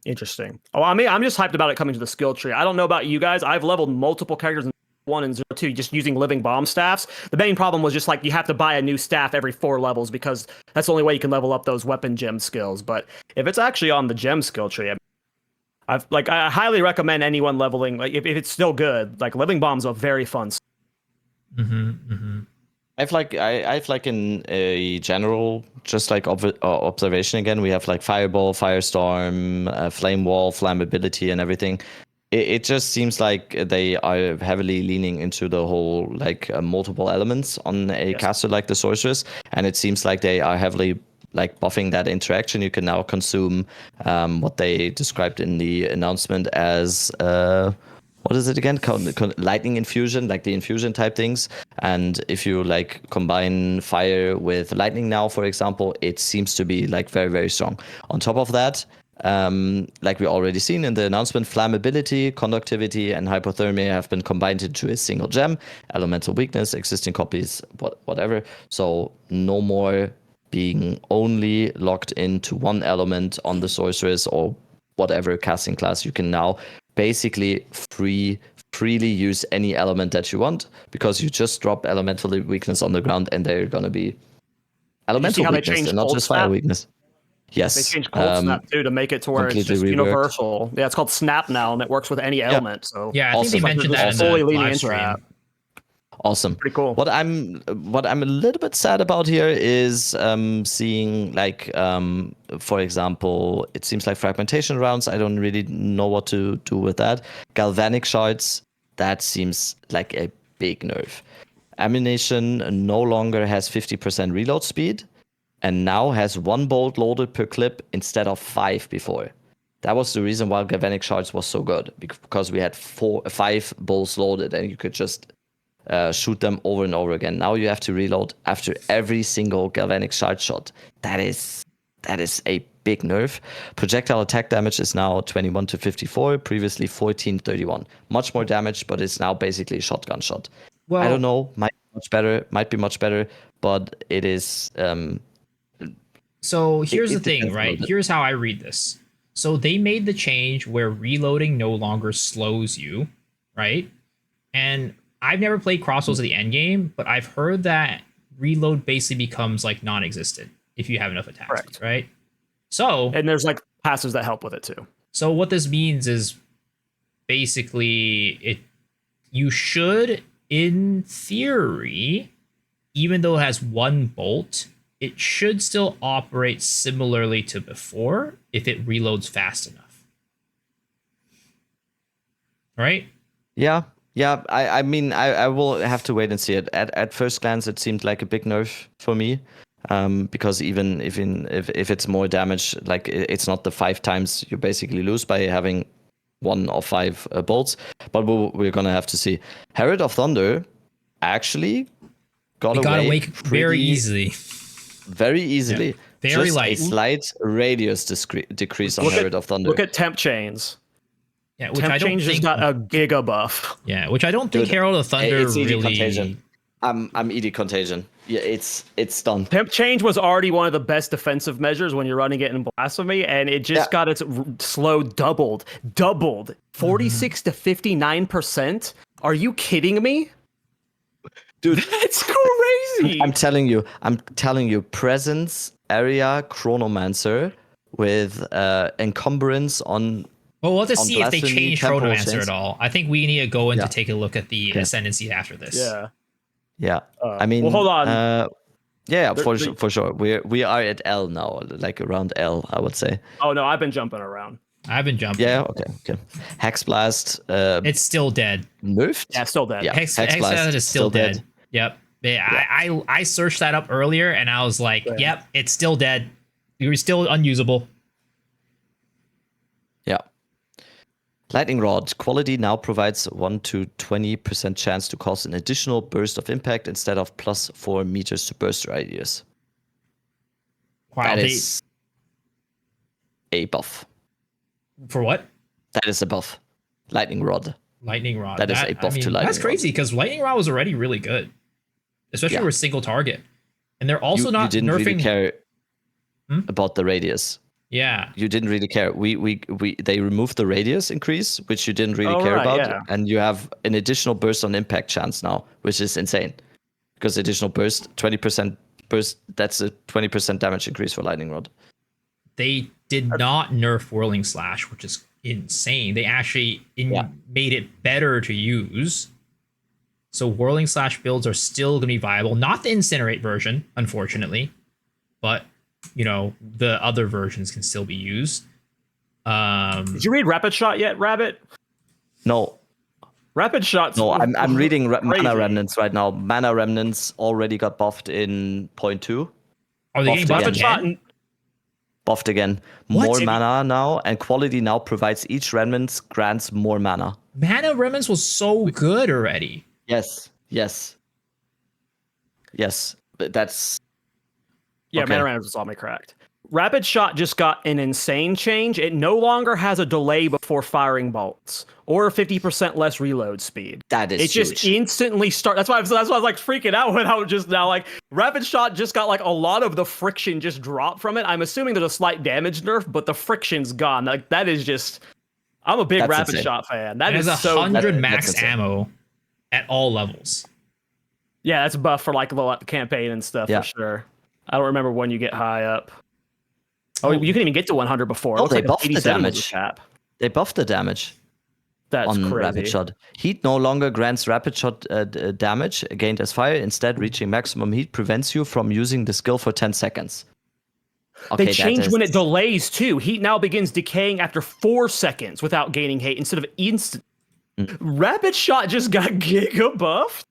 Interesting. Oh, I mean, I'm just hyped about it coming to the skill tree. I don't know about you guys. I've leveled multiple characters in 1 and 0-2 just using Living Bomb staffs. The main problem was just like you have to buy a new staff every 4 levels because that's the only way you can level up those weapon gem skills. But if it's actually on the gem skill tree, I highly recommend anyone leveling. Like if it's still good, like Living Bomb's a very fun. I've like in a general, just like observation again, we have like Fireball, Firestorm, Flame Wall, Flammability, and everything. It just seems like they are heavily leaning into the whole like multiple elements on a caster like the Sorceress, and it seems like they are heavily like buffing that interaction. You can now consume what they described in the announcement as what is it again? Lightning infusion, like the infusion type things. And if you like combine fire with lightning now, for example, it seems to be like very, very strong. On top of that, like we already seen in the announcement, flammability, conductivity, and hypothermia have been combined into a single gem. Elemental weakness, existing copies, whatever. So no more being only locked into one element on the Sorceress or whatever casting class. You can now basically freely use any element that you want because you just drop elemental weakness on the ground and they're going to be elemental weakness and not just fire weakness. Yes. They changed Cold Snap too to make it to where it's just universal. Yeah, it's called Snap now and it works with any element. So yeah, I think they mentioned that in the live stream. Awesome. Pretty cool. What I'm a little bit sad about here is seeing like for example, it seems like fragmentation rounds. I don't really know what to do with that. Galvanic shards, that seems like a big nerf. Ammunition no longer has 50% reload speed and now has 1 bolt loaded per clip instead of 5 before. That was the reason why Galvanic shards was so good, because we had 5 bolts loaded and you could just shoot them over and over again. Now you have to reload after every single galvanic shard shot. That is a big nerf. Projectile attack damage is now 21 to 54, previously 14 31. Much more damage, but it's now basically a shotgun shot. Well, I don't know, might be much better, but it is so here's the thing, right? Here's how I read this. So they made the change where reloading no longer slows you, right? And I've never played Crossroads of the Endgame, but I've heard that reload basically becomes like non-existent if you have enough attacks, right? So And there's like passives that help with it too. So what this means is basically you should, in theory, even though it has one bolt, it should still operate similarly to before if it reloads fast enough. Right? Yeah. I mean, I will have to wait and see it. At first glance, it seemed like a big nerf for me, because even if it's more damage, like it's not the 5 times you basically lose by having 1 or 5 bolts. But we're gonna have to see. Herald of Thunder actually got away very easily. Very easily. Yeah. Very Just light. a slight radius decrease on Herald of Thunder. Look at temp chains. Yeah, which Temp I don't change think has got a giga buff. Yeah, which I don't think Dude, Herald of Thunder it's ED really. Contagion. I'm ED Contagion. Yeah, it's done. Temp change was already one of the best defensive measures when you're running it in Blasphemy, and it just got its slow doubled. 46 to 59%. Are you kidding me? Dude, That's crazy. I'm telling you, presence area chronomancer with encumbrance on. Well, we'll have to on see if they Blasphemy, change Temporal Chronomancer Chains. at all. I think we need to go in to Yeah. take a look at the Ascendancies after this. Yeah. I mean, well, hold on. For sure. We are at L now, like around L, I would say. Oh no, I've been jumping around. I've been jumping. Yeah, okay. Hex Blast. It's still dead. Nerfed? Yeah, still dead. Yeah. Hex Blast, Blast is still dead. dead. Yep. Yeah. I searched that up earlier and I was like, yep, it's still dead. You're still unusable. Yeah. Lightning Rod quality now provides 1 to 20% chance to cause an additional burst of impact instead of plus 4 meters to burst radius. Wow. That is a buff. For what? That is a buff. Lightning Rod. Lightning Rod. That is a buff to Lightning That's crazy because Lightning Rod was already really good, especially with single target. And they're also you not didn't nerfing. really care about the radius. Yeah. You didn't really care. They removed the radius increase, which you didn't really care about, and you have an additional burst on impact chance now, which is insane. Because additional burst, 20% burst, that's a 20% damage increase for Lightning Rod. They did not nerf Whirling Slash, which is insane. They actually made it better to use. So Whirling Slash builds are still going to be viable. Not the Incinerate version, unfortunately, but the other versions can still be used. Did you read Rapid Shot yet, Rabbit? No. Rapid Shot. No, I'm reading Mana Remnants right now. Mana Remnants already got buffed in 0.2. Are they getting buffed again? Buffed again. More mana now, and quality now provides each remnant grants more mana. Mana Remnants was so good already. Yes. But that's... Yeah, Mana Remnants was all me correct. Rapid Shot just got an insane change. It no longer has a delay before firing bolts or 50% less reload speed. That is it huge. just instantly start. That's why I was like freaking out when I was just now like Rapid Shot just got like a lot of the friction just dropped from it. I'm assuming there's a slight damage nerf, but the friction's gone. Like that is just. I'm a big Rapid Shot fan. That is so 100 max ammo at all levels. Yeah, that's buff for like the campaign and stuff for sure. I don't remember when you get high up. Oh, you can even get to 100 before. Oh, they buffed the damage. They buffed the damage. That's on crazy. Rapid Shot. Heat no longer grants Rapid Shot damage gained as fire. Instead, reaching maximum heat prevents you from using the skill for 10 seconds. Okay, they changed when it delays too. Heat now begins decaying after 4 seconds without gaining hate instead of instant. Rapid Shot just got giga buffed.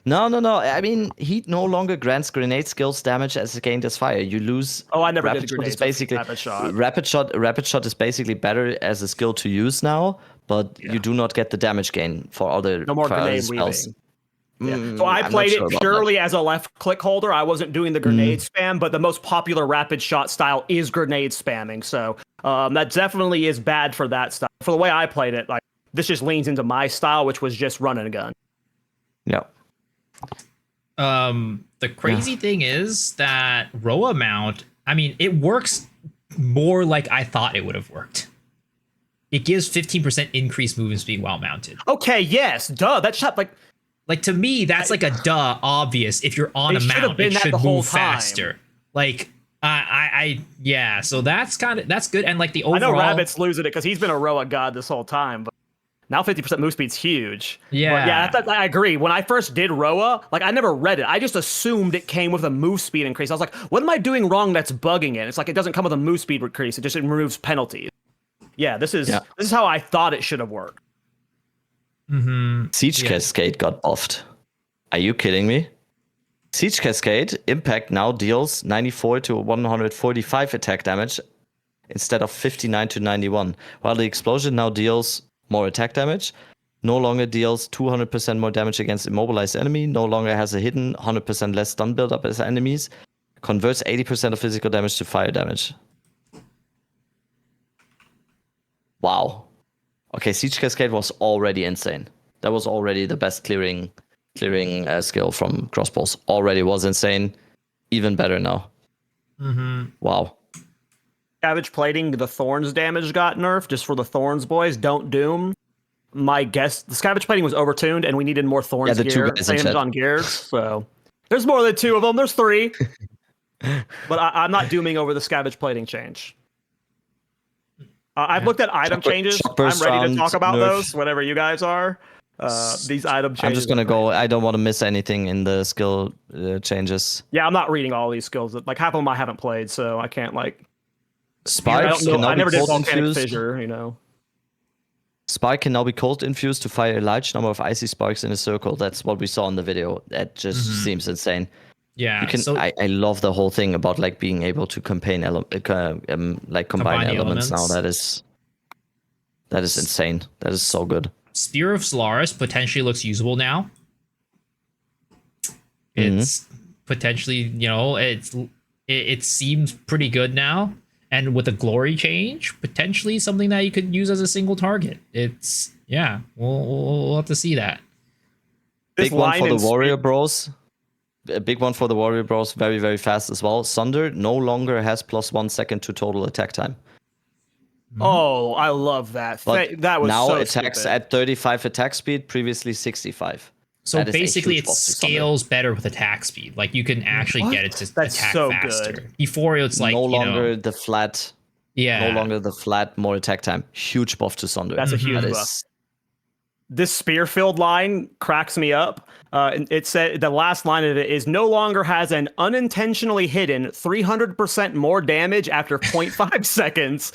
No. I mean, heat no longer grants grenade skills damage as gained as fire. You lose. Oh, I never Rapid did Shot grenades. is basically Rapid Shot. Rapid Shot is basically better as a skill to use now, but you do not get the damage gain for other no more grenade spells. weaving. So I played it purely as a left click holder. I wasn't doing the grenade spam, but the most popular Rapid Shot style is grenade spamming. So that definitely is bad for that style. For the way I played it, like this just leans into my style, which was just run and a gun. Yeah. The crazy thing is that Roa mount, I mean, it works more like I thought it would have worked. It gives 15% increased movement speed while mounted. Okay, yes, duh. That shot like to me, that's like a duh obvious. If you're on a mount, it should move faster. Like Yeah. So that's good. And like the I know overall, Rabbit's losing it because he's been a Roa god this whole time, but now 50% move speed's huge. Yeah. But yeah, I agree. When I first did Roa, like I never read it. I just assumed it came with a move speed increase. I was like, what am I doing wrong that's bugging it? It's like it doesn't come with a move speed increase. It just removes penalties. Yeah, this is how I thought it should have worked. Siege Cascade got buffed. Are you kidding me? Siege Cascade impact now deals 94 to 145 attack damage instead of 59 to 91, while the explosion now deals more attack damage, no longer deals 200% more damage against immobilized enemy, no longer has a hidden 100% less stun buildup as enemies, converts 80% of physical damage to fire damage. Wow. Okay, Siege Cascade was already insane. That was already the best clearing skill from crossbows. Already was insane. Even better now. Wow. Savage plating, the Thorns damage got nerfed just for the Thorns boys. Don't doom. My guess, the Scavenge plating was overtuned, and we needed more Thorns the gear. two guys in Same chat. on gears. So there's more than two of them. There's three. But I'm not dooming over the Scavenge plating change. I've looked at item changes. I'm ready to talk about those whenever you guys are. These item changes. I'm just gonna go. I don't want to miss anything in the skill changes. Yeah, I'm not reading all these skills. Like half of them I haven't played, so I can't like. Spikes I can now I never be did cold volcanic infused. fissure. You know. Spike can now be cold infused to fire a large number of icy sparks in a circle. That's what we saw in the video. That just seems insane. Yeah, you can. I love the whole thing about like being able to combine elements now. That is insane. That is so good. Spear of Solaris potentially looks usable now. It's potentially, it seems pretty good now. And with a glory change, potentially something that you could use as a single target. It's, we'll have to see that. Big one for the Warrior Bros. A big one for the Warrior Bros. Very, very fast as well. Sunder no longer has +1 second to total attack time. Oh, I love that. That was now so attacks stupid. at 35 attack speed, previously 65. So basically, it scales better with attack speed. Like you can actually get it to attack faster. Good. Before it's like no longer the flat. Yeah. No longer the flat, more attack time. Huge buff to Sunder. That's a huge buff. This spear-filled line cracks me up. It said the last line of it is no longer has an unintentionally hidden 300% more damage after 0.5 seconds.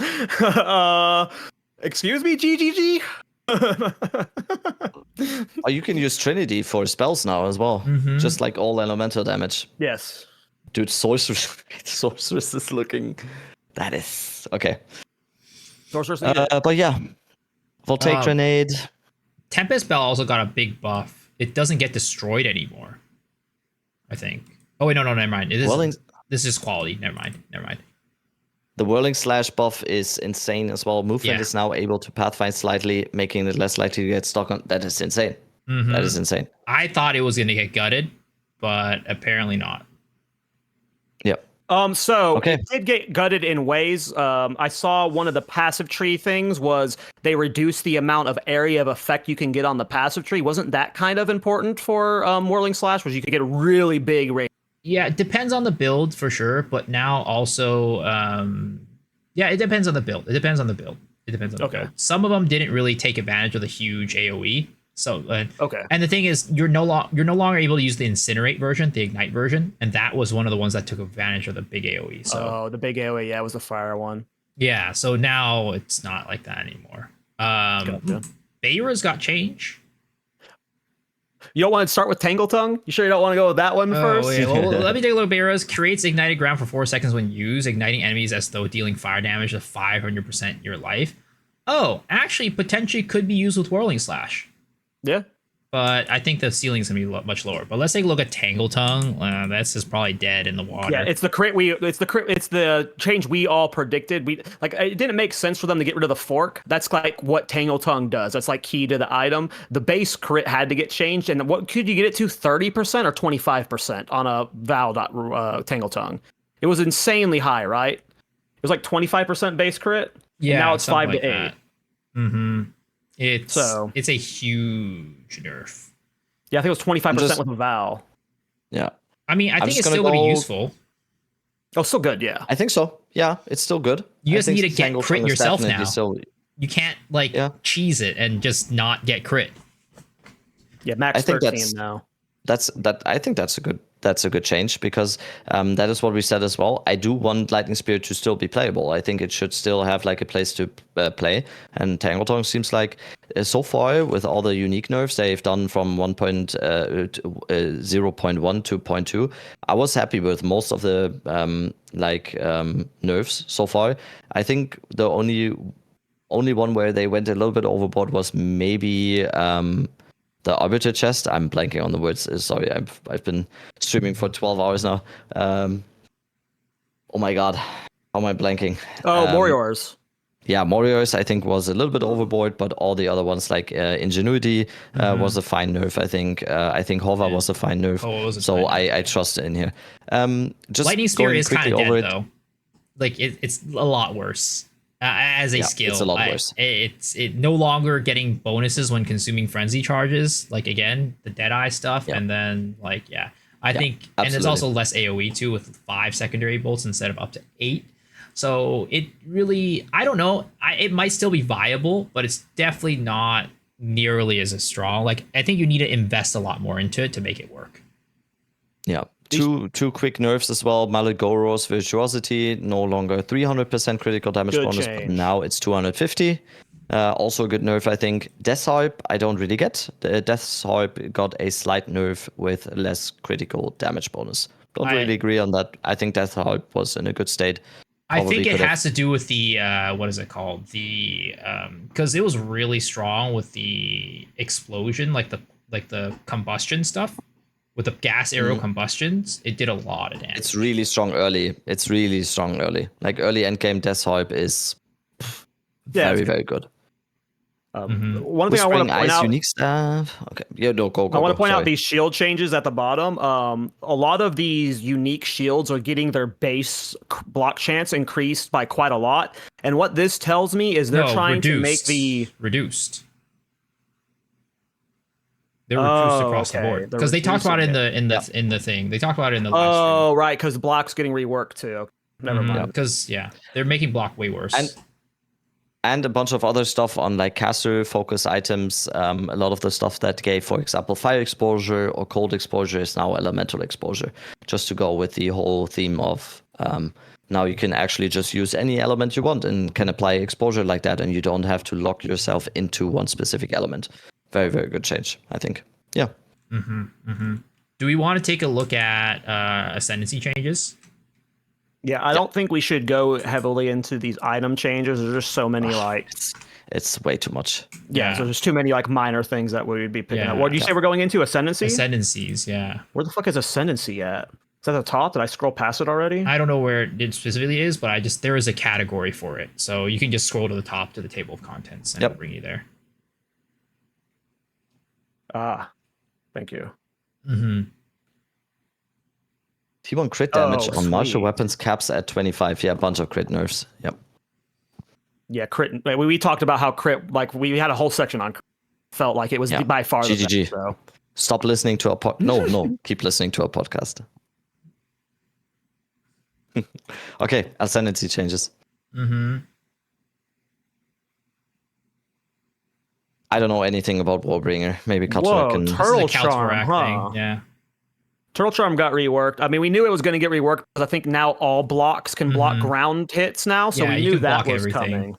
Excuse me, GGG. Oh, you can use Trinity for spells now as well, just like all elemental damage. Yes, dude, sorceress is looking. That is okay. Sorceress. But yeah, Voltaic Grenade. Tempest Bell also got a big buff. It doesn't get destroyed anymore, I think. Oh wait, no, never mind. This is quality. Never mind. The Whirling Slash buff is insane as well. Movement is now able to pathfind slightly, making it less likely to get stuck on. That is insane. That is insane. I thought it was going to get gutted, but apparently not. Yep. It did get gutted in ways. I saw one of the passive tree things was they reduced the amount of area of effect you can get on the passive tree. Wasn't that kind of important for Whirling Slash? Was you could get a really big range? Yeah, it depends on the build for sure, but now also, it depends on the build. It depends on the build. Build. Some of them didn't really take advantage of the huge AOE. So and the thing is, you're no longer able to use the Incinerate version, the Ignite version, and that was one of the ones that took advantage of the big AOE. So the big AOE, it was the fire one. Yeah, so now it's not like that anymore. Beira's got change. You don't want to start with Tangle Tongue? You sure you don't want to go with that one first? Yeah. Well, let me take a look at Beira's. Creates ignited ground for 4 seconds when used, igniting enemies as though dealing fire damage to 500% your life. Oh, actually, potentially could be used with Whirling Slash. Yeah. But I think the ceiling's gonna be much lower. But let's take a look at Tangle Tongue. That's just probably dead in the water. Yeah, it's the change we all predicted. It didn't make sense for them to get rid of the fork. That's like what Tangle Tongue does. That's like key to the item. The base crit had to get changed, and what could you get it to? 30% or 25% on a Val Tangle Tongue. It was insanely high, right? It was like 25% base crit. Yeah, and now it's 5 like to 8. It's a huge nerf. Yeah, I think it was 25% with a Val. Yeah. I mean, I think it's still going to be useful. Oh, still good. Yeah. I think so. Yeah, it's still good. You I just think need to get Tangletongue crit is yourself definitely now. Still, You can't like cheese it and just not get crit. Yeah, max I think 13 now. I think that's a good change, because that is what we said as well. I do want Lightning Spirit to still be playable. I think it should still have like a place to play. And Tangletongue seems like so far, with all the unique nerfs they've done from 0.1 to 0.2, I was happy with most of the nerfs so far. I think the only one where they went a little bit overboard was maybe the Arbiter chest. I'm blanking on the words. Sorry, I've been streaming for 12 hours now. Oh my god, how am I blanking? Oh, Moriors. Yeah, Moriors I think was a little bit overboard, but all the other ones like Ingenuity was a fine nerf. I think Hover was a fine nerf. So I trust in here. Just Lightning Spirit is kind of dead over though. Like it's a lot worse. As a skill, it's a lot worse. It's no longer getting bonuses when consuming frenzy charges. Like again, the Deadeye stuff, and then I think, absolutely. and it's also less AOE too, with 5 secondary bolts instead of up to 8. So it really, I don't know. It might still be viable, but it's definitely not nearly as strong. Like I think you need to invest a lot more into it to make it work. Yeah. Two quick nerfs as well. Malagoro's Virtuosity, no longer 300% critical damage bonus, but now it's 250. Also a good nerf, I think. Death Harp, I don't really get. The Death Harp got a slight nerf with less critical damage bonus. Don't really agree on that. I think Death Harp was in a good state. I think it has to do with the what is it called? The because it was really strong with the explosion, like the combustion stuff. With the gas arrow combustions, it did a lot of damage. It's really strong early. Like early endgame Death Harp is very good. One thing I want to point out. Unique stuff. Okay, yeah, no, go. I want to point out these shield changes at the bottom. A lot of these unique shields are getting their base block chance increased by quite a lot. And what this tells me is they're trying to make the reduced. They're reduced across the board because they talked about it in the thing. They talked about it in the live stream. Oh, right, because block's getting reworked too. Never mind. Because they're making block way worse. And a bunch of other stuff on like caster focus items. A lot of the stuff that gave, for example, fire exposure or cold exposure is now elemental exposure. Just to go with the whole theme of now you can actually just use any element you want and can apply exposure like that, and you don't have to lock yourself into one specific element. Very, very good change, I think. Yeah. Do we want to take a look at Ascendancy changes? Yeah, I don't think we should go heavily into these item changes. There's just so many it's way too much. Yeah, so there's too many like minor things that we would be picking up. What did you say we're going into? Ascendancy? Ascendancies, yeah. Where the fuck is Ascendancy at? Is that at the top? Did I scroll past it already? I don't know where it specifically is, but there is a category for it. So you can just scroll to the top to the table of contents and it'll bring you there. Thank you. T1 crit damage on martial weapons caps at 25. Yeah, a bunch of crit nerfs. Yep. Yeah, crit. We talked about how crit, like we had a whole section on crit. Felt like it was by far the best. So. Stop listening to our No, keep listening to our podcast. Okay, Ascendancy changes. I don't know anything about Warbringer. Maybe Cutler can... Turtle Charm, huh? Yeah. Turtle Charm got reworked. I mean, we knew it was going to get reworked because I think now all blocks can block ground hits now, so we knew that was coming.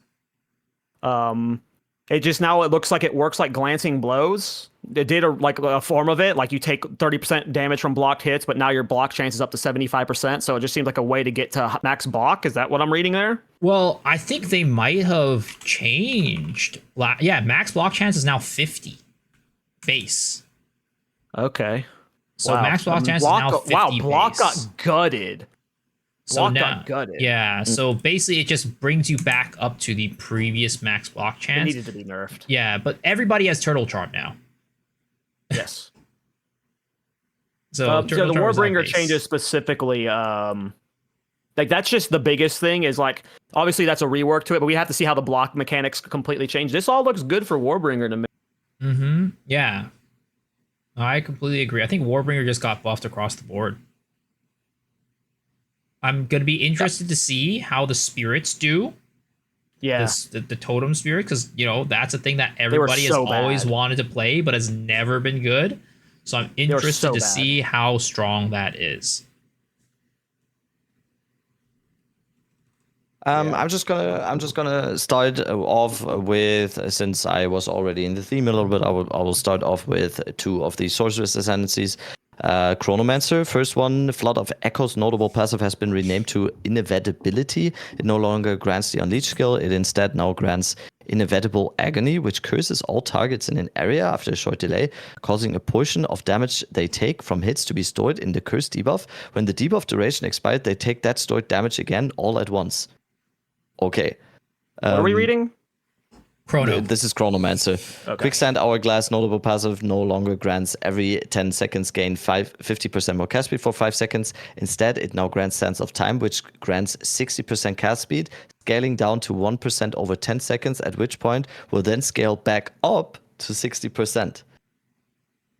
It just now it looks like it works like glancing blows. It did a form of it, like you take 30% damage from blocked hits, but now your block chance is up to 75%. So it just seems like a way to get to max block. Is that what I'm reading there? Well, I think they might have changed. Yeah, max block chance is now 50 base. Okay. So max block chance is now 50 Wow, block base. got gutted. So now, yeah, so basically it just brings you back up to the previous max block chance. It needed to be nerfed. Yeah, but everybody has Turtle Charm now. Yes. So the Warbringer changes specifically, like that's just the biggest thing is like, obviously that's a rework to it, but we have to see how the block mechanics completely change. This all looks good for Warbringer to me. Yeah. I completely agree. I think Warbringer just got buffed across the board. I'm gonna be interested to see how the spirits do. Yeah. The totem spirit, because that's a thing that everybody has so always bad. wanted to play, but has never been good. So I'm interested so to bad. see how strong that is. I'm just gonna start off with, since I was already in the theme a little bit, I will start off with two of the sorceress ascendancies. Chronomancer, first one, Flood of Echoes notable passive has been renamed to Inevitability. It no longer grants the Unleash skill, it instead now grants Inevitable Agony, which curses all targets in an area after a short delay, causing a portion of damage they take from hits to be stored in the curse debuff. When the debuff duration expired, they take that stored damage again all at once. Okay. What are we reading? Chrono. This is Chronomancer. Okay. Quicksand Hourglass notable passive no longer grants every 10 seconds gain 50% more cast speed for 5 seconds. Instead, it now grants Sands of Time, which grants 60% cast speed, scaling down to 1% over 10 seconds, at which point will then scale back up to 60%.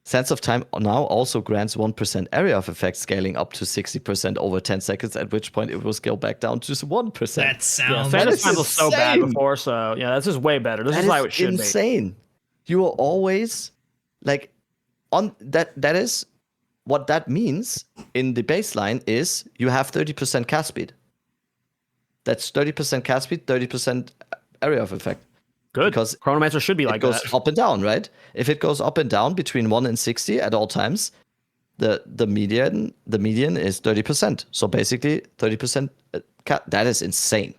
Sands of Time now also grants 1% area of effect, scaling up to 60% over 10 seconds, at which point it will scale back down to 1%. That sounds Sands of Time is was so bad insane. before, so yeah, this is way better. This is how it should insane. You will always like on that. That is what that means in the baseline is you have 30% cast speed. That's 30% cast speed, 30% area of effect. Good. Because Chronomancer should be like it goes that. up and down, right? If it goes up and down between 1 and 60 at all times, the median is 30%. So basically 30%. That is insane.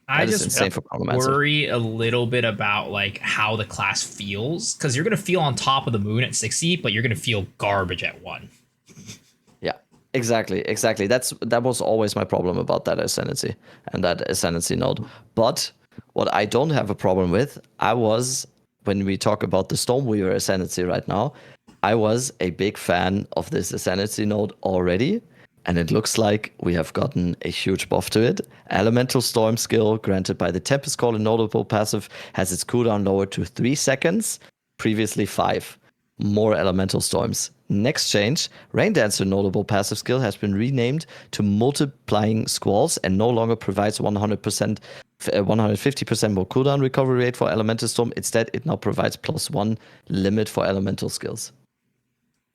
I That is just insane for Chronomancer. worry a little bit about like how the class feels, because you're gonna feel on top of the moon at 60, but you're gonna feel garbage at 1. Yeah, exactly. That was always my problem about that ascendancy and that ascendancy node. But what I don't have a problem with, when we talk about the Stormweaver ascendancy right now, I was a big fan of this ascendancy node already, and it looks like we have gotten a huge buff to it. Elemental Storm skill granted by the Tempest Call and notable passive has its cooldown lowered to 3 seconds, previously 5. More Elemental Storms. Next change, Rain Dancer notable passive skill has been renamed to Multiplying Squalls and no longer provides 150% more cooldown recovery rate for Elemental Storm. Instead, it now provides +1 limit for elemental skills.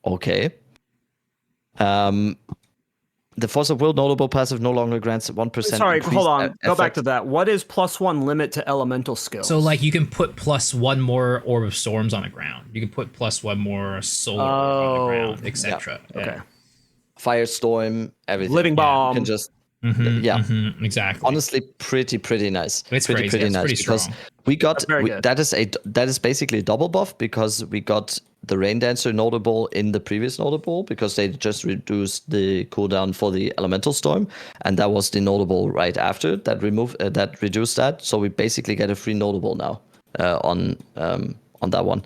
Okay. The Force of Will notable passive no longer grants 1%. Sorry, hold on. Go back effect. to that. What is +1 limit to elemental skills? So like you can put +1 more Orb of Storms on the ground. You can put +1 more Solar Orb on the ground, etc. Yeah. Okay. Firestorm, everything. Living Bomb. You can just exactly. Honestly, pretty nice. It's pretty crazy. It's nice pretty because strong. we got good. that is basically a double buff because we got the Rain Dancer notable in the previous notable because they just reduced the cooldown for the Elemental Storm, and that was the notable right after that reduced that. So we basically get a free notable now on that one.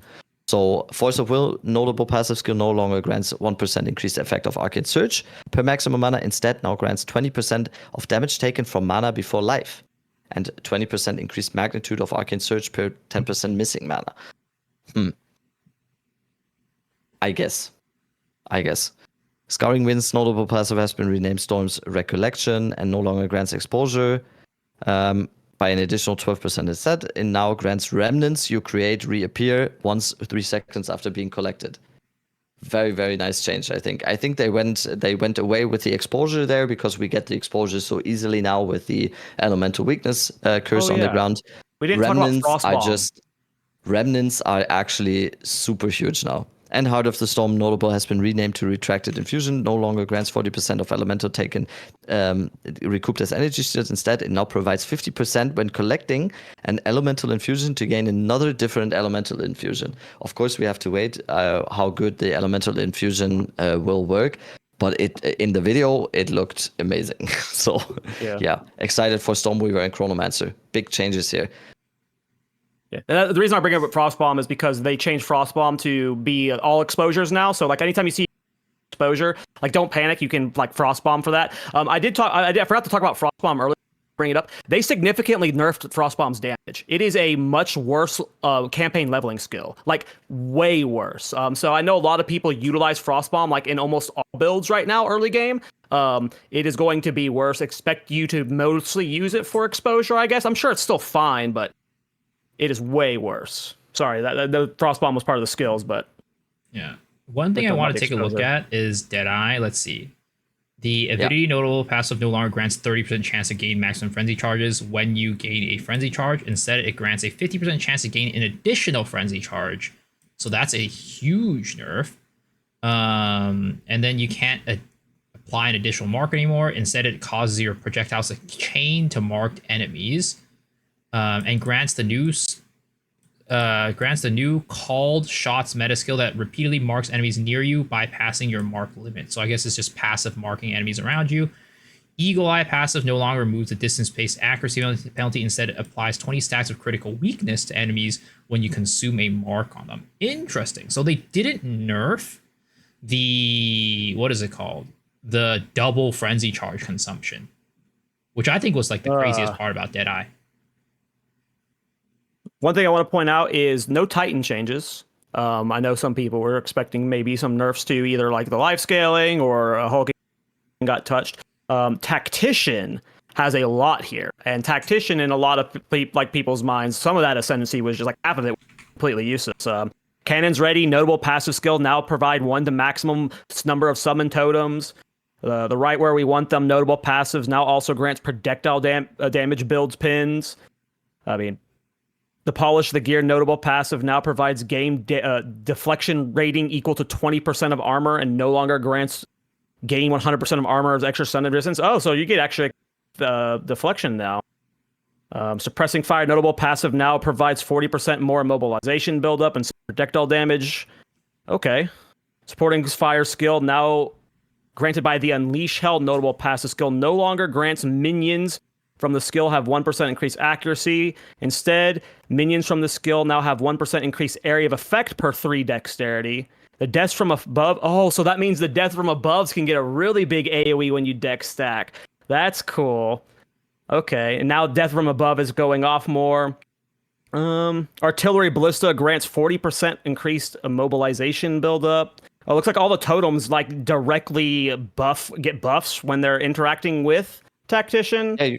So Force of Will notable passive skill no longer grants 1% increased effect of Arcane Surge per maximum mana. Instead, now grants 20% of damage taken from mana before life, and 20% increased magnitude of Arcane Surge per 10% missing mana. I guess. Scouring Winds notable passive has been renamed Storm's Recollection and no longer grants exposure by an additional 12% instead. It now grants remnants you create reappear once 3 seconds after being collected. Very, very nice change, I think. I think they went away with the exposure there because we get the exposure so easily now with the elemental weakness curse on the ground. We didn't Remnants talk about Frostbomb. Remnants are actually super huge now. And Heart of the Storm notable has been renamed to Retracted Infusion. No longer grants 40% of elemental taken recouped as energy shields. Instead, it now provides 50% when collecting an elemental infusion to gain another different elemental infusion. Of course, we have to wait how good the elemental infusion will work. But in the video, it looked amazing. So, yeah, excited for Stormweaver and Chronomancer. Big changes here. Yeah. And the reason I bring up Frostbomb is because they changed Frostbomb to be all exposures now. So like anytime you see exposure, like don't panic, you can like Frostbomb for that. I forgot to talk about Frostbomb earlier. bring it up. They significantly nerfed Frostbomb's damage. It is a much worse campaign leveling skill, like way worse. So I know a lot of people utilize Frostbomb like in almost all builds right now, early game. It is going to be worse. Expect you to mostly use it for exposure, I guess. I'm sure it's still fine, but it is way worse. Sorry, the Frostbomb was part of the skills, but yeah. One thing I want to take a look at is Deadeye. Let's see. The Avidity notable passive no longer grants 30% chance to gain maximum frenzy charges when you gain a frenzy charge. Instead, it grants a 50% chance to gain an additional frenzy charge. So that's a huge nerf. And then you can't apply an additional mark anymore. Instead, it causes your projectiles to chain to marked enemies, and grants the new called shots meta skill that repeatedly marks enemies near you, bypassing your mark limit. So I guess it's just passive marking enemies around you. Eagle Eye passive no longer removes the distance-based accuracy penalty. Instead, it applies 20 stacks of critical weakness to enemies when you consume a mark on them. Interesting. So they didn't nerf the, what is it called? The double frenzy charge consumption, which I think was like the craziest part about Deadeye. One thing I want to point out is no Titan changes. I know some people were expecting maybe some nerfs to either like the life scaling or Hulk got touched. Tactician has a lot here, and Tactician in a lot of people's minds, some of that Ascendancy was just like half of it completely useless. Cannons Ready, notable passive skill, now provide 1 to maximum number of summon totems. The right where we want them, notable passives now also grants projectile damage builds pins. I mean, the Polish the Gear notable passive now provides game deflection rating equal to 20% of armor and no longer grants gain 100% of armor as extra stun distance. Oh, so you get extra deflection now. Suppressing Fire notable passive now provides 40% more immobilization buildup and projectile damage. Okay. Supporting Fire skill now granted by the Unleash Hell notable passive skill no longer grants minions from the skill have 1% increased accuracy. Instead, minions from the skill now have 1% increased area of effect per 3 dexterity. The deaths from above. Oh, so that means the death from above can get a really big AoE when you dex stack. That's cool. Okay, and now death from above is going off more. Artillery Ballista grants 40% increased immobilization buildup. Oh, looks like all the totems like directly get buffs when they're interacting with Tactician. Yeah,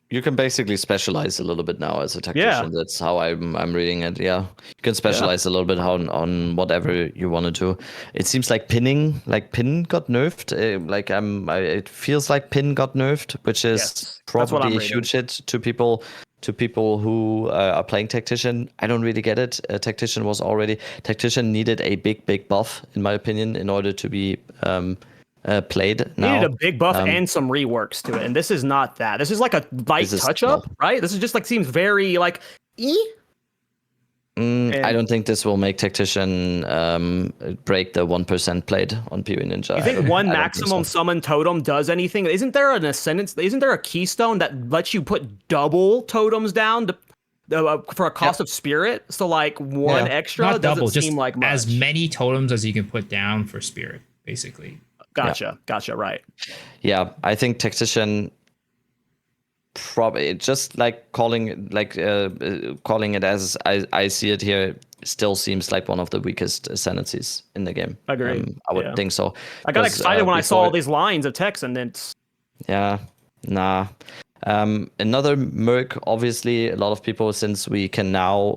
you can basically specialize a little bit now as a tactician. Yeah. That's how I'm reading it. Yeah, you can specialize a little bit on whatever you want to do. It seems like pin got nerfed. It feels like pin got nerfed, which is probably a huge hit to people who are playing tactician. I don't really get it. Tactician needed a big buff in my opinion in order to be played now. Needed a big buff and some reworks to it, and this is not that. This is like a light touch up, right? This is just like seems very like I don't think this will make Tactician break the 1% played on PoE Ninja. You think one maximum summon totem does anything? Isn't there an Ascendance? Isn't there a keystone that lets you put double totems down for a cost of spirit? So like one extra not doesn't double, seem just like much. As many totems as you can put down for spirit, basically. Gotcha, right. Yeah, I think Tactician probably just like calling it as I see it here still seems like one of the weakest Ascendancies in the game. Agreed. I would think so. I got excited when I saw all these lines of text and then another merc, obviously, a lot of people, since now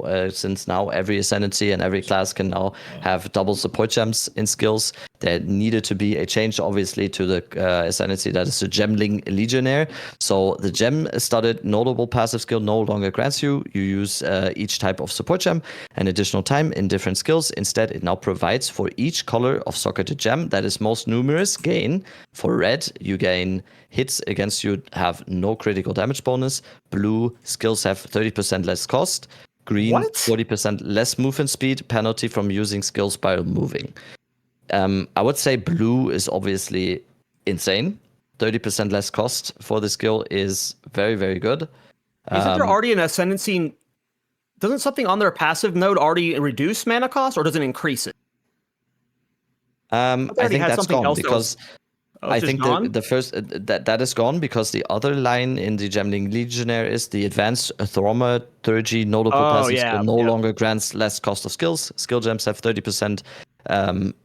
every Ascendancy and every class can now have double support gems in skills. There needed to be a change, obviously, to the Ascendancy that is the Gemling Legionnaire. So the gem studded notable passive skill no longer grants you. You use each type of support gem an additional time in different skills. Instead, it now provides for each color of socketed gem that is most numerous gain. For red, you gain hits against you have no critical damage bonus. Blue, skills have 30% less cost. Green, 40% less movement speed penalty from using skills while moving. I would say blue is obviously insane. 30% less cost for the skill is very, very good. Isn't there already an Ascendancy? Doesn't something on their passive node already reduce mana cost, or does it increase it? I think that's gone because Oh, I it's just think gone? the first that is gone because the other line in the Gemling Legionnaire is the advanced Throma 30 notable Oh, passive skill yeah. no Yep. longer grants less cost of skills. Skill gems have 30%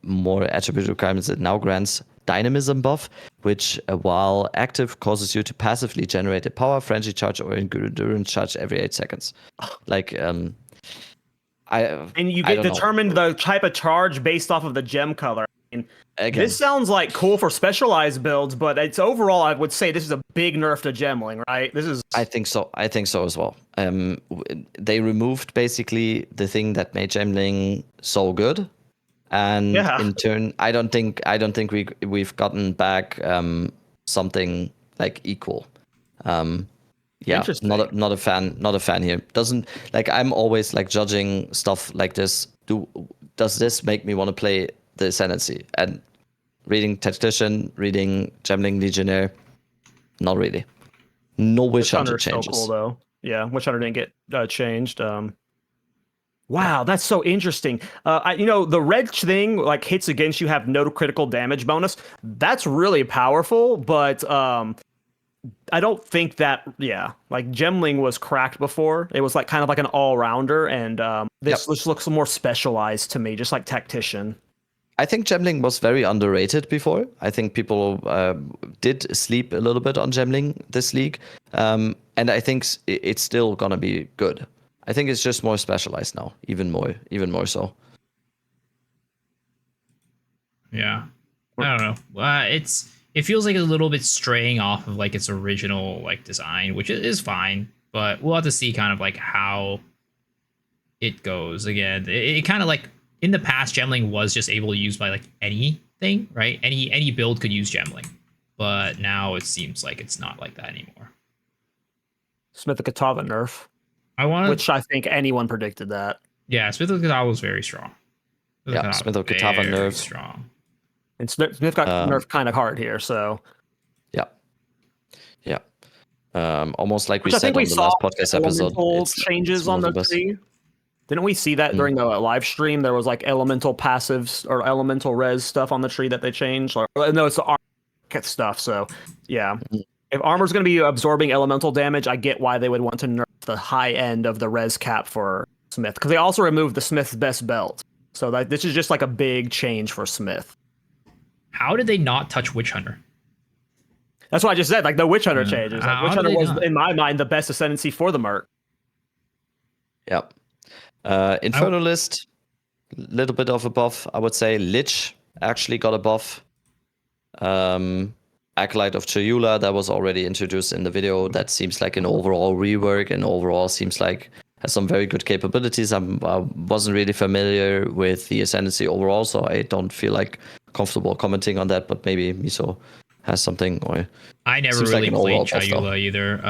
more attribute requirements. It now grants dynamism buff, which while active causes you to passively generate a power, frenzy charge, or endurance charge every 8 seconds. Like And you I get don't know. determined the type of charge based off of the gem color. And Again, this sounds like cool for specialized builds, but it's overall, I would say this is a big nerf to gemling, right? This is. I think so. I think so as well. They removed basically the thing that made Gemling so good, and Yeah. in turn, I don't think we've gotten back something like equal. Yeah, Interesting. not a fan here. Doesn't like I'm always like judging stuff like this. Does this make me want to play the Ascendancy? And reading Tactician, reading Gemling Legionnaire, not really. No Witch Hunter Hunter's so changes. cool though. Yeah, Witch Hunter didn't get changed. Wow, that's so interesting. The red thing like hits against you have no critical damage bonus. That's really powerful, but I don't think that. Yeah, like Gemling was cracked before. It was like kind of like an all rounder, and this looks more specialized to me, just like Tactician. I think Gemling was very underrated before. I think people did sleep a little bit on Gemling this league, and I think it's still gonna be good. I think it's just more specialized now, even more so. Yeah, I don't know. It feels like a little bit straying off of like its original like design, which is fine, but we'll have to see kind of like how it goes. Again, it kind of like. In the past, Gemling was just able to use by like anything, right? Any build could use Gemling, but now it seems like it's not like that anymore. Smith of Katava nerf, which I think anyone predicted that. Yeah, Smith of Katava was very strong. Smith of Katava nerf strong, and Smith got nerfed kind of hard here. So yeah, almost like which we said on the last podcast episode. Changes on the tree. Didn't we see that during the live stream? There was like elemental passives or elemental res stuff on the tree that they changed. No, it's the armor stuff. So, yeah. If armor's going to be absorbing elemental damage, I get why they would want to nerf the high end of the res cap for Smith. Because they also removed the Smith's best belt. So this is just like a big change for Smith. How did they not touch Witch Hunter? That's what I just said. Like the Witch Hunter changes. Like, Witch Hunter was, in my mind, the best ascendancy for the Merc. Yep. Infernalist, little bit of a buff, I would say. Lich actually got a buff. Acolyte of Chayula, that was already introduced in the video. That seems like an overall rework, and overall seems like has some very good capabilities. I wasn't really familiar with the Ascendancy overall, so I don't feel like comfortable commenting on that. But maybe Miso has something. Or I never really played Chayula either.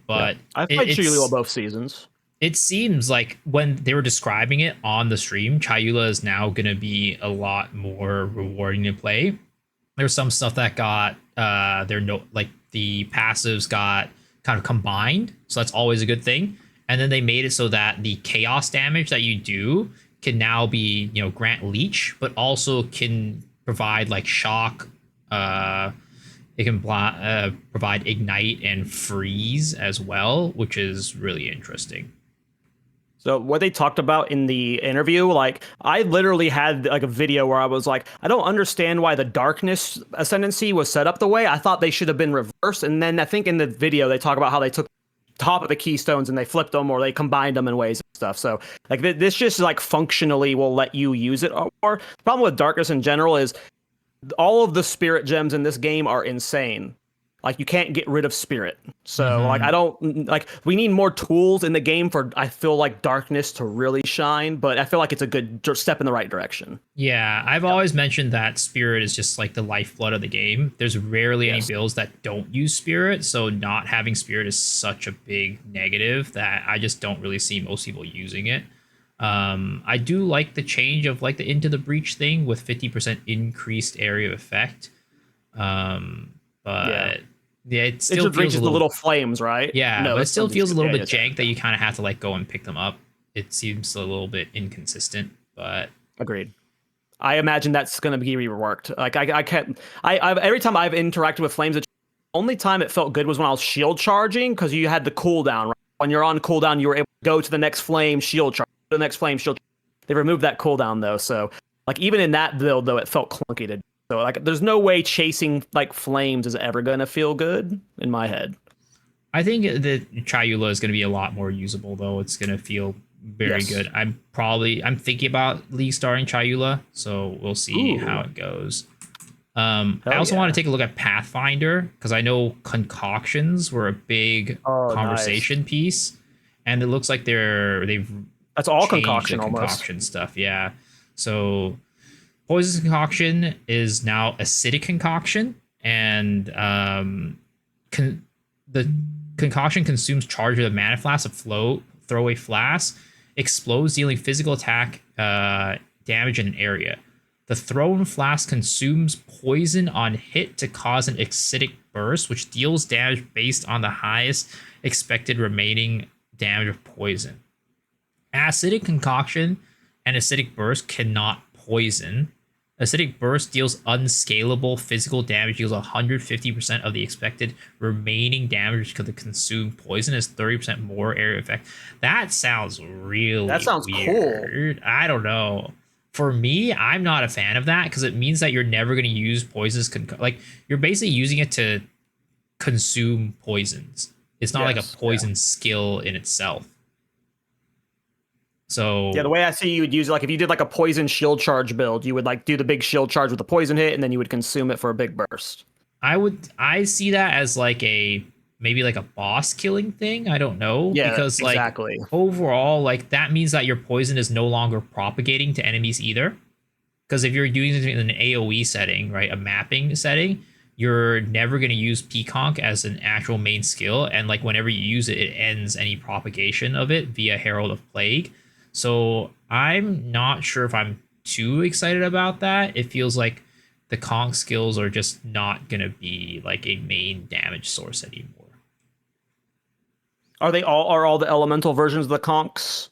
But I've played Chayula both seasons. It seems like when they were describing it on the stream, Chayula is now going to be a lot more rewarding to play. There's some stuff that got the passives got kind of combined, so that's always a good thing. And then they made it so that the chaos damage that you do can now be, grant leech, but also can provide like shock. It can provide ignite and freeze as well, which is really interesting. So what they talked about in the interview, like I literally had like a video where I was like, I don't understand why the darkness ascendancy was set up the way. I thought they should have been reversed. And then I think in the video they talk about how they took top of the keystones and they flipped them or they combined them in ways and stuff. So like this just like functionally will let you use it more. The problem with darkness in general is all of the spirit gems in this game are insane. Like you can't get rid of spirit. So like I don't like we need more tools in the game for I feel like darkness to really shine, but I feel like it's a good step in the right direction. Yeah, I've always mentioned that spirit is just like the lifeblood of the game. There's rarely any builds that don't use spirit, so not having spirit is such a big negative that I just don't really see most people using it. I do like the change of like the Into the Breach thing with 50% increased area of effect. But yeah, it still feels the little flames, right? Yeah, but it still feels a little bit jank that you kind of have to like go and pick them up. It seems a little bit inconsistent, but agreed. I imagine that's going to be reworked. Like I can't. Every time I've interacted with flames, the only time it felt good was when I was shield charging because you had the cooldown. Right? When you're on cooldown, you were able to go to the next flame, shield charge, the next flame, shield. They removed that cooldown though, so like even in that build though, it felt clunky to. So like, there's no way chasing like flames is ever going to feel good in my head. I think the Chayula is going to be a lot more usable though. It's going to feel very good. I'm thinking about League starring Chayula, so we'll see how it goes. I also want to take a look at Pathfinder because I know concoctions were a big conversation piece, and it looks like they've that's all changed concoction the almost. concoction stuff. Yeah, so poison concoction is now acidic concoction, and the concoction consumes charge of the mana flask, a float, throwaway flask, explodes, dealing physical attack damage in an area. The thrown flask consumes poison on hit to cause an acidic burst, which deals damage based on the highest expected remaining damage of poison. Acidic concoction and acidic burst cannot poison. Acidic burst deals unscalable physical damage, deals 150% of the expected remaining damage because the consumed poison is 30% more area effect. That sounds really weird. Cool. I don't know. For me, I'm not a fan of that because it means that you're never going to use poisons. Like you're basically using it to consume poisons. It's not like a poison skill in itself. So yeah, the way I see you would use it, like if you did like a poison shield charge build, you would like do the big shield charge with the poison hit, and then you would consume it for a big burst. I see that as like maybe like a boss killing thing. I don't know. Yeah, because exactly. Like overall, like that means that your poison is no longer propagating to enemies either. Because if you're using it in an AoE setting, right, a mapping setting, you're never going to use Peaconk as an actual main skill, and like whenever you use it, it ends any propagation of it via Herald of Plague. So I'm not sure if I'm too excited about that. It feels like the conk skills are just not going to be like a main damage source anymore. Are all the elemental versions of the conks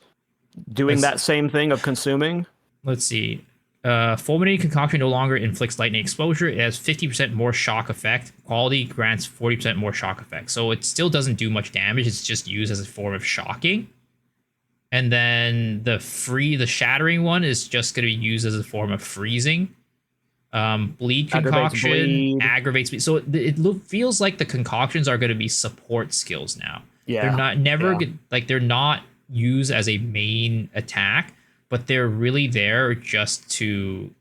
doing that same thing of consuming? Let's see. Fulminating Concoction no longer inflicts lightning exposure. It has 50% more shock effect. Quality grants 40% more shock effect. So it still doesn't do much damage. It's just used as a form of shocking. And then the shattering one is just going to be used as a form of freezing. Bleed Concoction aggravates bleed. So it feels like the concoctions are going to be support skills now. Yeah, they're not used as a main attack, but they're really there just to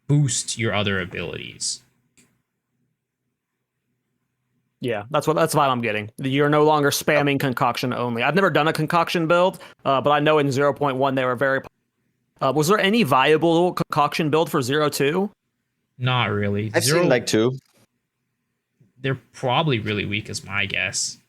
boost your other abilities. Yeah, that's what I'm getting. You're no longer spamming concoction only. I've never done a concoction build, but I know in 0.1 they were very. Was there any viable concoction build for 0.2? Not really. I've seen like 2. They're probably really weak, is my guess.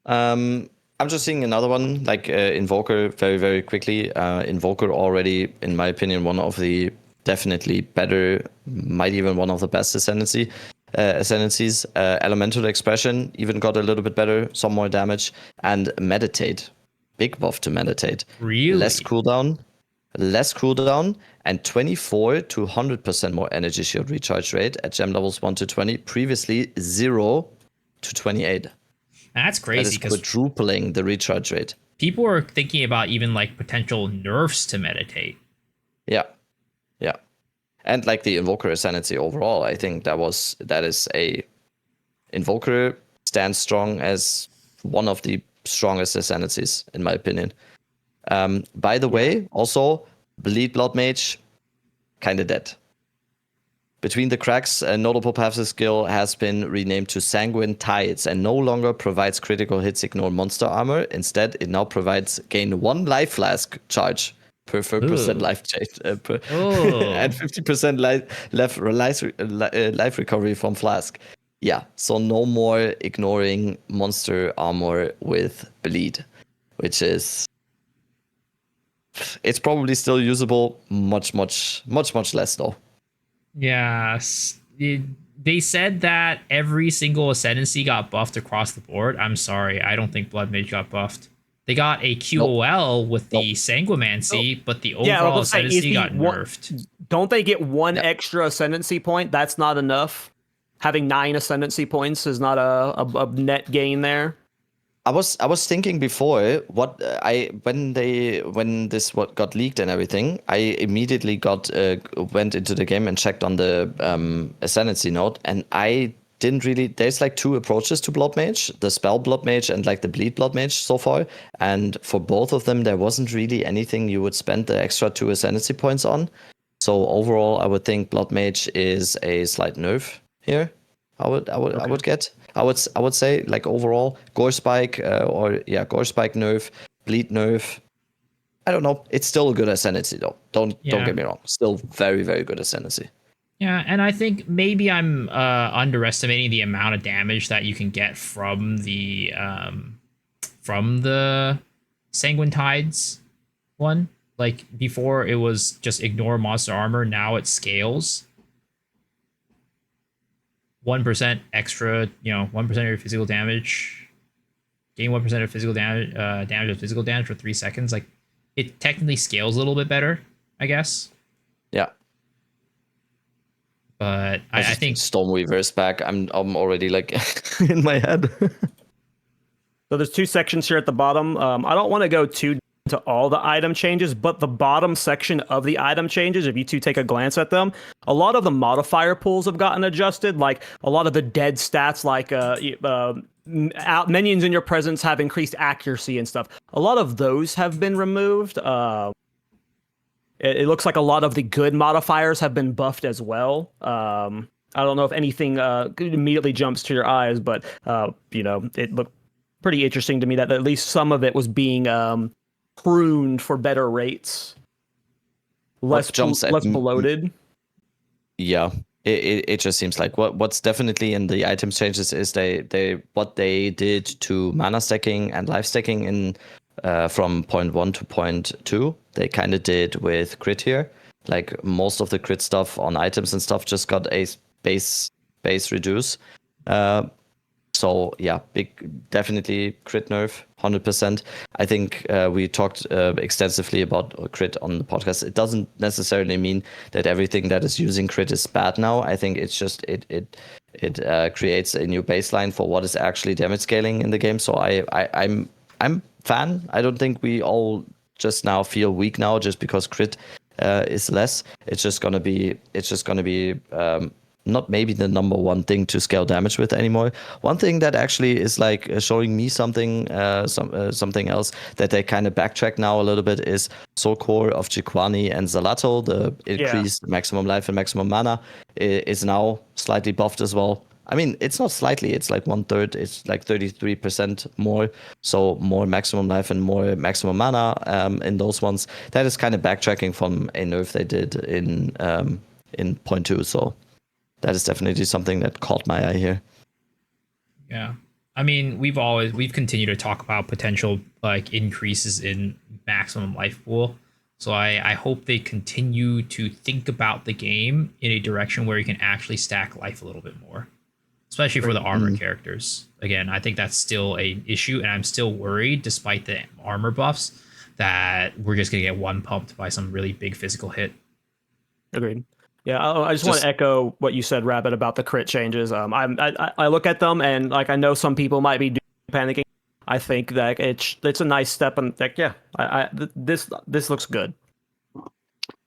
I'm just seeing another one, like Invoker, very, very quickly. Invoker already, in my opinion, one of the definitely better, might even one of the best Ascendancies. Elemental Expression even got a little bit better, some more damage. And Meditate. Big buff to Meditate. Really? Less cooldown, and 24 to 100% more energy shield recharge rate at gem levels 1 to 20. Previously, 0 to 28. That's crazy because quadrupling the recharge rate. People are thinking about even like potential nerfs to Meditate. Yeah. And like the Invoker Ascendancy overall, I think that is a Invoker stands strong as one of the strongest Ascendancies, in my opinion. By the way, also Bleed Blood Mage, kind of dead. Between the cracks, a notable passive skill has been renamed to Sanguine Tides and no longer provides critical hits ignore monster armor. Instead, it now provides gain 1 life flask charge per 4% life change and 50% life recovery from flask. Yeah, so no more ignoring monster armor with bleed, which is it's probably still usable. Much less though. Yes, they said that every single Ascendancy got buffed across the board. I'm sorry, I don't think Blood Mage got buffed. They got a QOL with the Sanguimancy, but the Yeah, overall let's say, is Ascendancy the got nerfed. don't they get one extra Ascendancy point? That's not enough. Having 9 Ascendancy points is not a net gain there. I was thinking before when this what got leaked and everything, I immediately went into the game and checked on the Ascendancy node, and I didn't really. There's like 2 approaches to Blood Mage: the Spell Blood Mage and like the Bleed Blood Mage so far. And for both of them, there wasn't really anything you would spend the extra 2 Ascendancy points on. So overall, I would think Blood Mage is a slight nerf here. I would say, like, overall Gore Spike Gore Spike nerf, Bleed nerf. I don't know. It's still a good Ascendancy though. Don't get me wrong. Still very, very good Ascendancy. Yeah, and I think maybe I'm underestimating the amount of damage that you can get from the Sanguine Tides one. Like, before it was just ignore monster armor, now it scales. 1% extra, 1% of your physical damage. Gain 1% of physical damage, damage of physical damage for 3 seconds. Like, it technically scales a little bit better, I guess. Yeah. But I think Stormweaver's back. I'm already like in my head. So there's 2 sections here at the bottom. I don't want to go too into all the item changes, but the bottom section of the item changes, if you two take a glance at them, a lot of the modifier pools have gotten adjusted. Like a lot of the dead stats, like minions in your presence have increased accuracy and stuff. A lot of those have been removed. It looks like a lot of the good modifiers have been buffed as well. I don't know if anything immediately jumps to your eyes, but it looked pretty interesting to me that at least some of it was being pruned for better rates, less bloated. Yeah, it just seems like what's definitely in the item changes is they what they did to mana stacking and life stacking in from point 1 to point 2. They kind of did with crit here. Like most of the crit stuff on items and stuff just got a base reduce. So yeah, definitely crit nerf, 100%. I think we talked extensively about crit on the podcast. It doesn't necessarily mean that everything that is using crit is bad now. I think it's just it creates a new baseline for what is actually damage scaling in the game. So I'm fan. I don't think we all just now feel weak now just because crit is less. It's just gonna be not maybe the number one thing to scale damage with anymore. One thing that actually is like showing me something something else that they kind of backtrack now a little bit is Soul Core of Jiquani and Zalato. The increased maximum life and maximum mana is now slightly buffed as well. I mean, it's not slightly, it's like 1/3, it's like 33% more. So more maximum life and more maximum mana in those ones. That is kind of backtracking from a nerf they did in 0.2. So that is definitely something that caught my eye here. Yeah. I mean, we've continued to talk about potential like increases in maximum life pool. So I hope they continue to think about the game in a direction where you can actually stack life a little bit more, especially for the armor characters. Again, I think that's still an issue, and I'm still worried, despite the armor buffs, that we're just going to get one pumped by some really big physical hit. Agreed. Yeah, I just want to echo what you said, Rabbit, about the crit changes. I look at them and like I know some people might be panicking. I think that it's a nice step, and like this looks good.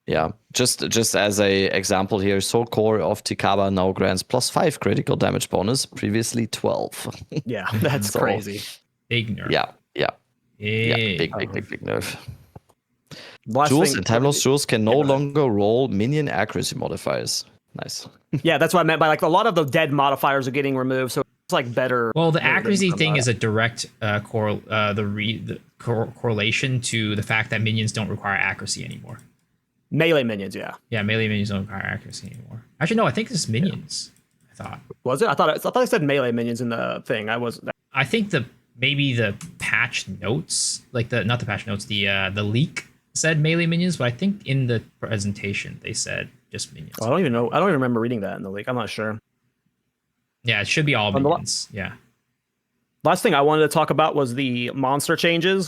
Yeah, just as a example here, Soul Core of Tikaba now grants +5 critical damage bonus, previously 12. Yeah, that's crazy. Big nerf. Yeah, big nerf. Last Jewels thing, and Timeless Jewels can no longer roll minion accuracy modifiers. Nice. Yeah, that's what I meant by like a lot of the dead modifiers are getting removed, so it's like better. Well, the accuracy thing is a direct correlation to the fact that minions don't require accuracy anymore. Melee minions, yeah. Yeah, melee minions don't require accuracy anymore. Actually, no, I think it's minions. I thought. Was it? I thought I said melee minions in the thing. I think maybe the patch notes, like not the patch notes, the leak said melee minions, but I think in the presentation they said just minions. I don't even know. I don't even remember reading that in the leak. I'm not sure. Yeah, it should be all minions. Yeah. last thing I wanted to talk about was the monster changes.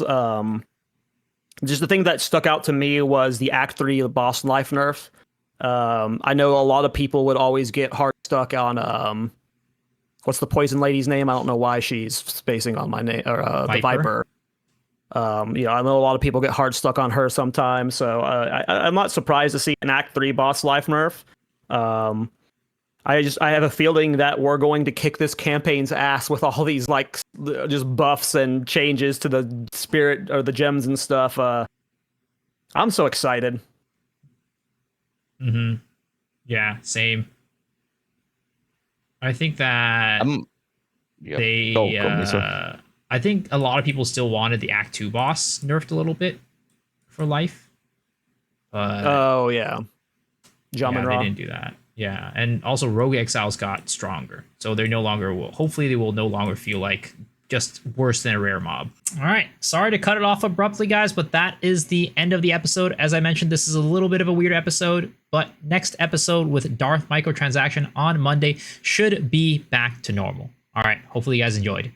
Just the thing that stuck out to me was the Act 3 boss life nerf. I know a lot of people would always get hard stuck on what's the poison lady's name? I don't know why she's spacing on my name, or the Viper. I know a lot of people get hard stuck on her sometimes, so I'm not surprised to see an Act 3 boss life nerf. I have a feeling that we're going to kick this campaign's ass with all these like just buffs and changes to the spirit or the gems and stuff. I'm so excited. Yeah, same. I think that I think a lot of people still wanted the Act 2 boss nerfed a little bit for life. Oh yeah, they didn't do that. Yeah, and also Rogue Exiles got stronger, so they no longer will. Hopefully, they will no longer feel like just worse than a rare mob. All right, sorry to cut it off abruptly, guys, but that is the end of the episode. As I mentioned, this is a little bit of a weird episode, but next episode with Darth microtransaction on Monday should be back to normal. All right, hopefully you guys enjoyed.